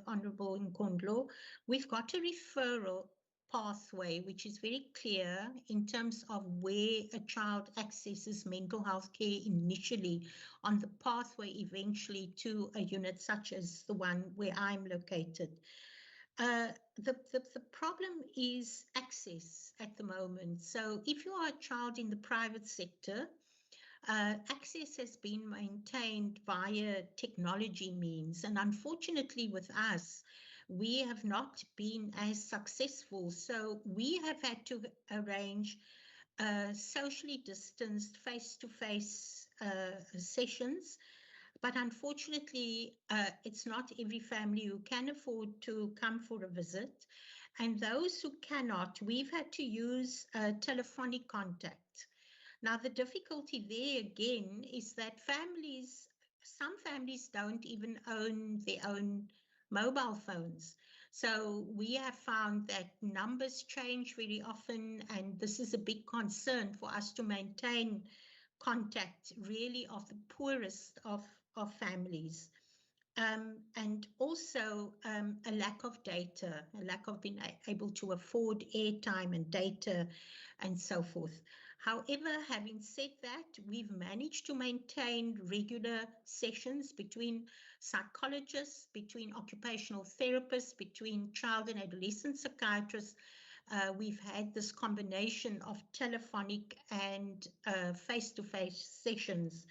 Honourable Nkondlo, we've got a referral pathway which is very clear in terms of where a child accesses mental health care initially on the pathway eventually to a unit such as the one where I'm located. The problem is access at the moment. So if you are a child in the private sector, access has been maintained via technology means, and unfortunately with us, we have not been as successful. So we have had to arrange socially distanced face-to-face sessions, but unfortunately, it's not every family who can afford to come for a visit. And those who cannot, we've had to use telephonic contact. Now, the difficulty there again is that some families don't even own their own mobile phones. So we have found that numbers change very often, and this is a big concern for us to maintain contact really of the poorest of families. And also a lack of data, a lack of being able to afford airtime and data and so forth. However, having said that, we've managed to maintain regular sessions between psychologists, between occupational therapists, between child and adolescent psychiatrists. We've had this combination of telephonic and face-to-face sessions.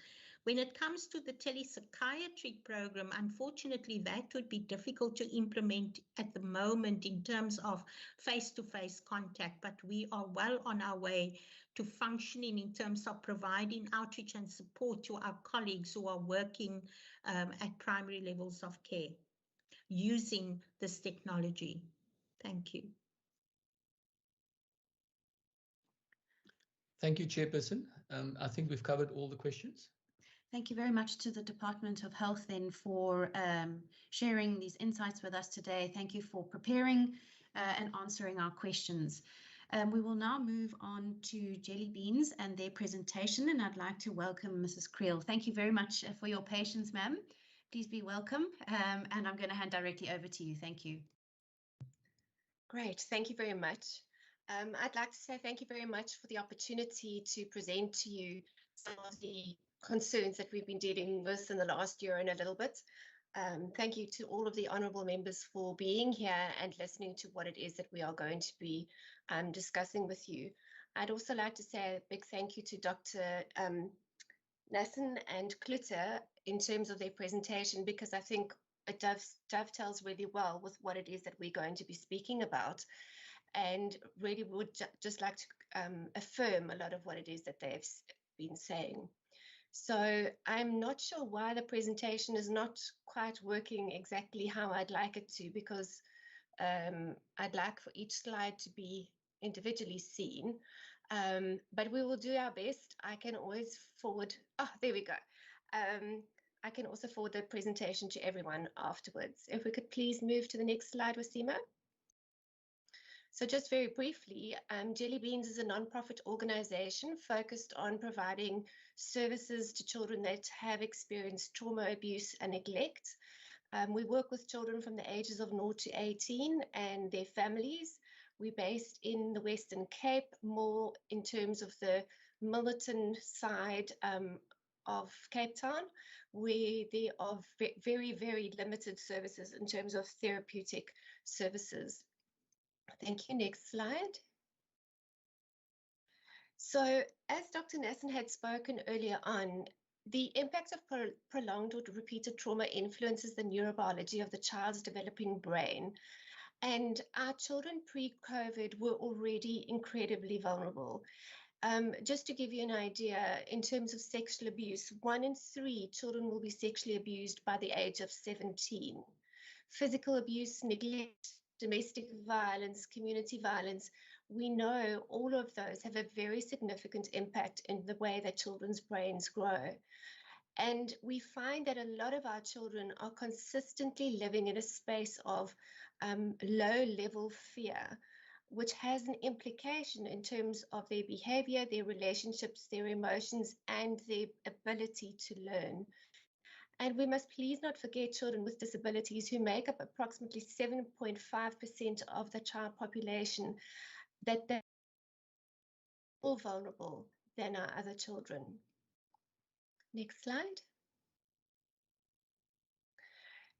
When it comes to the telepsychiatry program, unfortunately, that would be difficult to implement at the moment in terms of face-to-face contact, but we are well on our way to functioning in terms of providing outreach and support to our colleagues who are working at primary levels of care using this technology. Thank you. Thank you, Chairperson. I think we've covered all the questions. Thank you very much to the Department of Health then for sharing these insights with us today. Thank you for preparing and answering our questions. We will now move on to Jelly Beans and their presentation, and I'd like to welcome Mrs. Creel. Thank you very much for your patience, ma'am. Please be welcome, and I'm going to hand directly over to you. Thank you. Great, thank you very much. I'd like to say thank you very much for the opportunity to present to you some of the concerns that we've been dealing with in the last year and a little bit. Thank you to all of the honourable members for being here and listening to what it is that we are going to be discussing with you. I'd also like to say a big thank you to Dr. Nassen and Klutter in terms of their presentation, because I think it dovetails really well with what it is that we're going to be speaking about, and really would just like to affirm a lot of what it is that they've been saying. So I'm not sure why the presentation is not quite working exactly how I'd like it to, because I'd like for each slide to be individually seen, but we will do our best. I can always forward, there we go. I can also forward the presentation to everyone afterwards. If we could please move to the next slide, Wasima. So just very briefly, Jelly Beans is a non-profit organization focused on providing services to children that have experienced trauma, abuse, and neglect. We work with children from the ages of 0 to 18 and their families. We're based in the Western Cape, more in terms of the Milnerton side of Cape Town, where there are very, very limited services in terms of therapeutic services. Thank you. Next slide. So, as Dr. Nassen had spoken earlier on, the impact of prolonged or repeated trauma influences the neurobiology of the child's developing brain. And our children pre-COVID were already incredibly vulnerable. Just to give you an idea, in terms of sexual abuse, 1 in 3 children will be sexually abused by the age of 17. Physical abuse, neglect, domestic violence, community violence, we know all of those have a very significant impact in the way that children's brains grow. And we find that a lot of our children are consistently living in a space of low-level fear, which has an implication in terms of their behavior, their relationships, their emotions, and their ability to learn. And we must please not forget children with disabilities, who make up approximately 7.5% of the child population, that they're more vulnerable than our other children. Next slide.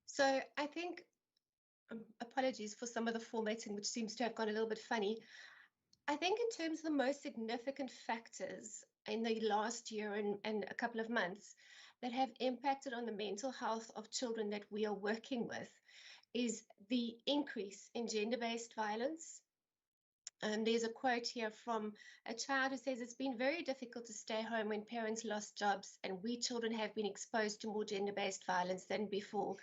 So I think, apologies for some of the formatting, which seems to have gone a little bit funny. I think in terms of the most significant factors in the last year and a couple of months that have impacted on the mental health of children that we are working with is the increase in gender-based violence. And there's a quote here from a child who says, "It's been very difficult to stay home when parents lost jobs, and we children have been exposed to more gender-based violence than before.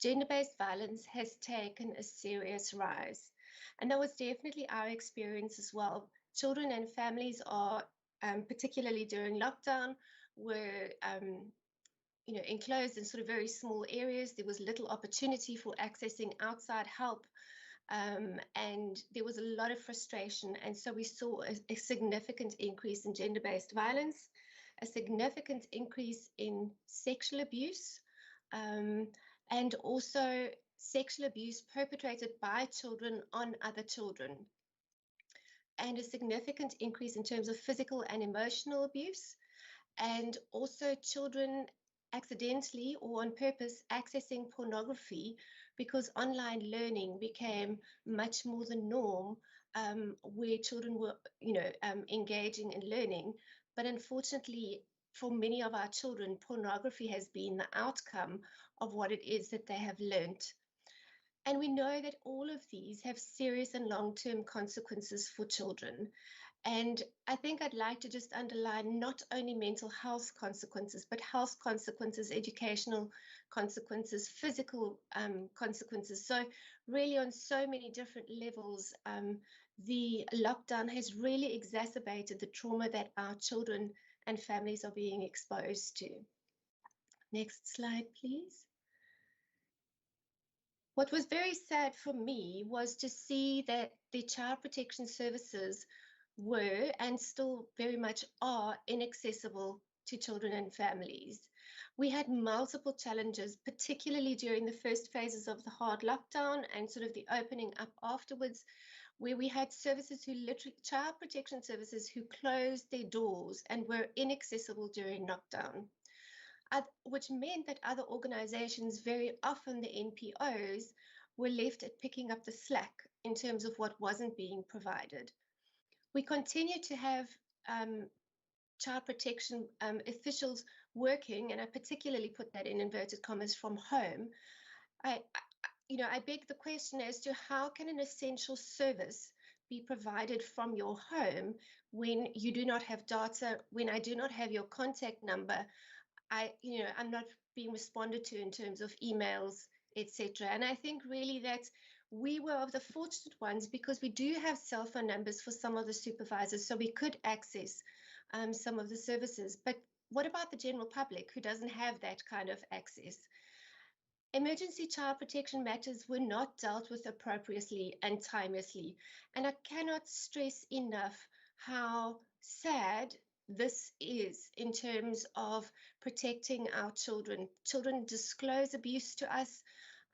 Gender-based violence has taken a serious rise." And that was definitely our experience as well. Children and families are, particularly during lockdown, were enclosed in sort of very small areas. There was little opportunity for accessing outside help. And there was a lot of frustration. And so we saw a significant increase in gender-based violence, a significant increase in sexual abuse, and also sexual abuse perpetrated by children on other children, and a significant increase in terms of physical and emotional abuse, and also children accidentally or on purpose accessing pornography, because online learning became much more the norm, where children were, engaging in learning. But unfortunately, for many of our children, pornography has been the outcome of what it is that they have learnt. And we know that all of these have serious and long-term consequences for children. And I think I'd like to just underline not only mental health consequences, but health consequences, educational consequences, physical consequences. So really on so many different levels, the lockdown has really exacerbated the trauma that our children and families are being exposed to. Next slide, please. What was very sad for me was to see that the child protection services were and still very much are inaccessible to children and families. We had multiple challenges, particularly during the first phases of the hard lockdown and sort of the opening up afterwards, where we had services who literally, child protection services who closed their doors and were inaccessible during lockdown, which meant that other organizations, very often the NPOs, were left at picking up the slack in terms of what wasn't being provided. We continue to have child protection officials working, and I particularly put that in inverted commas, from home. I beg the question as to how can an essential service be provided from your home when you do not have data, when I do not have your contact number, I'm not being responded to in terms of emails, etc. And I think really that we were of the fortunate ones because we do have cell phone numbers for some of the supervisors, so we could access some of the services. But what about the general public who doesn't have that kind of access? Emergency child protection matters were not dealt with appropriately and timelessly. And I cannot stress enough how sad this is in terms of protecting our children. Children disclose abuse to us,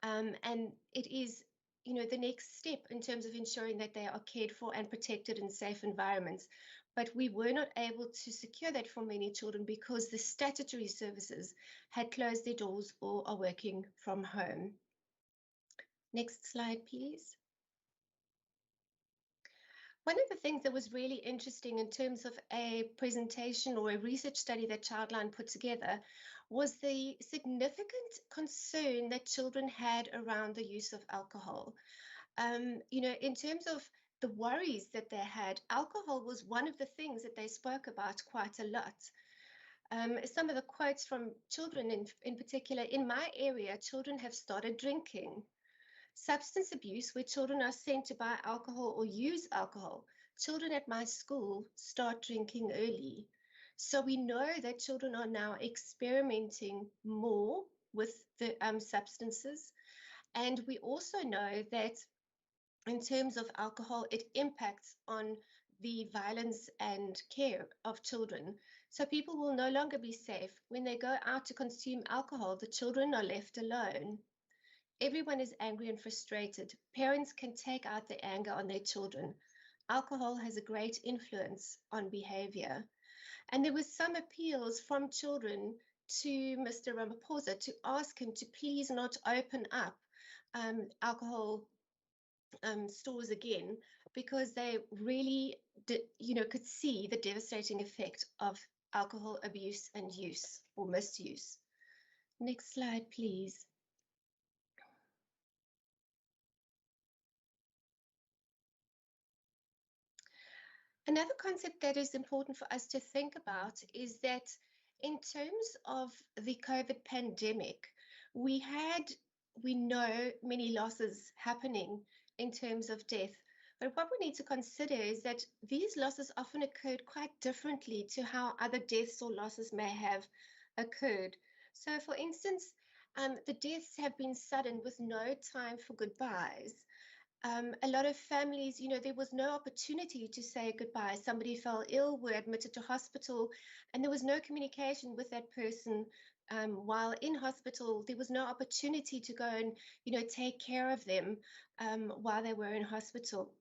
and it is, the next step in terms of ensuring that they are cared for and protected in safe environments. But we were not able to secure that for many children because the statutory services had closed their doors or are working from home. Next slide, please. One of the things that was really interesting in terms of a presentation or a research study that Childline put together was the significant concern that children had around the use of alcohol. In terms of the worries that they had, alcohol was one of the things that they spoke about quite a lot. Some of the quotes from children in particular, in my area, children have started drinking. Substance abuse, where children are sent to buy alcohol or use alcohol. Children at my school start drinking early. So we know that children are now experimenting more with the substances. And we also know that in terms of alcohol, it impacts on the violence and care of children. So people will no longer be safe. When they go out to consume alcohol, the children are left alone. Everyone is angry and frustrated. Parents can take out their anger on their children. Alcohol has a great influence on behavior. And there were some appeals from children to Mr. Ramaphosa to ask him to please not open up alcohol stores again, because they really could see the devastating effect of alcohol abuse and use or misuse. Next slide, please. Another concept that is important for us to think about is that in terms of the COVID pandemic, we know many losses happening in terms of death. But what we need to consider is that these losses often occurred quite differently to how other deaths or losses may have occurred. So, for instance, the deaths have been sudden with no time for goodbyes. A lot of families, there was no opportunity to say goodbye. Somebody fell ill, were admitted to hospital, and there was no communication with that person while in hospital. There was no opportunity to go and, take care of them while they were in hospital.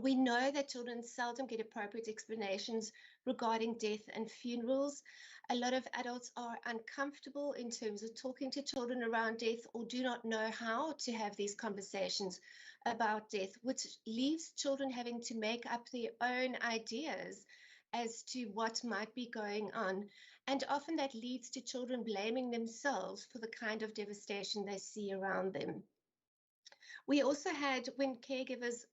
We know that children seldom get appropriate explanations regarding death and funerals. A lot of adults are uncomfortable in terms of talking to children around death or do not know how to have these conversations about death, which leaves children having to make up their own ideas as to what might be going on. And often that leads to children blaming themselves for the kind of devastation they see around them. We also had, when caregivers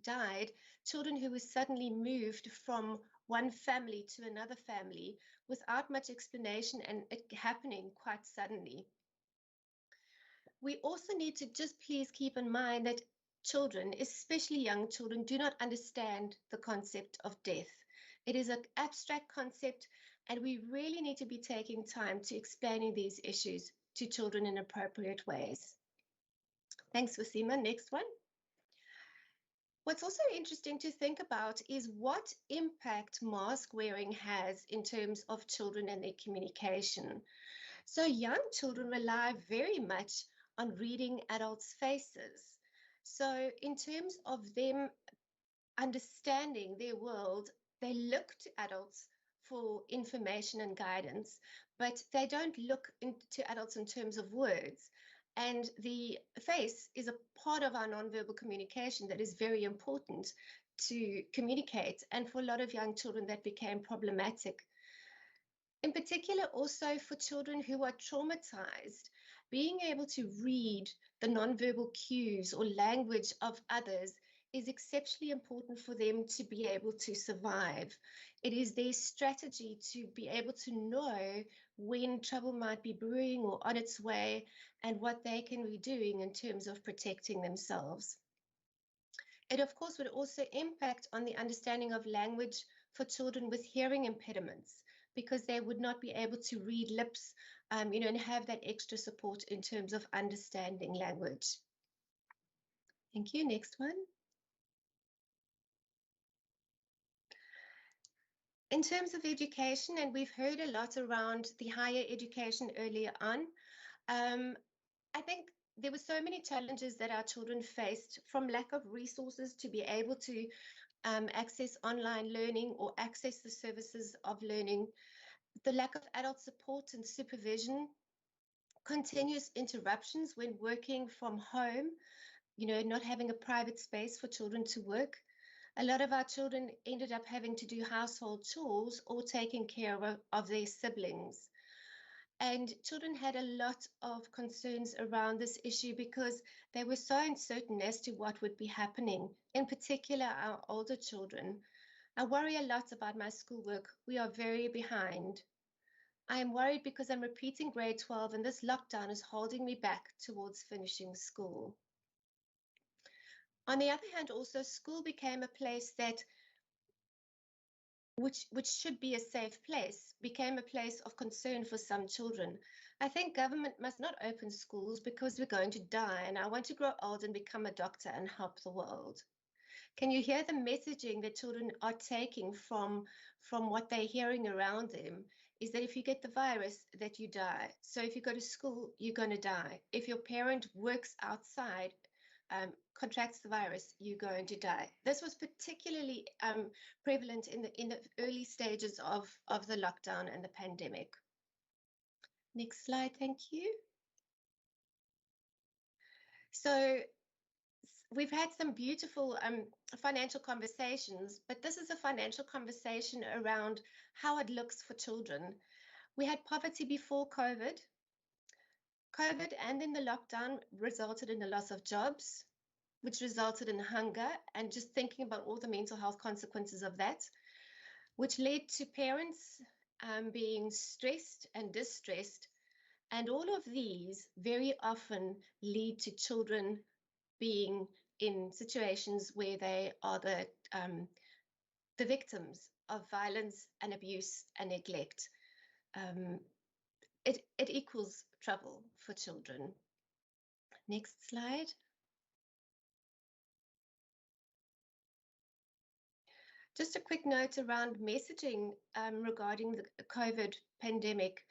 died, children who were suddenly moved from one family to another family without much explanation, and it happening quite suddenly. We also need to just please keep in mind that children, especially young children, do not understand the concept of death. It is an abstract concept, and we really need to be taking time to explaining these issues to children in appropriate ways. Thanks, Wasima. Next one. What's also interesting to think about is what impact mask wearing has in terms of children and their communication. So young children rely very much on reading adults' faces. So in terms of them understanding their world, they look to adults for information and guidance, but they don't look to adults in terms of words. And the face is a part of our nonverbal communication that is very important to communicate. And for a lot of young children, that became problematic. In particular, also for children who are traumatized, being able to read the nonverbal cues or language of others is exceptionally important for them to be able to survive. It is their strategy to be able to know when trouble might be brewing or on its way and what they can be doing in terms of protecting themselves. It, of course, would also impact on the understanding of language for children with hearing impediments, because they would not be able to read lips, and have that extra support in terms of understanding language. Thank you. Next one. In terms of education, and we've heard a lot around the higher education earlier on, I think there were so many challenges that our children faced, from lack of resources to be able to access online learning or access the services of learning, the lack of adult support and supervision, continuous interruptions when working from home, not having a private space for children to work. A lot of our children ended up having to do household chores or taking care of their siblings. And children had a lot of concerns around this issue because they were so uncertain as to what would be happening, in particular our older children. I worry a lot about my schoolwork. We are very behind. I am worried because I'm repeating grade 12 and this lockdown is holding me back towards finishing school. On the other hand, also school became a place that which should be a safe place, became a place of concern for some children. I think government must not open schools because we're going to die, and I want to grow old and become a doctor and help the world. Can you hear the messaging that children are taking from what they're hearing around them? Is that if you get the virus, that you die. So if you go to school, you're going to die. If your parent works outside, contracts the virus, you're going to die. This was particularly prevalent in the early stages of the lockdown and the pandemic. Next slide, thank you. So we've had some beautiful financial conversations, but this is a financial conversation around how it looks for children. We had poverty before COVID. COVID and then the lockdown resulted in the loss of jobs, which resulted in hunger, and just thinking about all the mental health consequences of that, which led to parents being stressed and distressed. And all of these very often lead to children being in situations where they are the victims of violence and abuse and neglect. It equals trouble for children. Next slide. Just a quick note around messaging regarding the COVID pandemic,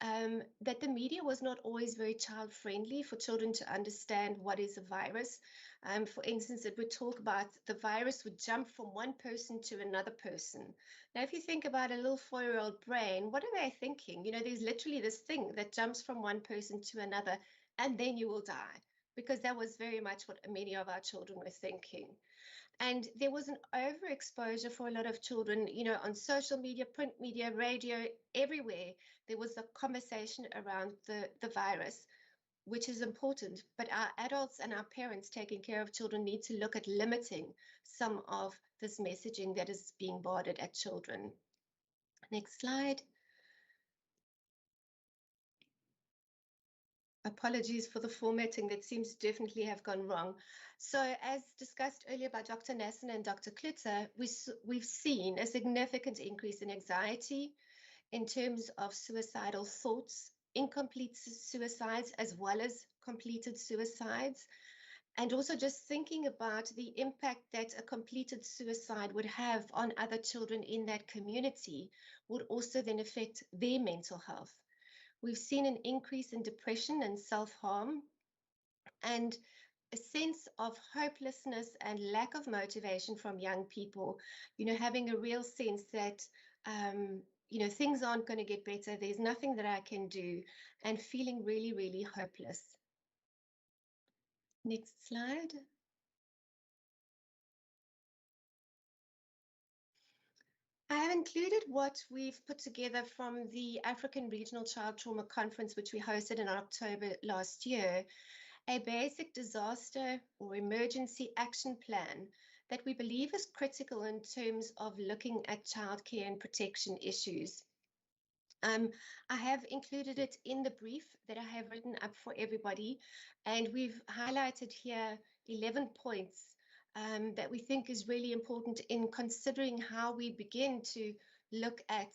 that the media was not always very child-friendly for children to understand what is a virus. For instance, it would talk about the virus would jump from one person to another person. Now, if you think about a little 4-year-old brain, what are they thinking? There's literally this thing that jumps from one person to another, and then you will die, because that was very much what many of our children were thinking. And there was an overexposure for a lot of children, on social media, print media, radio, everywhere. There was a conversation around the virus, which is important. But our adults and our parents taking care of children need to look at limiting some of this messaging that is being bombarded at children. Next slide. Apologies for the formatting, that seems to definitely have gone wrong. So as discussed earlier by Dr. Nasson and Dr. Klutzer, we've seen a significant increase in anxiety in terms of suicidal thoughts, incomplete suicides, as well as completed suicides. And also just thinking about the impact that a completed suicide would have on other children in that community would also then affect their mental health. We've seen an increase in depression and self-harm, and a sense of hopelessness and lack of motivation from young people, having a real sense that, things aren't going to get better, there's nothing that I can do, and feeling really, really hopeless. Next slide. I have included what we've put together from the African Regional Child Trauma Conference, which we hosted in October last year, a basic disaster or emergency action plan that we believe is critical in terms of looking at childcare and protection issues. I have included it in the brief that I have written up for everybody, and we've highlighted here 11 points that we think is really important in considering how we begin to look at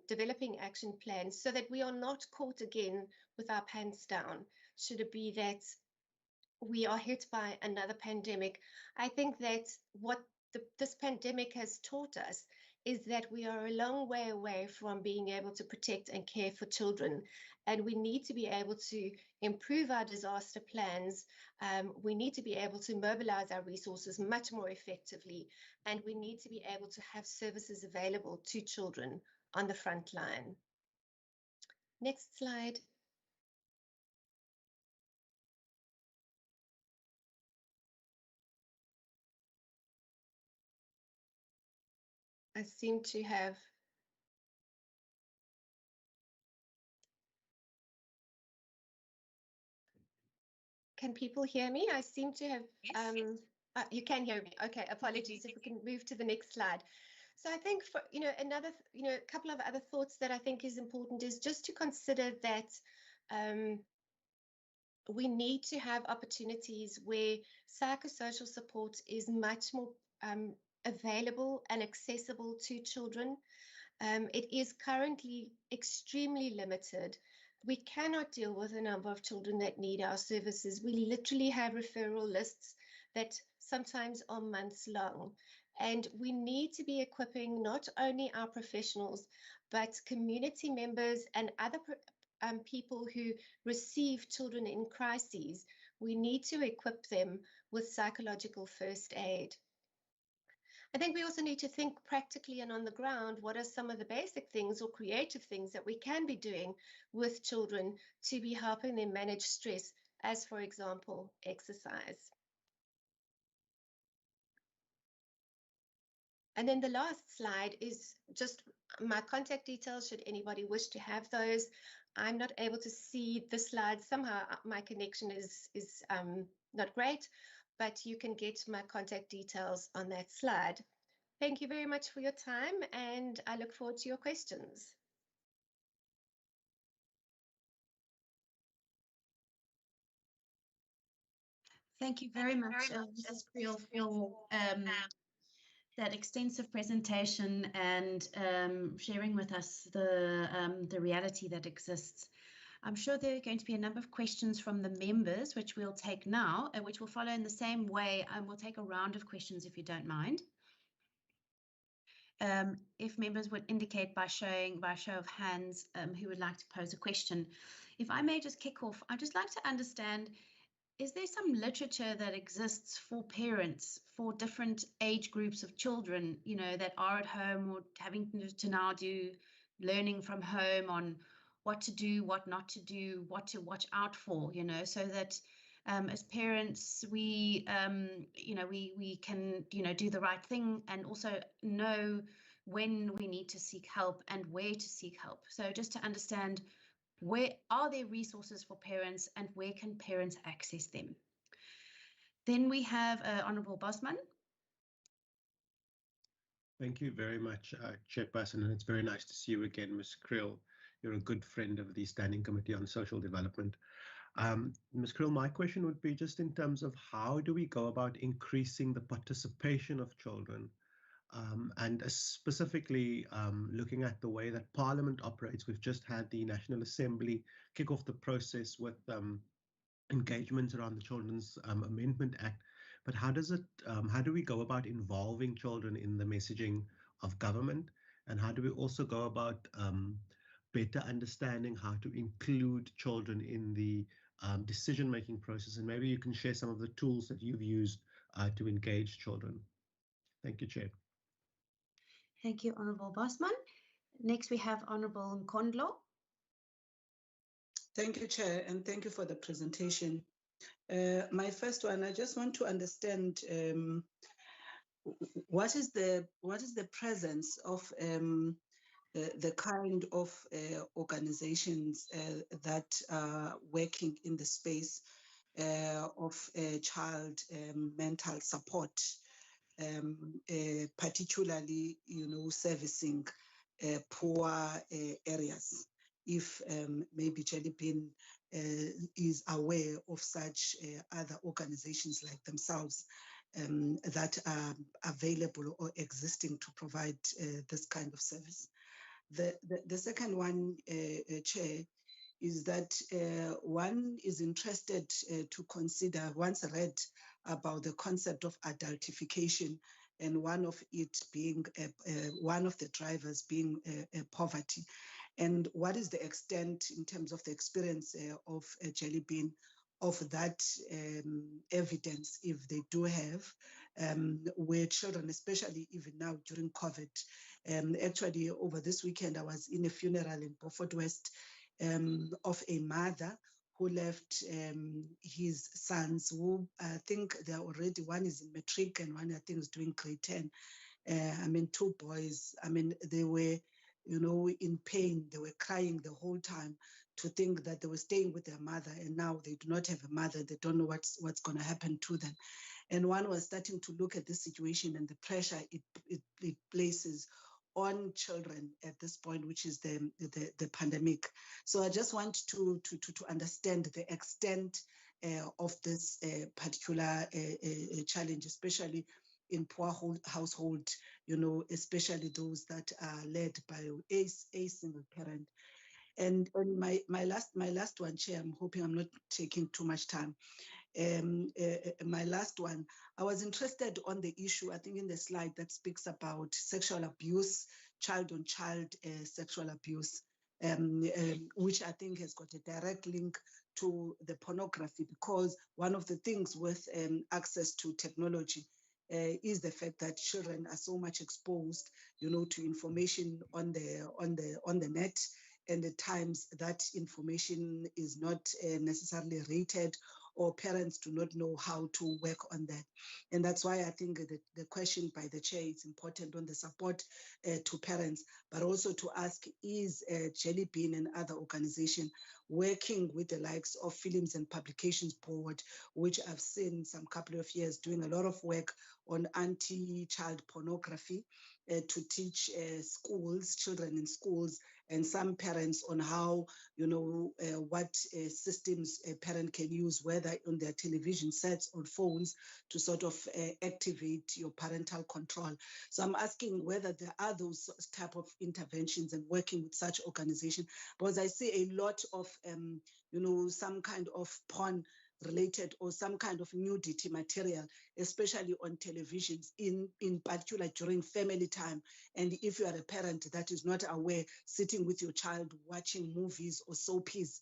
developing action plans so that we are not caught again with our pants down, should it be that we are hit by another pandemic. I think that what this pandemic has taught us is that we are a long way away from being able to protect and care for children. And we need to be able to improve our disaster plans. We need to be able to mobilize our resources much more effectively. And we need to be able to have services available to children on the front line. Next slide. I seem to have. Can people hear me? I seem to have. Yes. You can hear me. Okay, apologies. If we can move to the next slide. So I think for another a couple of other thoughts that I think is important is just to consider that we need to have opportunities where psychosocial support is much more available and accessible to children. It is currently extremely limited. We cannot deal with the number of children that need our services. We literally have referral lists that sometimes are months long. And we need to be equipping not only our professionals, but community members and other people who receive children in crises. We need to equip them with psychological first aid. I think we also need to think practically and on the ground, what are some of the basic things or creative things that we can be doing with children to be helping them manage stress, as for example, exercise. And then the last slide is just my contact details, should anybody wish to have those. I'm not able to see the slides. Somehow my connection is not great, but you can get my contact details on that slide. Thank you very much for your time, and I look forward to your questions. Thank you very much, Mrs. Creel, for that extensive presentation and sharing with us the reality that exists. I'm sure there are going to be a number of questions from the members, which we'll take now, and which will follow in the same way. We'll take a round of questions if you don't mind. If members would indicate by show of hands who would like to pose a question. If I may just kick off, I'd just like to understand, is there some literature that exists for parents for different age groups of children, that are at home or having to now do learning from home on what to do, what not to do, what to watch out for, so that as parents, we can, do the right thing and also know when we need to seek help and where to seek help. So just to understand, where are there resources for parents and where can parents access them? Then we have Honourable Bosman. Thank you very much, Chairperson, and it's very nice to see you again, Ms. Creel. You're a good friend of the Standing Committee on Social Development. Ms. Creel, my question would be just in terms of how do we go about increasing the participation of children, and specifically looking at the way that Parliament operates. We've just had the National Assembly kick off the process with engagement around the Children's Amendment Act. But how do we go about involving children in the messaging of government? And how do we also go about better understanding how to include children in the decision-making process? And maybe you can share some of the tools that you've used to engage children. Thank you, Chair. Thank you, Honourable Bosman. Next, we have Honourable Nkondlo. Thank you, Chair, and thank you for the presentation. My first one, I just want to understand what is the presence of the kind of organizations that are working in the space of child mental support, particularly, servicing poor areas. If maybe Jelly Bean is aware of such other organizations like themselves that are available or existing to provide this kind of service. The second one, Chair, is that one is interested to consider, once read about the concept of adultification, and one of it being one of the drivers being poverty. And what is the extent in terms of the experience of Jelly Bean of that evidence, if they do have, where children, especially even now during COVID, actually over this weekend, I was in a funeral in Beaufort West of a mother who left his sons, who I think they're already, one is in matric and one I think is doing grade 10. I mean, two boys, I mean, they were, in pain. They were crying the whole time to think that they were staying with their mother and now they do not have a mother. They don't know what's going to happen to them. And one was starting to look at this situation and the pressure it places on children at this point, which is the pandemic. So I just want to understand the extent of this particular challenge, especially in poor household, especially those that are led by a single parent. And my last one, Chair, I'm hoping I'm not taking too much time. My last one, I was interested on the issue, I think in the slide that speaks about sexual abuse, child-on-child sexual abuse, which I think has got a direct link to the pornography, because one of the things with access to technology is the fact that children are so much exposed, to information on the net, and at times that information is not necessarily rated, or parents do not know how to work on that. And that's why I think the question by the Chair is important on the support to parents, but also to ask, is Jelly Bean and other organizations working with the likes of Films and Publications Board, which I've seen some couple of years doing a lot of work on anti-child pornography to teach children in schools, and some parents on how, what systems a parent can use, whether on their television sets or phones, to sort of activate your parental control. So I'm asking whether there are those type of interventions and working with such organizations, because I see a lot of, some kind of porn related or some kind of nudity material, especially on televisions, in particular during family time. And if you are a parent that is not aware, sitting with your child watching movies or soapies,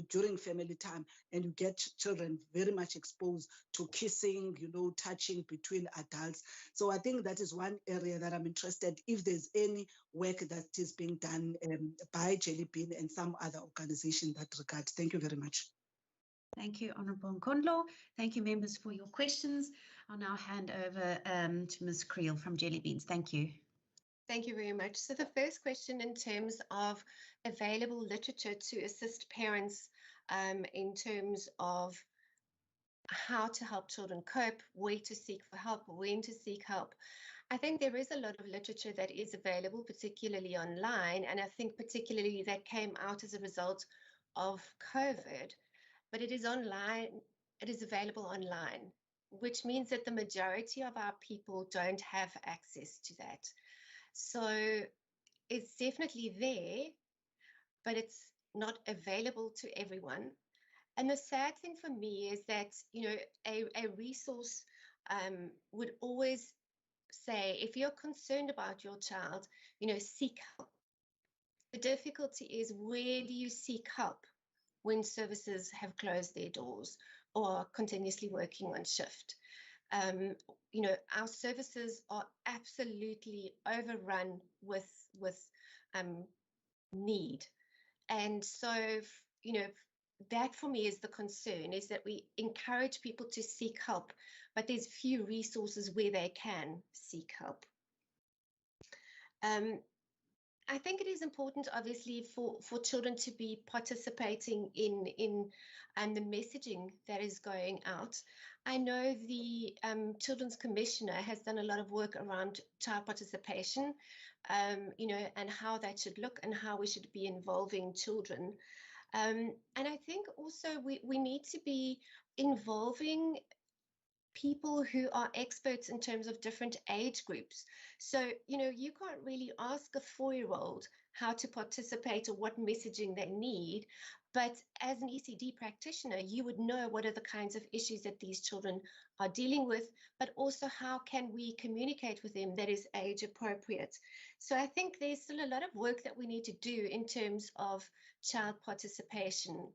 during family time, and you get children very much exposed to kissing, touching between adults. So I think that is one area that I'm interested, if there's any work that is being done by Jelly Bean and some other organization in that regard. Thank you very much. Thank you, Honourable Nkondlo. Thank you, members, for your questions. I'll now hand over to Ms. Creel from Jelly Beans. Thank you. Thank you very much. So the first question in terms of available literature to assist parents in terms of how to help children cope, where to seek for help, when to seek help. I think there is a lot of literature that is available, particularly online, and I think particularly that came out as a result of COVID. But it is online, it is available online, which means that the majority of our people don't have access to that. So it's definitely there, but it's not available to everyone. And the sad thing for me is that, a resource would always say, if you're concerned about your child, seek help. The difficulty is, where do you seek help when services have closed their doors or are continuously working on shift? Our services are absolutely overrun with need. And so, that for me is the concern, is that we encourage people to seek help, but there's few resources where they can seek help. I think it is important, obviously, for children to be participating in the messaging that is going out. I know the Children's Commissioner has done a lot of work around child participation, you know, and how that should look and how we should be involving children. And I think also we need to be involving people who are experts in terms of different age groups. So, you know, you can't really ask a 4-year-old how to participate or what messaging they need, but as an ECD practitioner, you would know what are the kinds of issues that these children are dealing with, but also how can we communicate with them that is age appropriate. So I think there's still a lot of work that we need to do in terms of child participation,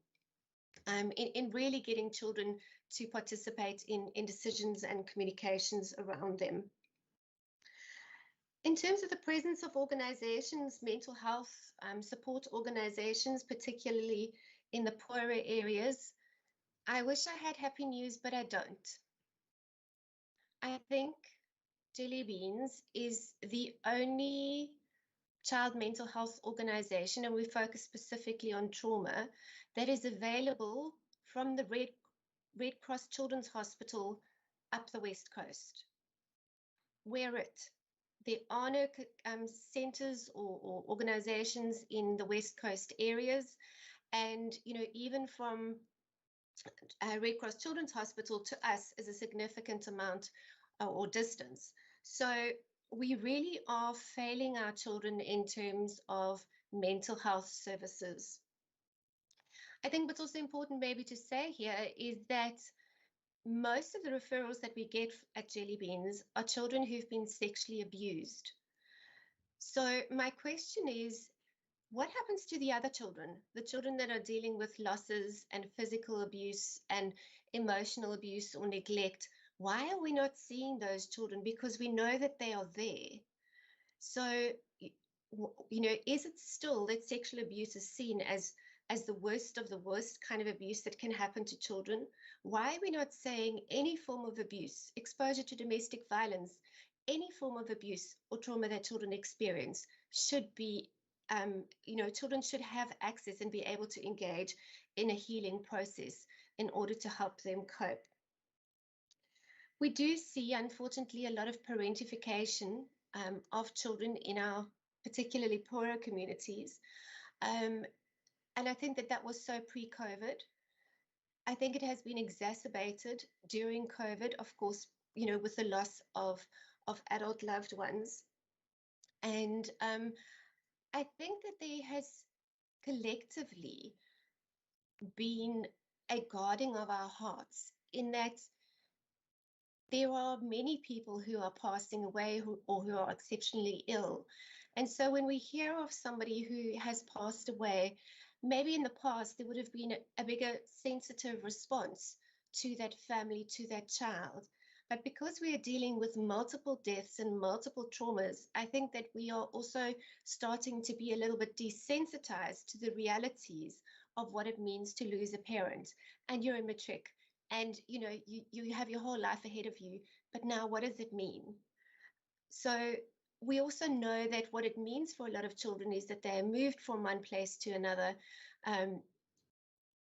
in really getting children to participate in decisions and communications around them. In terms of the presence of organizations, mental health support organizations, particularly in the poorer areas, I wish I had happy news, but I don't. I think Jelly Beans is the only child mental health organization, and we focus specifically on trauma, that is available from the Red Cross Children's Hospital up the West Coast. There are no centers or organizations in the West Coast areas, and you know, even from Red Cross Children's Hospital to us is a significant amount or distance. So we really are failing our children in terms of mental health services. I think what's also important maybe to say here is that most of the referrals that we get at Jelly Beans are children who've been sexually abused. So my question is, what happens to the other children, the children that are dealing with losses and physical abuse and emotional abuse or neglect? Why are we not seeing those children? Because we know that they are there. So, you know, is it still that sexual abuse is seen as the worst of the worst kind of abuse that can happen to children? Why are we not saying any form of abuse, exposure to domestic violence, any form of abuse or trauma that children experience should be, you know, children should have access and be able to engage in a healing process in order to help them cope. We do see, unfortunately, a lot of parentification of children in our particularly poorer communities. And I think that was so pre-COVID. I think it has been exacerbated during COVID, of course, you know, with the loss of adult loved ones. And I think that there has collectively been a guarding of our hearts, in that there are many people who are passing away or who are exceptionally ill. And so when we hear of somebody who has passed away, maybe in the past there would have been a bigger sensitive response to that family, to that child. But because we are dealing with multiple deaths and multiple traumas, I think that we are also starting to be a little bit desensitized to the realities of what it means to lose a parent. And you're a matric, and you know, you have your whole life ahead of you, but now what does it mean? So we also know that what it means for a lot of children is that they are moved from one place to another,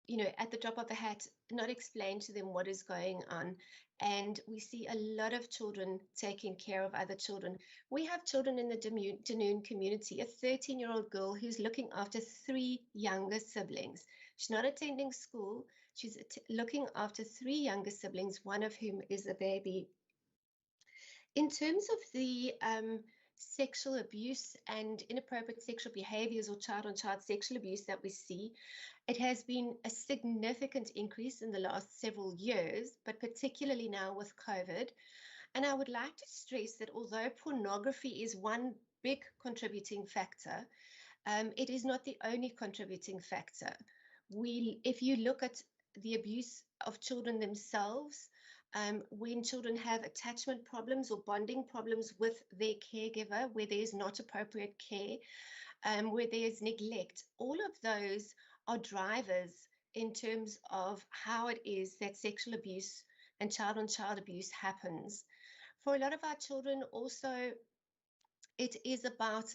you know, at the drop of a hat, not explained to them what is going on. And we see a lot of children taking care of other children. We have children in the Dunoon community, a 13-year-old girl who's looking after 3 younger siblings. She's not attending school. She's looking after 3 younger siblings, one of whom is a baby. In terms of the sexual abuse and inappropriate sexual behaviors or child-on-child sexual abuse that we see, it has been a significant increase in the last several years, but particularly now with COVID. And I would like to stress that although pornography is one big contributing factor, it is not the only contributing factor. If you look at the abuse of children themselves, when children have attachment problems or bonding problems with their caregiver, where there is not appropriate care, where there is neglect, all of those are drivers in terms of how it is that sexual abuse and child-on-child abuse happens. For a lot of our children also, it is about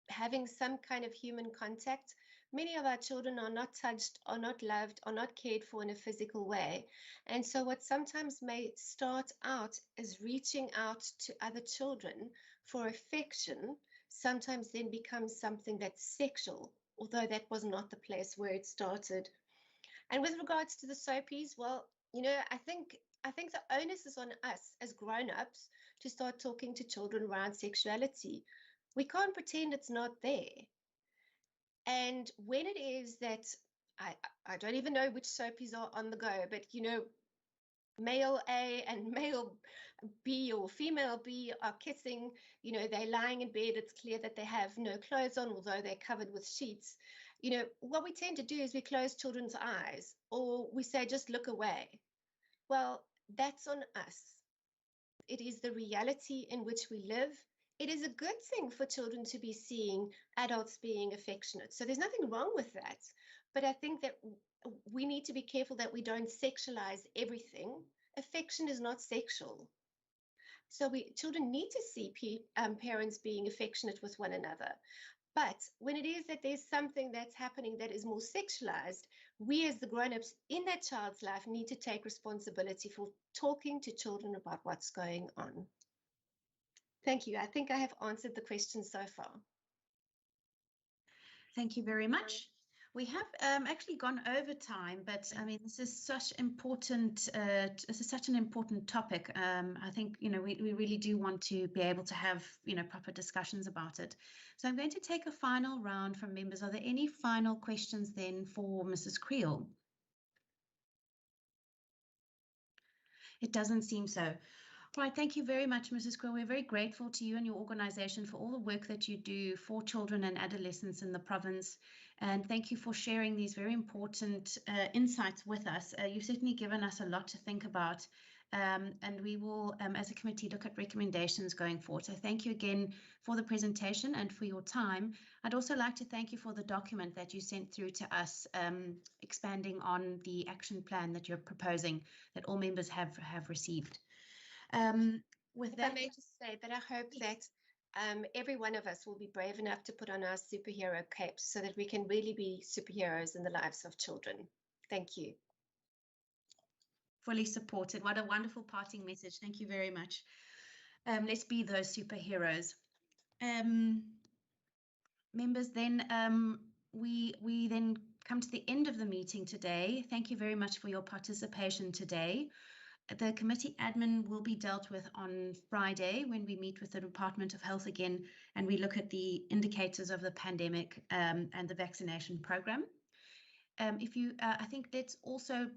having some kind of human contact. Many of our children are not touched, are not loved, are not cared for in a physical way. And so what sometimes may start out as reaching out to other children for affection sometimes then becomes something that's sexual, although that was not the place where it started. And with regards to the SOAPs, well, you know, I think the onus is on us as grown-ups to start talking to children around sexuality. We can't pretend it's not there. And when it is that, I don't even know which SOAPs are on the go, but, you know, male A and male B or female B are kissing, you know, they're lying in bed, it's clear that they have no clothes on, although they're covered with sheets. You know, what we tend to do is we close children's eyes, or we say, just look away. Well, that's on us. It is the reality in which we live. It is a good thing for children to be seeing adults being affectionate. So there's nothing wrong with that. But I think that we need to be careful that we don't sexualize everything. Affection is not sexual. So children need to see parents being affectionate with one another. But when it is that there's something that's happening that is more sexualized, we as the grown-ups in that child's life need to take responsibility for talking to children about what's going on. Thank you. I think I have answered the question so far. Thank you very much. We have actually gone over time, but I mean, this is such important. This is such an important topic. I think, you know, we really do want to be able to have, you know, proper discussions about it. So I'm going to take a final round from members. Are there any final questions then for Mrs. Creel? It doesn't seem so. Right, thank you very much, Mrs. Creel. We're very grateful to you and your organization for all the work that you do for children and adolescents in the province. And thank you for sharing these very important insights with us. You've certainly given us a lot to think about. And we will, as a committee, look at recommendations going forward. So thank you again for the presentation and for your time. I'd also like to thank you for the document that you sent through to us, expanding on the action plan that you're proposing, that all members have received. With that, I may just say that I hope that every one of us will be brave enough to put on our superhero capes so that we can really be superheroes in the lives of children. Thank you. Fully supported. What a wonderful parting message. Thank you very much. Let's be those superheroes. Members, then we then come to the end of the meeting today. Thank you very much for your participation today. The committee admin will be dealt with on Friday when we meet with the Department of Health again, and we look at the indicators of the pandemic and the vaccination program. I think let's also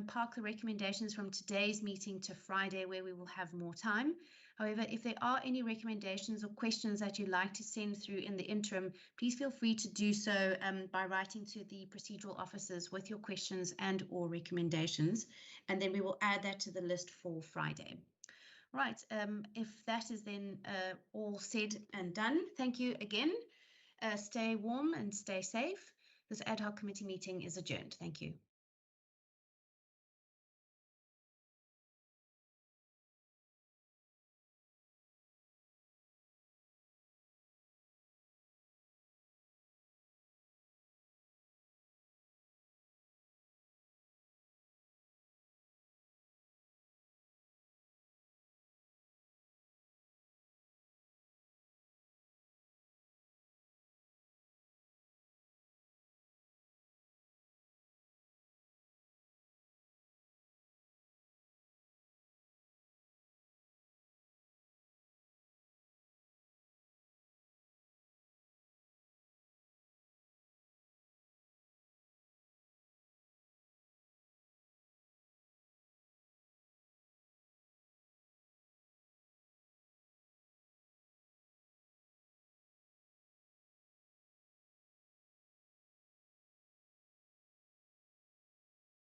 park the recommendations from today's meeting to Friday, where we will have more time. However, if there are any recommendations or questions that you'd like to send through in the interim, please feel free to do so by writing to the procedural officers with your questions and or recommendations, and then we will add that to the list for Friday. Right, if that is then all said and done, thank you again. Stay warm and stay safe. This ad hoc committee meeting is adjourned. Thank you.